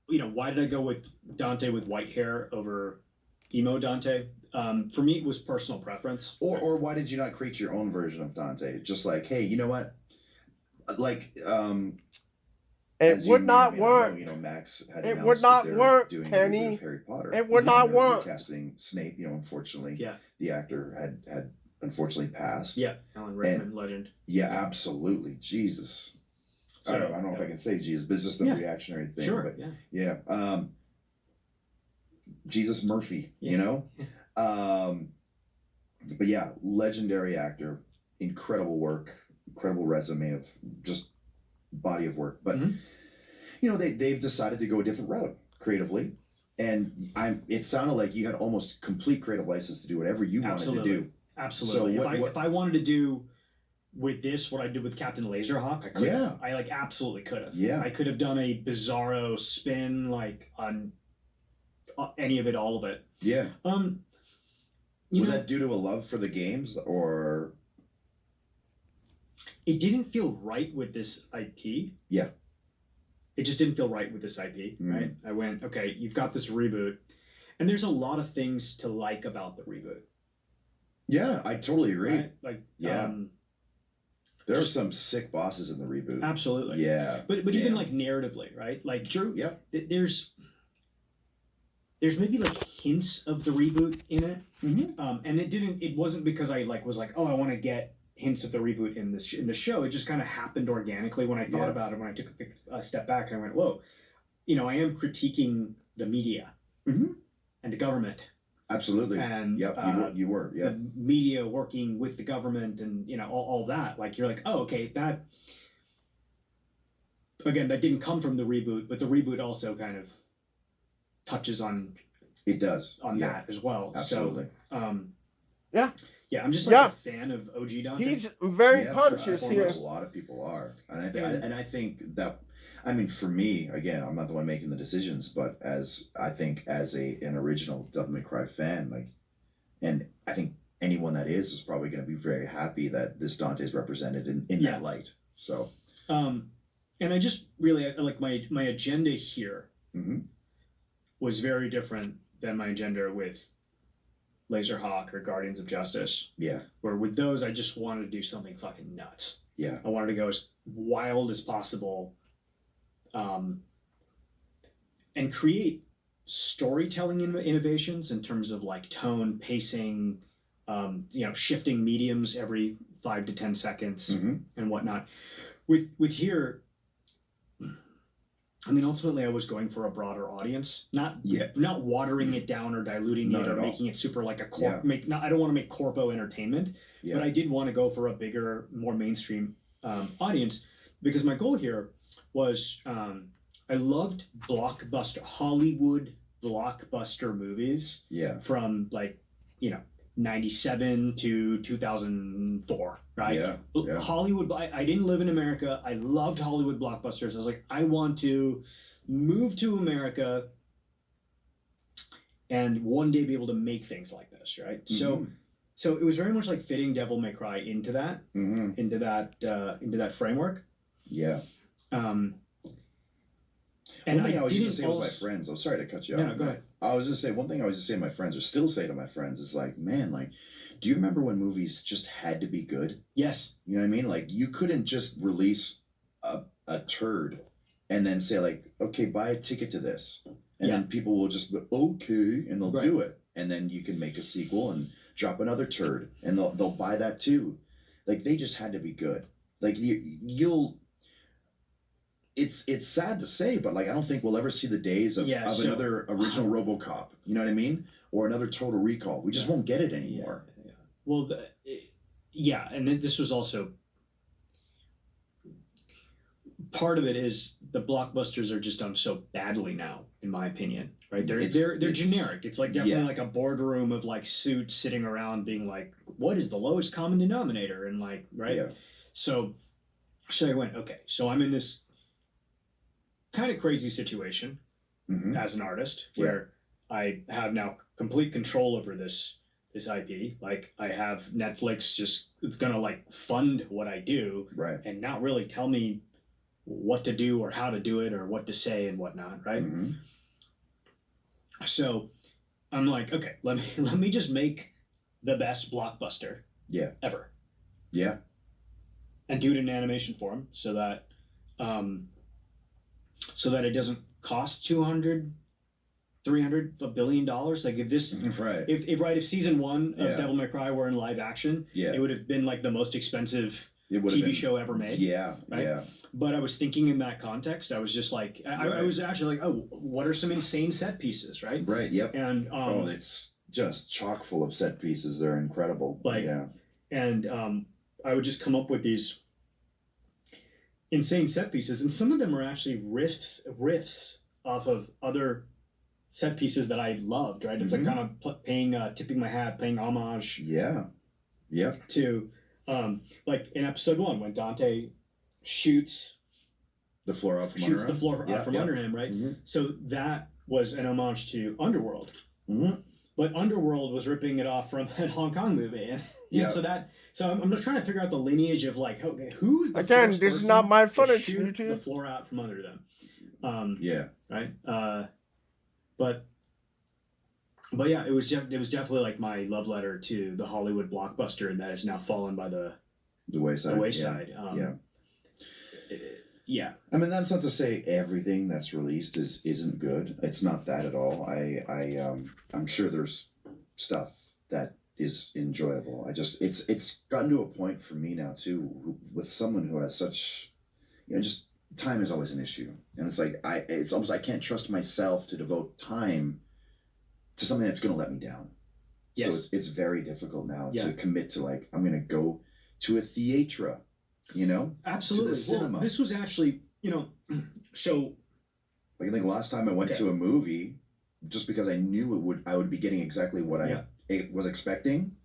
Speaker 3: Why did I go with Dante with white hair over emo Dante? For me, it was personal preference.
Speaker 4: Or why did you not create your own version of Dante? Just like, hey, you know what? Like,
Speaker 1: it would not work.
Speaker 4: Know, Max had
Speaker 1: it would not work, Kenny.
Speaker 4: Harry Potter.
Speaker 1: It would not work.
Speaker 4: Casting Snape, unfortunately,
Speaker 3: yeah,
Speaker 4: the actor had unfortunately passed.
Speaker 3: Yeah, Alan Rickman, legend.
Speaker 4: Yeah, absolutely, Jesus.
Speaker 3: So,
Speaker 4: I don't know if I can say Jesus, but it's just a reactionary thing.
Speaker 3: Sure.
Speaker 4: But yeah. Jesus Murphy, you know? But yeah, legendary actor, incredible work, incredible resume of just body of work. But you know, they've decided to go a different route creatively. And it sounded like you had almost complete creative license to do whatever you wanted to do.
Speaker 3: Absolutely.
Speaker 4: So
Speaker 3: if I wanted to do with this what I did with Captain Laserhawk, I could have. I like absolutely could have.
Speaker 4: Yeah.
Speaker 3: I could have done a bizarro spin like on any of it, all of it.
Speaker 4: Yeah.
Speaker 3: Was
Speaker 4: that due to a love for the games, or
Speaker 3: it didn't feel right with this IP?
Speaker 4: Yeah.
Speaker 3: It just didn't feel right with this IP, right? I went, okay, you've got this reboot, and there's a lot of things to like about the reboot.
Speaker 4: Yeah, I totally agree.
Speaker 3: Right? Like,
Speaker 4: there are some sick bosses in the reboot.
Speaker 3: Absolutely.
Speaker 4: Yeah.
Speaker 3: But even like narratively, right? Like,
Speaker 4: true. Yeah.
Speaker 3: There's maybe like hints of the reboot in it, and it wasn't because I was like, oh, I want to get hints of the reboot in the show. It just kind of happened organically when I thought about it. When I took a step back and I went, whoa, you know, I am critiquing the media and the government.
Speaker 4: Absolutely.
Speaker 3: And
Speaker 4: you were. Yeah.
Speaker 3: The media working with the government, and you know, all that. Like, you're like, oh, okay, that. Again, that didn't come from the reboot, but the reboot also kind of touches on.
Speaker 4: It does
Speaker 3: on that as well.
Speaker 4: Absolutely.
Speaker 3: So,
Speaker 1: yeah,
Speaker 3: I'm just like a fan of OG Dante.
Speaker 1: He's very conscious here.
Speaker 4: A lot of people are, and I think that. I mean, for me, again, I'm not the one making the decisions, but as an original Devil May Cry fan, like, and I think anyone that is probably going to be very happy that this Dante is represented in that light. So,
Speaker 3: and I just really like my agenda here was very different than my agenda with Laserhawk or Guardians of Justice.
Speaker 4: Yeah.
Speaker 3: Where with those, I just wanted to do something fucking nuts.
Speaker 4: Yeah.
Speaker 3: I wanted to go as wild as possible. And create storytelling innovations in terms of like tone, pacing, you know, shifting mediums every 5 to 10 seconds and whatnot. With here, I mean, ultimately, I was going for a broader audience, not watering it down or diluting it or making it super like a corp. I don't want to make corpo entertainment, but I did want to go for a bigger, more mainstream audience, because my goal here was I loved Hollywood blockbuster movies.
Speaker 4: Yeah.
Speaker 3: From like, you know, 97 to 2004, right?
Speaker 4: Yeah.
Speaker 3: Hollywood. I didn't live in America. I loved Hollywood blockbusters. I was like, I want to move to America and one day be able to make things like this, right? So it was very much like fitting Devil May Cry into that, into that framework.
Speaker 4: Yeah.
Speaker 3: And
Speaker 4: one thing I was used to say with my friends, I'm sorry to cut you off.
Speaker 3: No, go ahead.
Speaker 4: I was just say one thing I was just say to my friends, or still say to my friends, is like, man, like, do you remember when movies just had to be good?
Speaker 3: Yes.
Speaker 4: You know what I mean? Like, you couldn't just release a turd and then say like, okay, buy a ticket to this, and then people will just be okay, and they'll do it, and then you can make a sequel and drop another turd, and they'll buy that too. Like, they just had to be good. Like you'll. It's sad to say, but like I don't think we'll ever see the days of another original RoboCop. You know what I mean? Or another Total Recall. We just won't get it anymore.
Speaker 3: Yeah. Well, and this was also part of it is the blockbusters are just done so badly now, in my opinion. Right? They're generic. It's like definitely like a boardroom of like suits sitting around being like, what is the lowest common denominator? And like, right?
Speaker 4: Yeah.
Speaker 3: So I went, okay, so I'm in this kind of crazy situation as an artist where I have now complete control over this IP. Like, I have Netflix it's gonna like fund what I do,
Speaker 4: right,
Speaker 3: and not really tell me what to do or how to do it or what to say and whatnot, right? So I'm like, okay, let me just make the best blockbuster ever.
Speaker 4: Yeah. And
Speaker 3: do it in animation form so that it doesn't cost $200, $300, $1 billion. Like, if this, if season 1 of Devil May Cry were in live action, it would have been like the most expensive TV show ever made.
Speaker 4: Yeah,
Speaker 3: right?
Speaker 4: yeah.
Speaker 3: But I was thinking in that context, I was just like, I was actually like, oh, what are some insane set pieces, right?
Speaker 4: Right, yep.
Speaker 3: And
Speaker 4: it's just chock full of set pieces. They're incredible.
Speaker 3: Like,
Speaker 4: yeah.
Speaker 3: And I would just come up with these insane set pieces, and some of them are actually riffs off of other set pieces that I loved, right? It's like kind of tipping my hat, paying homage.
Speaker 4: Yeah. Yeah.
Speaker 3: To, like in episode 1, when Dante shoots
Speaker 4: the floor out from
Speaker 3: under him, right? So that was an homage to Underworld. But Underworld was ripping it off from a Hong Kong movie, and so I'm just trying to figure out the lineage of like, okay, who's the
Speaker 1: again?
Speaker 3: first
Speaker 1: This is
Speaker 3: person
Speaker 1: not my
Speaker 3: to
Speaker 1: footage.
Speaker 3: shoot
Speaker 1: YouTube.
Speaker 3: the floor out from under them. Right. But yeah, it was definitely like my love letter to the Hollywood blockbuster, and that has now fallen by the wayside. Yeah.
Speaker 4: I mean, that's not to say everything that's released isn't good. It's not that at all. I'm sure there's stuff that is enjoyable. It's gotten to a point for me now too, with someone who has such, just time is always an issue, and it's like it's almost I can't trust myself to devote time to something that's going to let me down.
Speaker 3: Yes.
Speaker 4: So it's very difficult now to commit to like I'm going to go to a theatre.
Speaker 3: Absolutely.
Speaker 4: To the cinema.
Speaker 3: Well, this was actually, so.
Speaker 4: Like I think last time I went to a movie, just because I knew I would be getting exactly what I was expecting,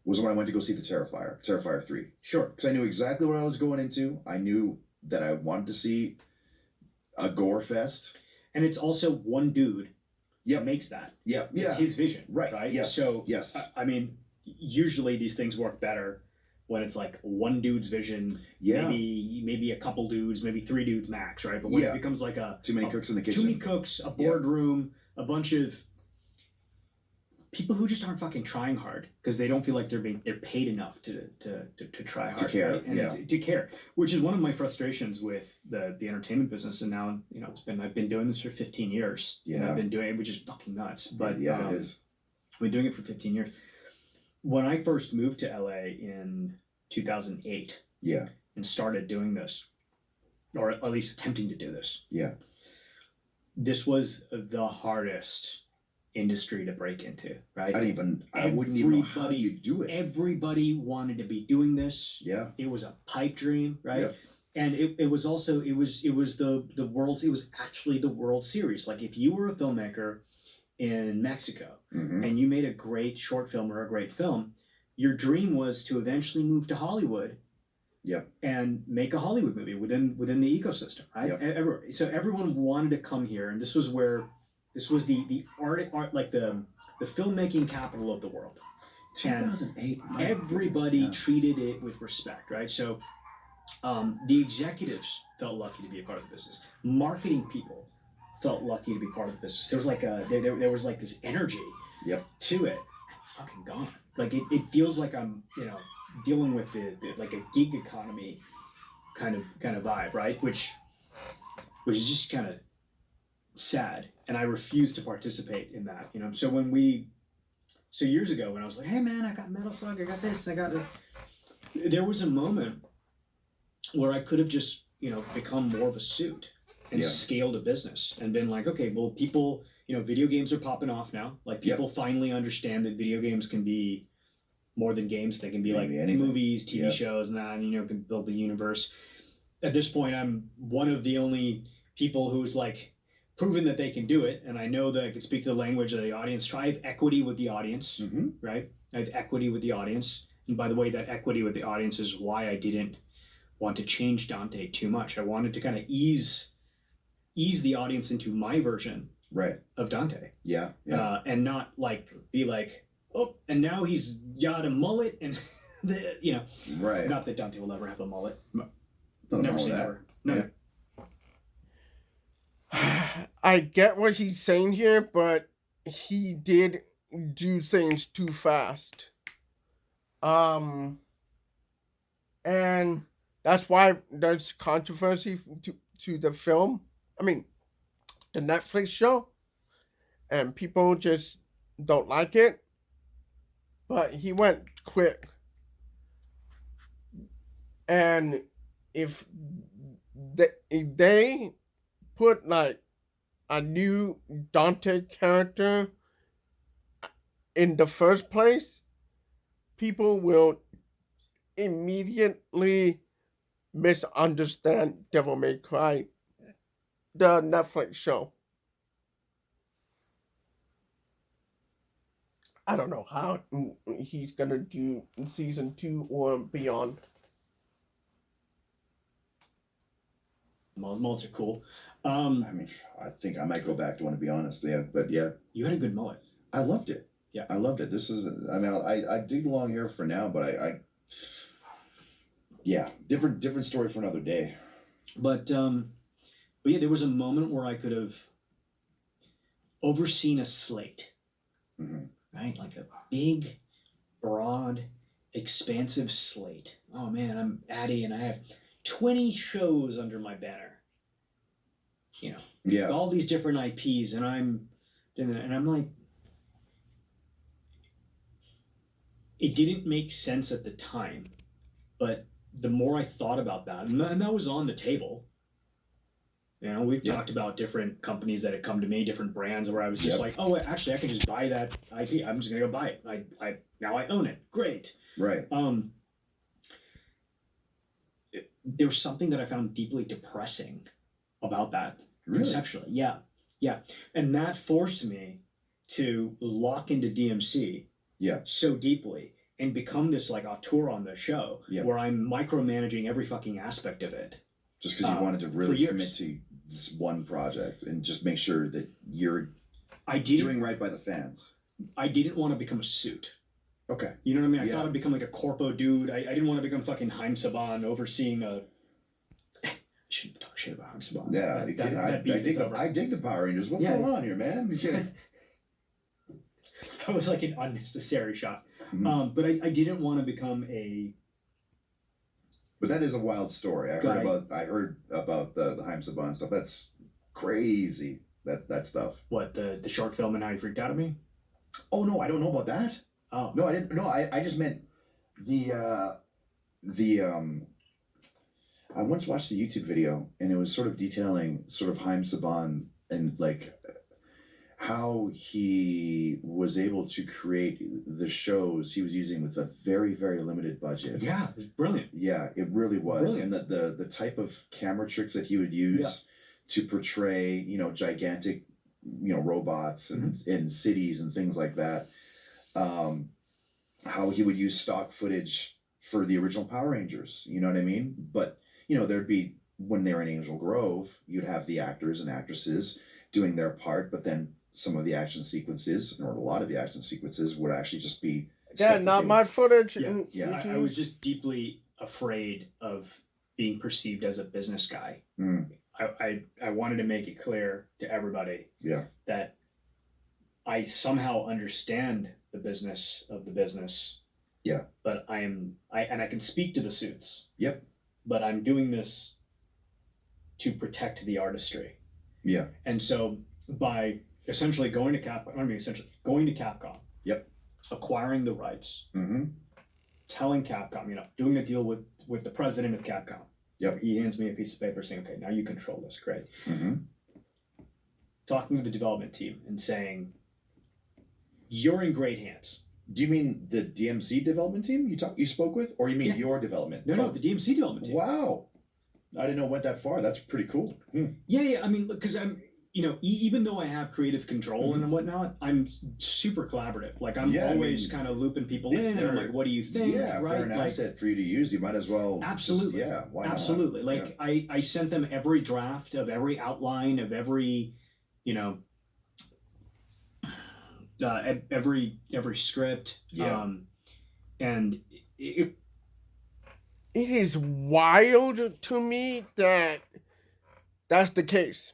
Speaker 4: was when I went to go see the Terrifier 3.
Speaker 3: Sure.
Speaker 4: Because I knew exactly what I was going into. I knew that I wanted to see a gore fest.
Speaker 3: And it's also one dude that makes that.
Speaker 4: Yeah.
Speaker 3: It's his vision.
Speaker 4: Right.
Speaker 3: Yes. So,
Speaker 4: yes.
Speaker 3: I mean, usually these things work better when it's like one dude's vision, maybe a couple dudes, maybe 3 dudes max, right? But when it becomes like
Speaker 4: too many cooks in the kitchen,
Speaker 3: too many cooks, a boardroom, a bunch of people who just aren't fucking trying hard because they don't feel like they're paid enough to try hard,
Speaker 4: to care,
Speaker 3: right? And to care, which is one of my frustrations with the entertainment business. And now I've been doing this for 15 years.
Speaker 4: Yeah,
Speaker 3: I've been doing it, which is fucking nuts. But
Speaker 4: it is.
Speaker 3: I've been doing it for 15 years. When I first moved to LA in 2008, and started doing this, or at least attempting to do this, this was the hardest industry to break into, right?
Speaker 4: I wouldn't even know how you do it.
Speaker 3: Everybody wanted to be doing this.
Speaker 4: Yeah,
Speaker 3: it was a pipe dream, right?
Speaker 4: Yep.
Speaker 3: And it was also the world. It was actually the World Series. Like if you were a filmmaker in Mexico and you made a great short film or a great film, your dream was to eventually move to Hollywood and make a Hollywood movie within the ecosystem, right? Yep. So everyone wanted to come here, and this was the art like the filmmaking capital of the world.
Speaker 4: 2008.
Speaker 3: Everybody treated it with respect, right? So the executives felt lucky to be a part of the business. Marketing people felt lucky to be part of the business. There was like there was like this energy to it. It's fucking gone. Like it feels like I'm dealing with the like a gig economy kind of vibe, right? Which is just kind of sad, and I refuse to participate in that. So years ago when I was like, hey man, I got Metal Slug, I got this, and I got it. There was a moment where I could have just become more of a suit and scaled a business and been like, okay, well, people, video games are popping off now. Like people finally understand that video games can be more than games. They can be like movies, TV shows, and that, and can build the universe. At this point, I'm one of the only people who's like proven that they can do it, and I know that I can speak the language of the audience. I have equity with the audience, right? I have equity with the audience, and by the way, that equity with the audience is why I didn't want to change Dante too much. I wanted to kind of ease the audience into my version of Dante. And not like be like, oh, and now he's got a mullet and not that Dante will ever have a mullet. Never say never. No.
Speaker 1: I get what he's saying here, but he did do things too fast. And that's why there's controversy to the film. I mean, the Netflix show, and people just don't like it. But he went quick. And if they put like a new Dante character in the first place, people will immediately misunderstand Devil May Cry, the Netflix show. I don't know how he's gonna do season 2 or beyond.
Speaker 3: Mullets are cool.
Speaker 4: I mean, I think I might go back to one, to be honest. Yeah, but yeah,
Speaker 3: you had a good mullet.
Speaker 4: I loved it.
Speaker 3: Yeah,
Speaker 4: I loved it. This is, I mean, I do long hair for now, but yeah, different story for another day.
Speaker 3: But yeah, there was a moment where I could have overseen a slate, right? Like a big, broad, expansive slate. Oh man, I'm Adi, and I have 20 shows under my banner. You know,
Speaker 4: yeah,
Speaker 3: all these different IPs, and I'm like, it didn't make sense at the time, but the more I thought about that, and that was on the table. You know, we've talked about different companies that had come to me, different brands, where I was just like, oh, actually, I can just buy that IP. I'm just gonna go buy it. I now I own it. Great.
Speaker 4: Right.
Speaker 3: There was something that I found deeply depressing about that.
Speaker 4: Really?
Speaker 3: Conceptually. Yeah. And that forced me to lock into DMC so deeply and become this like auteur on the show where I'm micromanaging every fucking aspect of it.
Speaker 4: Just because you wanted to really commit to this one project and just make sure that you're doing right by the fans.
Speaker 3: I didn't want to become a suit.
Speaker 4: Okay.
Speaker 3: You know what I mean? I thought I'd become like a corpo dude. I didn't want to become fucking Haim Saban overseeing a... I shouldn't talk shit about Haim Saban.
Speaker 4: Yeah, I dig the Power Rangers. What's going on here, man?
Speaker 3: That was like an unnecessary shot. But I didn't want to become a...
Speaker 4: But that is a wild story. I heard about the Haim Saban stuff. That's crazy. That stuff.
Speaker 3: What, the short film and how you freaked out at me?
Speaker 4: Oh no, I don't know about that.
Speaker 3: Oh
Speaker 4: no, I didn't. No, I just meant the I once watched a YouTube video and it was sort of detailing sort of Haim Saban and like how he was able to create the shows he was using with a very, very limited budget.
Speaker 3: Yeah, it was brilliant.
Speaker 4: Yeah, it really was.
Speaker 3: Brilliant.
Speaker 4: And the type of camera tricks that he would use to portray, gigantic, robots and in cities and things like that. How he would use stock footage for the original Power Rangers, you know what I mean? But, there'd be, when they were in Angel Grove, you'd have the actors and actresses doing their part, but then some of the action sequences, or a lot of the action sequences, would actually just be...
Speaker 1: Yeah, not my footage.
Speaker 3: Yeah, I was just deeply afraid of being perceived as a business guy. I wanted to make it clear to everybody that I somehow understand the business of the business.
Speaker 4: Yeah.
Speaker 3: But I can speak to the suits.
Speaker 4: Yep.
Speaker 3: But I'm doing this to protect the artistry.
Speaker 4: Yeah.
Speaker 3: And so by essentially going to Capcom.
Speaker 4: Yep.
Speaker 3: Acquiring the rights. Telling Capcom, doing a deal with the president of Capcom.
Speaker 4: Yep.
Speaker 3: He hands me a piece of paper saying, okay, now you control this. Great. Talking to the development team and saying, you're in great hands.
Speaker 4: Do you mean the DMC development team you spoke with? Or you mean your development?
Speaker 3: No, the DMC development team.
Speaker 4: Wow. I didn't know it went that far. That's pretty cool.
Speaker 3: Yeah. I mean, because I'm, even though I have creative control and whatnot, I'm super collaborative. Like I'm always kind of looping people in, and I'm like, "What do you think?"
Speaker 4: Yeah,
Speaker 3: right?
Speaker 4: If they're an asset for you to use, you might as well.
Speaker 3: Absolutely.
Speaker 4: Why not?
Speaker 3: Absolutely. Like I sent them every draft of every outline of every, every script.
Speaker 1: Yeah. And it is wild to me that that's the case.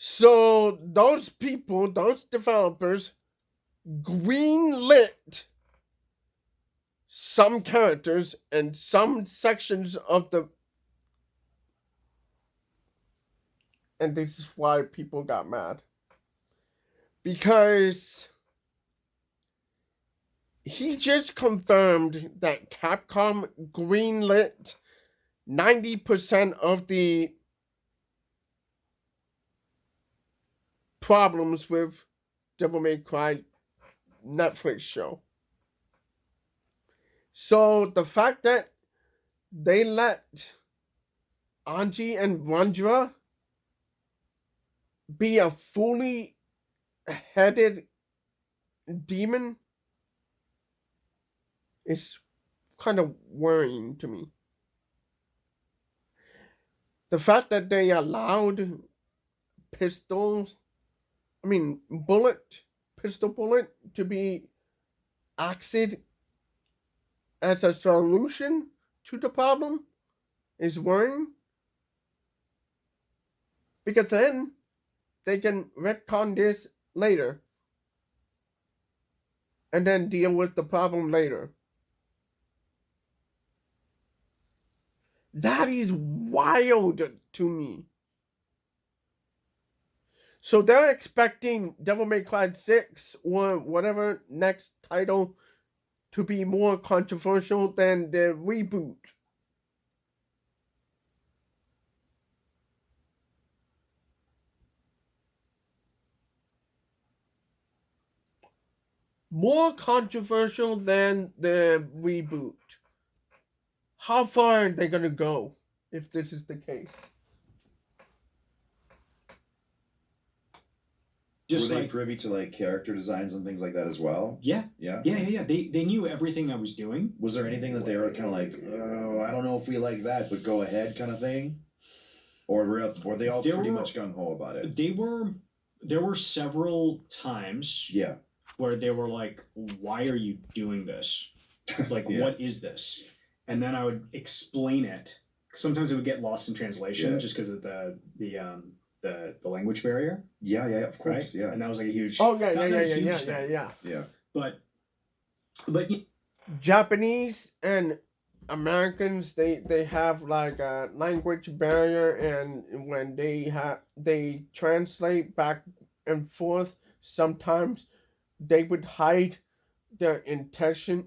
Speaker 1: So those people, those developers, greenlit some characters and some sections of the... And this is why people got mad. Because he just confirmed that Capcom greenlit 90% of the problems with Devil May Cry Netflix show. So the fact that they let Anji and Randra be a fully headed demon is kind of worrying to me. The fact that they allowed pistols, pistol bullet to be acted as a solution to the problem is worrying. Because then they can retcon this later and then deal with the problem later. That is wild to me. So they're expecting Devil May Cry 6 or whatever next title to be more controversial than the reboot. More controversial than the reboot. How far are they going to go if this is the case?
Speaker 4: Were they privy to like character designs and things like that as well?
Speaker 3: Yeah.
Speaker 4: Yeah.
Speaker 3: They knew everything I was doing.
Speaker 4: Was there anything that they were kind of like, oh, I don't know if we like that, but go ahead, kind of thing? Or were they all pretty much gung ho about it?
Speaker 3: There were several times.
Speaker 4: Yeah.
Speaker 3: Where they were like, "Why are you doing this? Like, what is this?" And then I would explain it. Sometimes it would get lost in translation just because of the language barrier.
Speaker 4: Yeah, of course,
Speaker 3: right? Yeah. And that was like a huge.
Speaker 1: Yeah.
Speaker 3: But
Speaker 1: Japanese and Americans, they have like a language barrier, and when they translate back and forth, sometimes they would hide their intentions,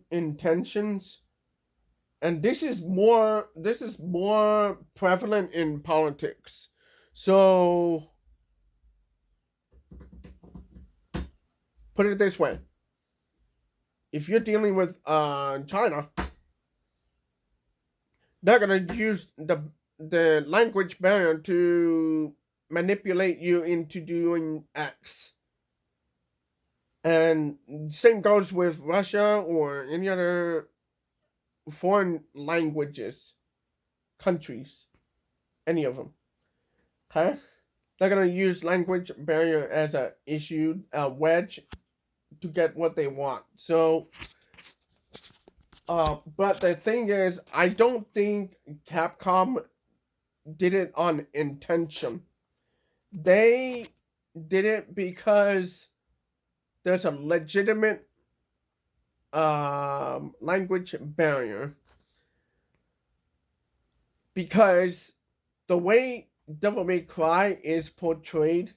Speaker 1: and this is more prevalent in politics. So put it this way: if you're dealing with China, they're gonna use the language barrier to manipulate you into doing X. And same goes with Russia or any other foreign countries, any of them. Okay? They're going to use language barrier as a wedge to get what they want. So, but the thing is, I don't think Capcom did it on intention. They did it because there's a legitimate language barrier, because the way Devil May Cry is portrayed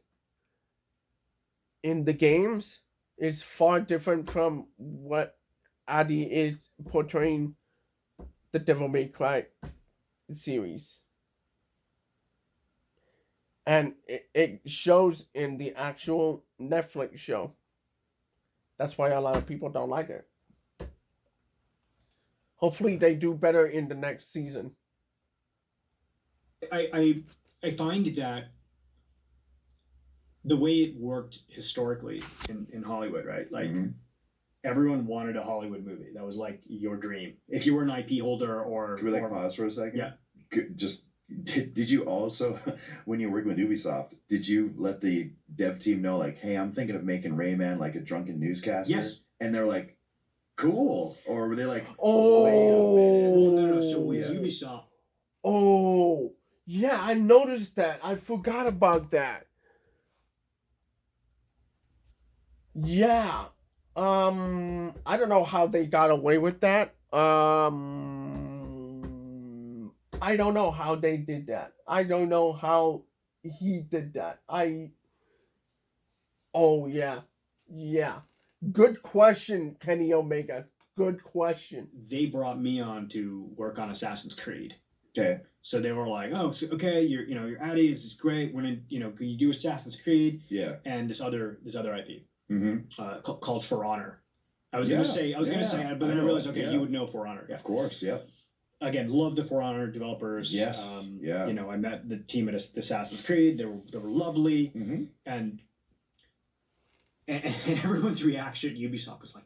Speaker 1: in the games is far different from what Adi is portraying the Devil May Cry series. And it shows in the actual Netflix show. That's why a lot of people don't like it. Hopefully they do better in the next season.
Speaker 3: I find that the way it worked historically in Hollywood, right? Like everyone wanted a Hollywood movie. That was like your dream. If you were an IP holder or...
Speaker 4: Can we pause for a second?
Speaker 3: Yeah.
Speaker 4: Did you also, when you were working with Ubisoft, did you let the dev team know, like, hey, I'm thinking of making Rayman like a drunken newscaster?
Speaker 3: Yes.
Speaker 4: And they're like, cool. Or were they like,
Speaker 3: well, no. So with Ubisoft...
Speaker 1: Oh, yeah, I noticed that. I forgot about that. Yeah. I don't know how they got away with that. I don't know how they did that. I don't know how he did that. Oh, yeah. Yeah. Good question, Kenny Omega. good question.
Speaker 3: They brought me on to work on Assassin's Creed.
Speaker 4: Okay.
Speaker 3: So they were like, "Oh, so, okay, you're Adi. This is great. We're gonna, can you do Assassin's Creed?"
Speaker 4: Yeah.
Speaker 3: And this other IP,
Speaker 4: Mm-hmm.
Speaker 3: called For Honor. I was gonna say, but then I realized, okay, you would know For Honor.
Speaker 4: Yeah. Of course, yep.
Speaker 3: Again, love the For Honor developers.
Speaker 4: Yes. Yeah.
Speaker 3: I met the team at Assassin's Creed. They were lovely, and everyone's reaction at Ubisoft was like,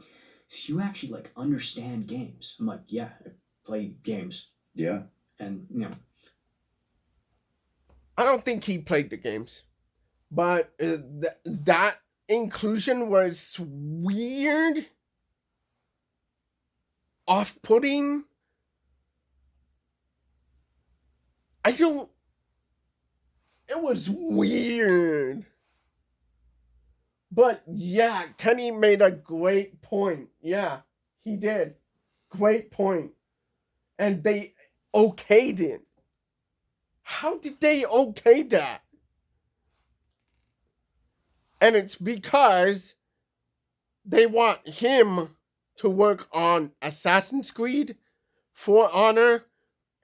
Speaker 3: "So you actually like understand games?" I'm like, "Yeah, I play games."
Speaker 4: Yeah.
Speaker 3: And
Speaker 1: I don't think he played the games, but that inclusion was weird, off-putting. It was weird. But yeah, Kenny made a great point. Yeah, he did. Great point. And they okayed it. How did they okay that? And it's because they want him to work on Assassin's Creed, For Honor,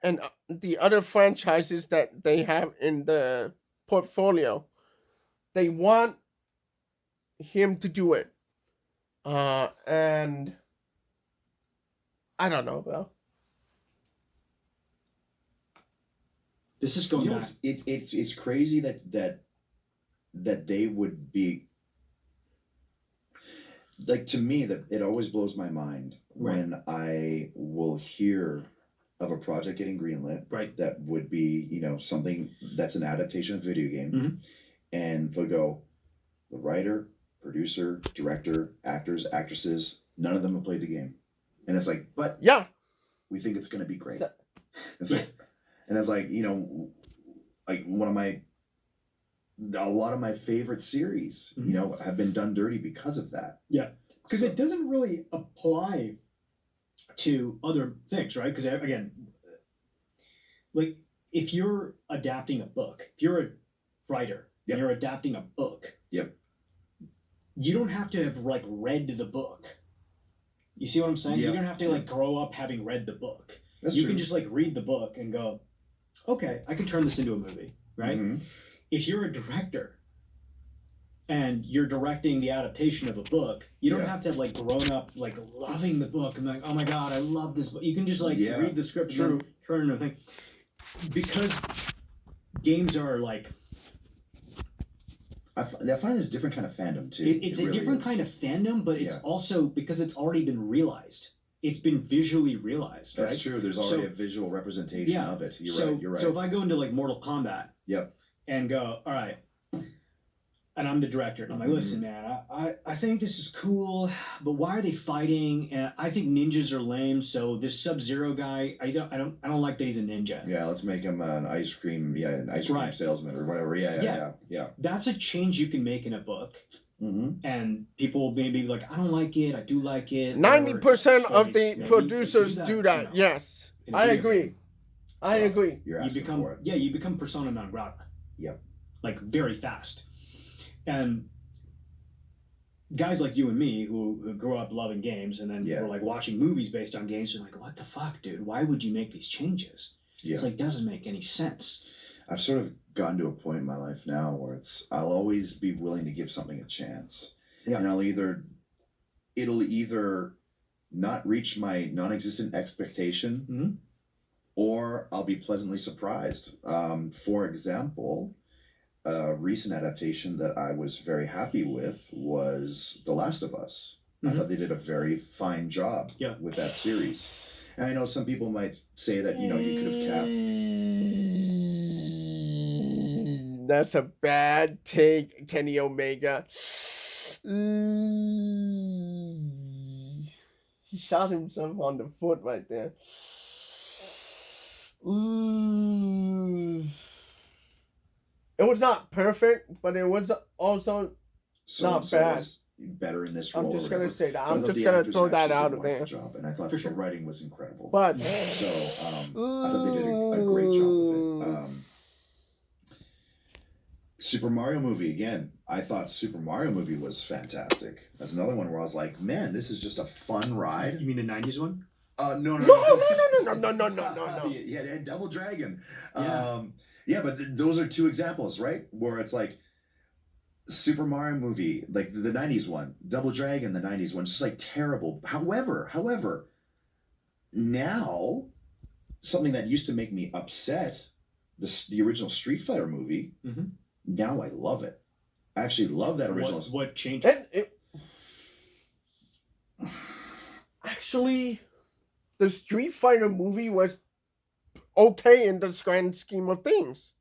Speaker 1: and the other franchises that they have in the portfolio. They want him to do it. And I don't know, bro.
Speaker 3: This is going back.
Speaker 4: It's crazy that they would be like, to me, that it always blows my mind when I will hear of a project getting greenlit,
Speaker 3: right? That
Speaker 4: would be, something that's an adaptation of a video game, and they'll go, the writer, producer, director, actors, actresses, none of them have played the game, and it's like, but
Speaker 1: yeah,
Speaker 4: we think it's going to be great. It's like, and it's like, like a lot of my favorite series, have been done dirty because of that.
Speaker 3: Yeah, because it doesn't really apply to other things, right? Because again, like if you're adapting a book, if you're a writer and you're adapting a book, you don't have to have like read the book. You see what I'm saying? You don't have to like grow up having read the book. You can just like read the book and go, okay, I can turn this into a movie, right? If you're a director and you're directing the adaptation of a book, you don't have to have like grown up like loving the book and like, oh my god, I love this book. You can just like read the script and turn into a thing. Because games are like,
Speaker 4: I find it's a different kind of fandom too.
Speaker 3: It's a different kind of fandom, but it's also because it's already been realized. It's been visually realized, right?
Speaker 4: That's true. There's already a visual representation of it. You're right.
Speaker 3: So if I go into like Mortal Kombat, and go, all right, and I'm the director, and I'm like, listen, man, I think this is cool, but why are they fighting? And I think ninjas are lame. So this Sub-Zero guy, I don't like that he's a ninja.
Speaker 4: Yeah, let's make him an ice cream salesman or whatever. Yeah.
Speaker 3: That's a change you can make in a book. And people will maybe be like, I don't like it. I do like it.
Speaker 1: 90% of the producers do that. Yes, I agree. I agree.
Speaker 4: You
Speaker 3: become persona non grata.
Speaker 4: Yep.
Speaker 3: Like very fast. And guys like you and me who grew up loving games and then were like watching movies based on games, are like, what the fuck, dude? Why would you make these changes? It's like, doesn't make any sense.
Speaker 4: I've sort of gotten to a point in my life now where I'll always be willing to give something a chance. And it'll either not reach my non-existent expectation, or I'll be pleasantly surprised. For example, a recent adaptation that I was very happy with was The Last of Us. I thought they did a very fine job with that series. And I know some people might say that, you could have capped.
Speaker 1: That's a bad take, Kenny Omega. He shot himself on the foot right there. It was not perfect, but it was also not bad.
Speaker 4: Better in this role.
Speaker 1: I'm just gonna say that. I'm just gonna throw that out there.
Speaker 4: Job, and I thought the writing was incredible.
Speaker 1: But
Speaker 4: so I thought they did a great job with it. Super Mario movie again. I thought Super Mario movie was fantastic. That's another one where I was like, man, this is just a fun ride.
Speaker 3: You mean the '90s one?
Speaker 4: No.
Speaker 1: No.
Speaker 4: Yeah, they had Double Dragon.
Speaker 3: Yeah.
Speaker 4: Yeah, but those are two examples, right? Where it's like Super Mario movie, like the '90s one, Double Dragon, the '90s one, just like terrible. However, now something that used to make me upset, the original Street Fighter movie.
Speaker 3: Mm-hmm.
Speaker 4: Now I love it. I actually love that original.
Speaker 3: What changed?
Speaker 1: Actually, the Street Fighter movie was okay in the grand scheme of things.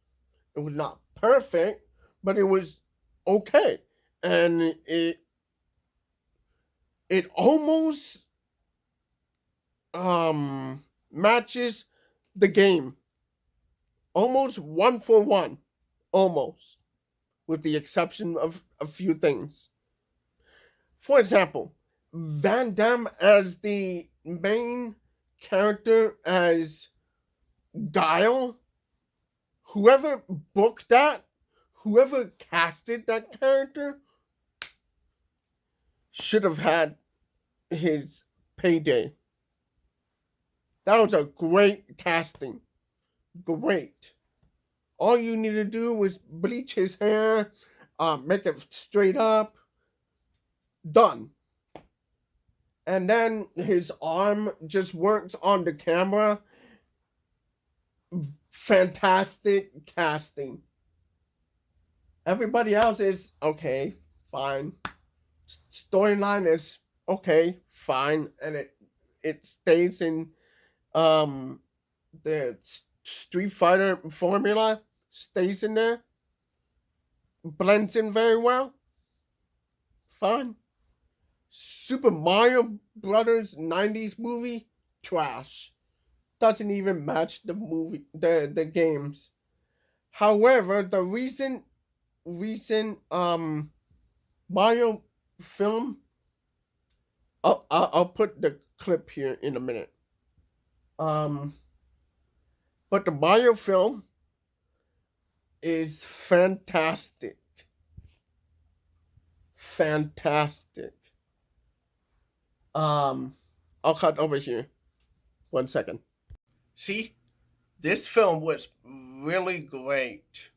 Speaker 1: It was not perfect, but it was okay, and it almost matches the game, almost one for one, almost, with the exception of a few things. For example, Van Damme as the main character as Guile, whoever booked that, whoever casted that character, should have had his payday. That was a great casting. Great. All you need to do was bleach his hair, make it straight up. Done. And then his arm just works on the camera. Fantastic casting. Everybody else is okay, fine. Storyline is okay, fine, and it stays in the Street Fighter formula, stays in there, blends in very well, fine. Super Mario Brothers '90s movie, trash. Doesn't even match the movie, the games. However, the recent Mario film, I'll put the clip here in a minute. But the Mario film is fantastic. Fantastic. I'll cut over here. 1 second. See, this film was really great.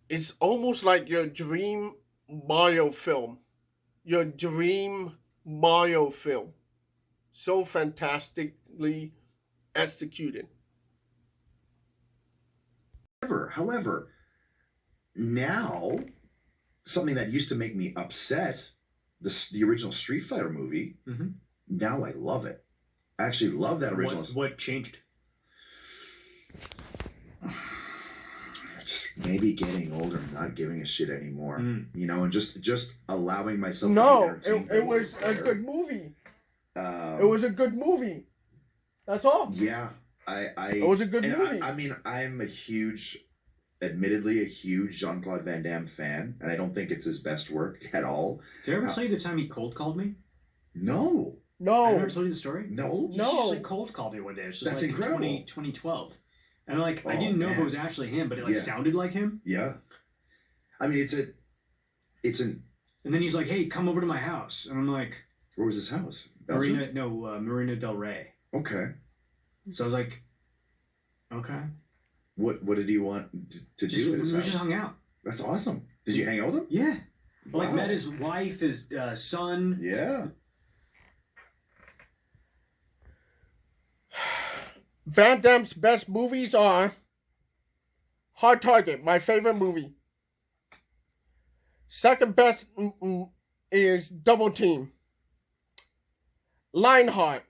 Speaker 1: It's almost like your dream Mario film. Your dream Mario film. So fantastically executed.
Speaker 4: However, now something that used to make me upset, the original Street Fighter movie.
Speaker 3: Mm-hmm.
Speaker 4: Now I love it. I actually love that original.
Speaker 3: What changed?
Speaker 4: Just maybe getting older and not giving a shit anymore. You know, and just allowing myself.
Speaker 1: No, it was a good movie. It was a good movie. That's all.
Speaker 4: Yeah,
Speaker 1: It was a good movie.
Speaker 4: I mean, I'm admittedly a huge Jean-Claude Van Damme fan, and I don't think it's his best work at all.
Speaker 3: Did I ever tell you the time he cold called me?
Speaker 4: No.
Speaker 3: I never told you the story?
Speaker 4: No.
Speaker 3: He just like cold called me one day. It was
Speaker 4: That's
Speaker 3: like
Speaker 4: incredible.
Speaker 3: 2012. And I didn't know if it was actually him, but it sounded like him.
Speaker 4: Yeah. I mean, it's an.
Speaker 3: And then he's like, "Hey, come over to my house," and I'm like,
Speaker 4: "Where was his house?"
Speaker 3: Marina Del Rey.
Speaker 4: Okay.
Speaker 3: So I was like, "Okay."
Speaker 4: What did he want to do at his house?
Speaker 3: We just hung out.
Speaker 4: That's awesome. Did you hang out with him?
Speaker 3: Yeah.
Speaker 4: Wow.
Speaker 3: Like met his wife, his son.
Speaker 4: Yeah.
Speaker 1: Van Damme's best movies are Hard Target, my favorite movie. Second best is Double Team. Lionheart.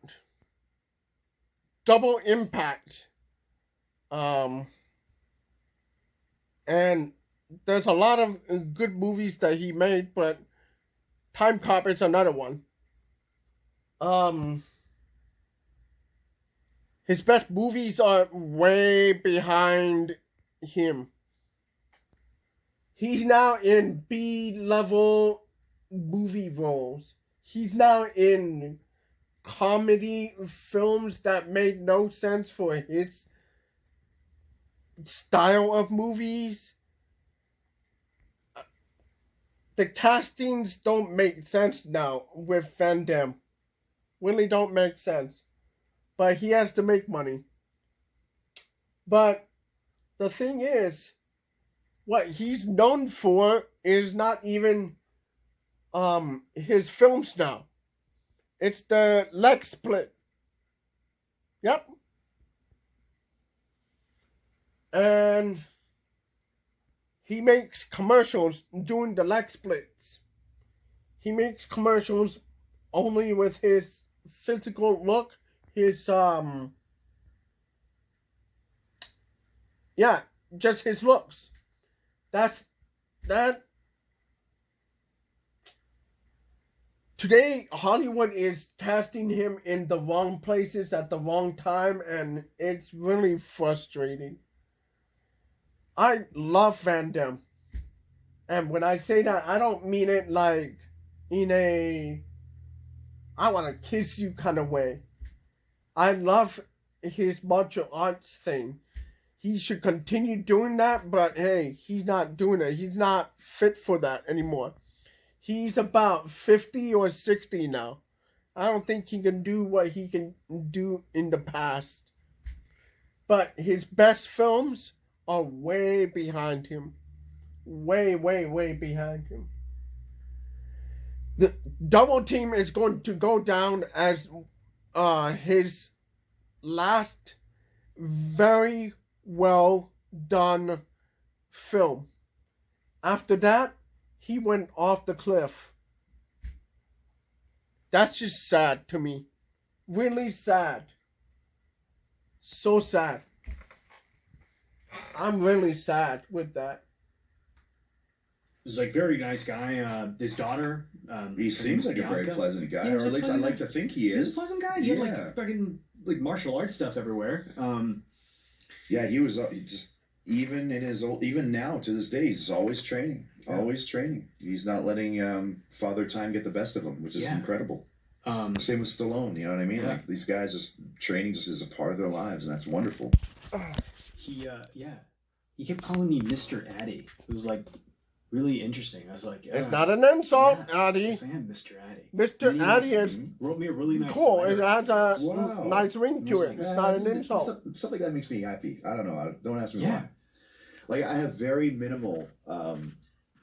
Speaker 1: Double Impact. And there's a lot of good movies that he made, but Time Cop is another one. His best movies are way behind him. He's now in B-level movie roles. He's now in comedy films that made no sense for his style of movies. The castings don't make sense now with Van Damme. Really don't make sense. But he has to make money. But the thing is, what he's known for is not even his films now. It's the leg split. Yep. And he makes commercials doing the leg splits. He makes commercials only with his physical look, his just his looks. That today Hollywood is casting him in the wrong places at the wrong time, and it's really frustrating. I love Van Damme. And when I say that, I don't mean it like in a I want to kiss you kind of way. I love his martial arts thing. He should continue doing that, but hey, he's not doing it. He's not fit for that anymore. He's about 50 or 60 now. I don't think he can do what he can do in the past. But his best films are way behind him. Way behind him. The Double Team is going to go down as his last very well done film. After that, he went off the cliff. That's just sad to me. Really sad. So sad. I'm really sad with that.
Speaker 3: He's like very nice guy. His daughter.
Speaker 4: He seems like
Speaker 3: Bianca.
Speaker 4: a very pleasant guy,
Speaker 3: Yeah,
Speaker 4: or at least I like to think he is.
Speaker 3: He's a pleasant guy. He had like fucking like martial arts stuff everywhere.
Speaker 4: Yeah, he was just even in his old, even now to this day, he's always training. Always training. He's not letting Father Time get the best of him, which is incredible. Same with Stallone, you know what I mean?
Speaker 3: Yeah.
Speaker 4: Like these guys just training just as a part of their lives, and that's wonderful.
Speaker 3: He kept calling me Mr. Addy. It was like really interesting. I was like,
Speaker 1: it's not an insult, Adi.
Speaker 3: Yes, I am Mr. Addy.
Speaker 1: Mr. Addy is
Speaker 3: wrote me a really nice
Speaker 1: cool.
Speaker 3: letter.
Speaker 1: It has a nice ring to it. It's not an insult.
Speaker 4: Stuff like that makes me happy. I don't know. Don't ask me why. Like I have very minimal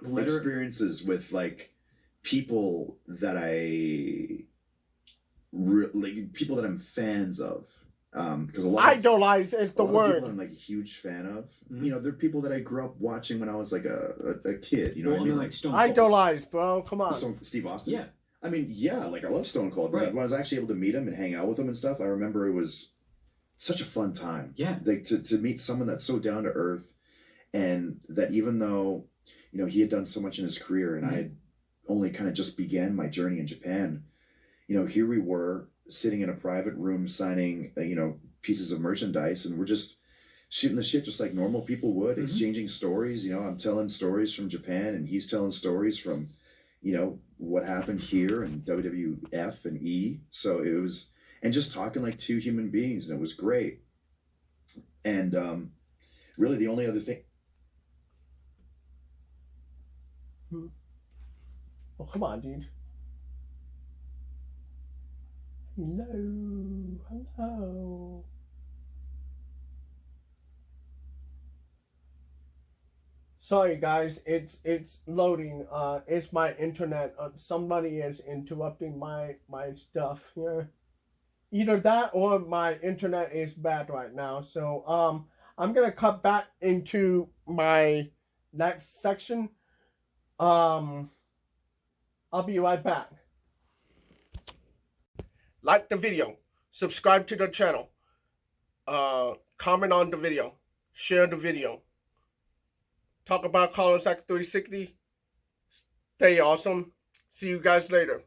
Speaker 4: experiences with like people that people that I'm fans of. Because a lot
Speaker 1: idolize is the word.
Speaker 4: People I'm like a huge fan of. Mm-hmm. You know, they're people that I grew up watching when I was like a kid. You know what I mean?
Speaker 3: Like Stone
Speaker 1: idolize, bro. Come on.
Speaker 4: Steve Austin.
Speaker 3: Yeah.
Speaker 4: I mean, yeah. Like I love Stone Cold.
Speaker 3: Right.
Speaker 4: When I was actually able to meet him and hang out with him and stuff, I remember it was such a fun time.
Speaker 3: Yeah.
Speaker 4: Like to meet someone that's so down to earth, and that even though, you know, he had done so much in his career, and I had only kind of just began my journey in Japan. You know, here we were sitting in a private room signing, you know, pieces of merchandise, and we're just shooting the shit just like normal people would, exchanging stories. You know, I'm telling stories from Japan, and he's telling stories from, you know, what happened here and WWF and E. So it was, and just talking like two human beings, and it was great. And really the only other thing.
Speaker 1: Oh, come on, dude. Hello. Sorry guys, it's loading. It's my internet. Somebody is interrupting my stuff here. Either that or my internet is bad right now. So I'm gonna cut back into my next section. I'll be right back. Like the video, subscribe to the channel, comment on the video, share the video. Talk about CarlosX360. Stay awesome. See you guys later.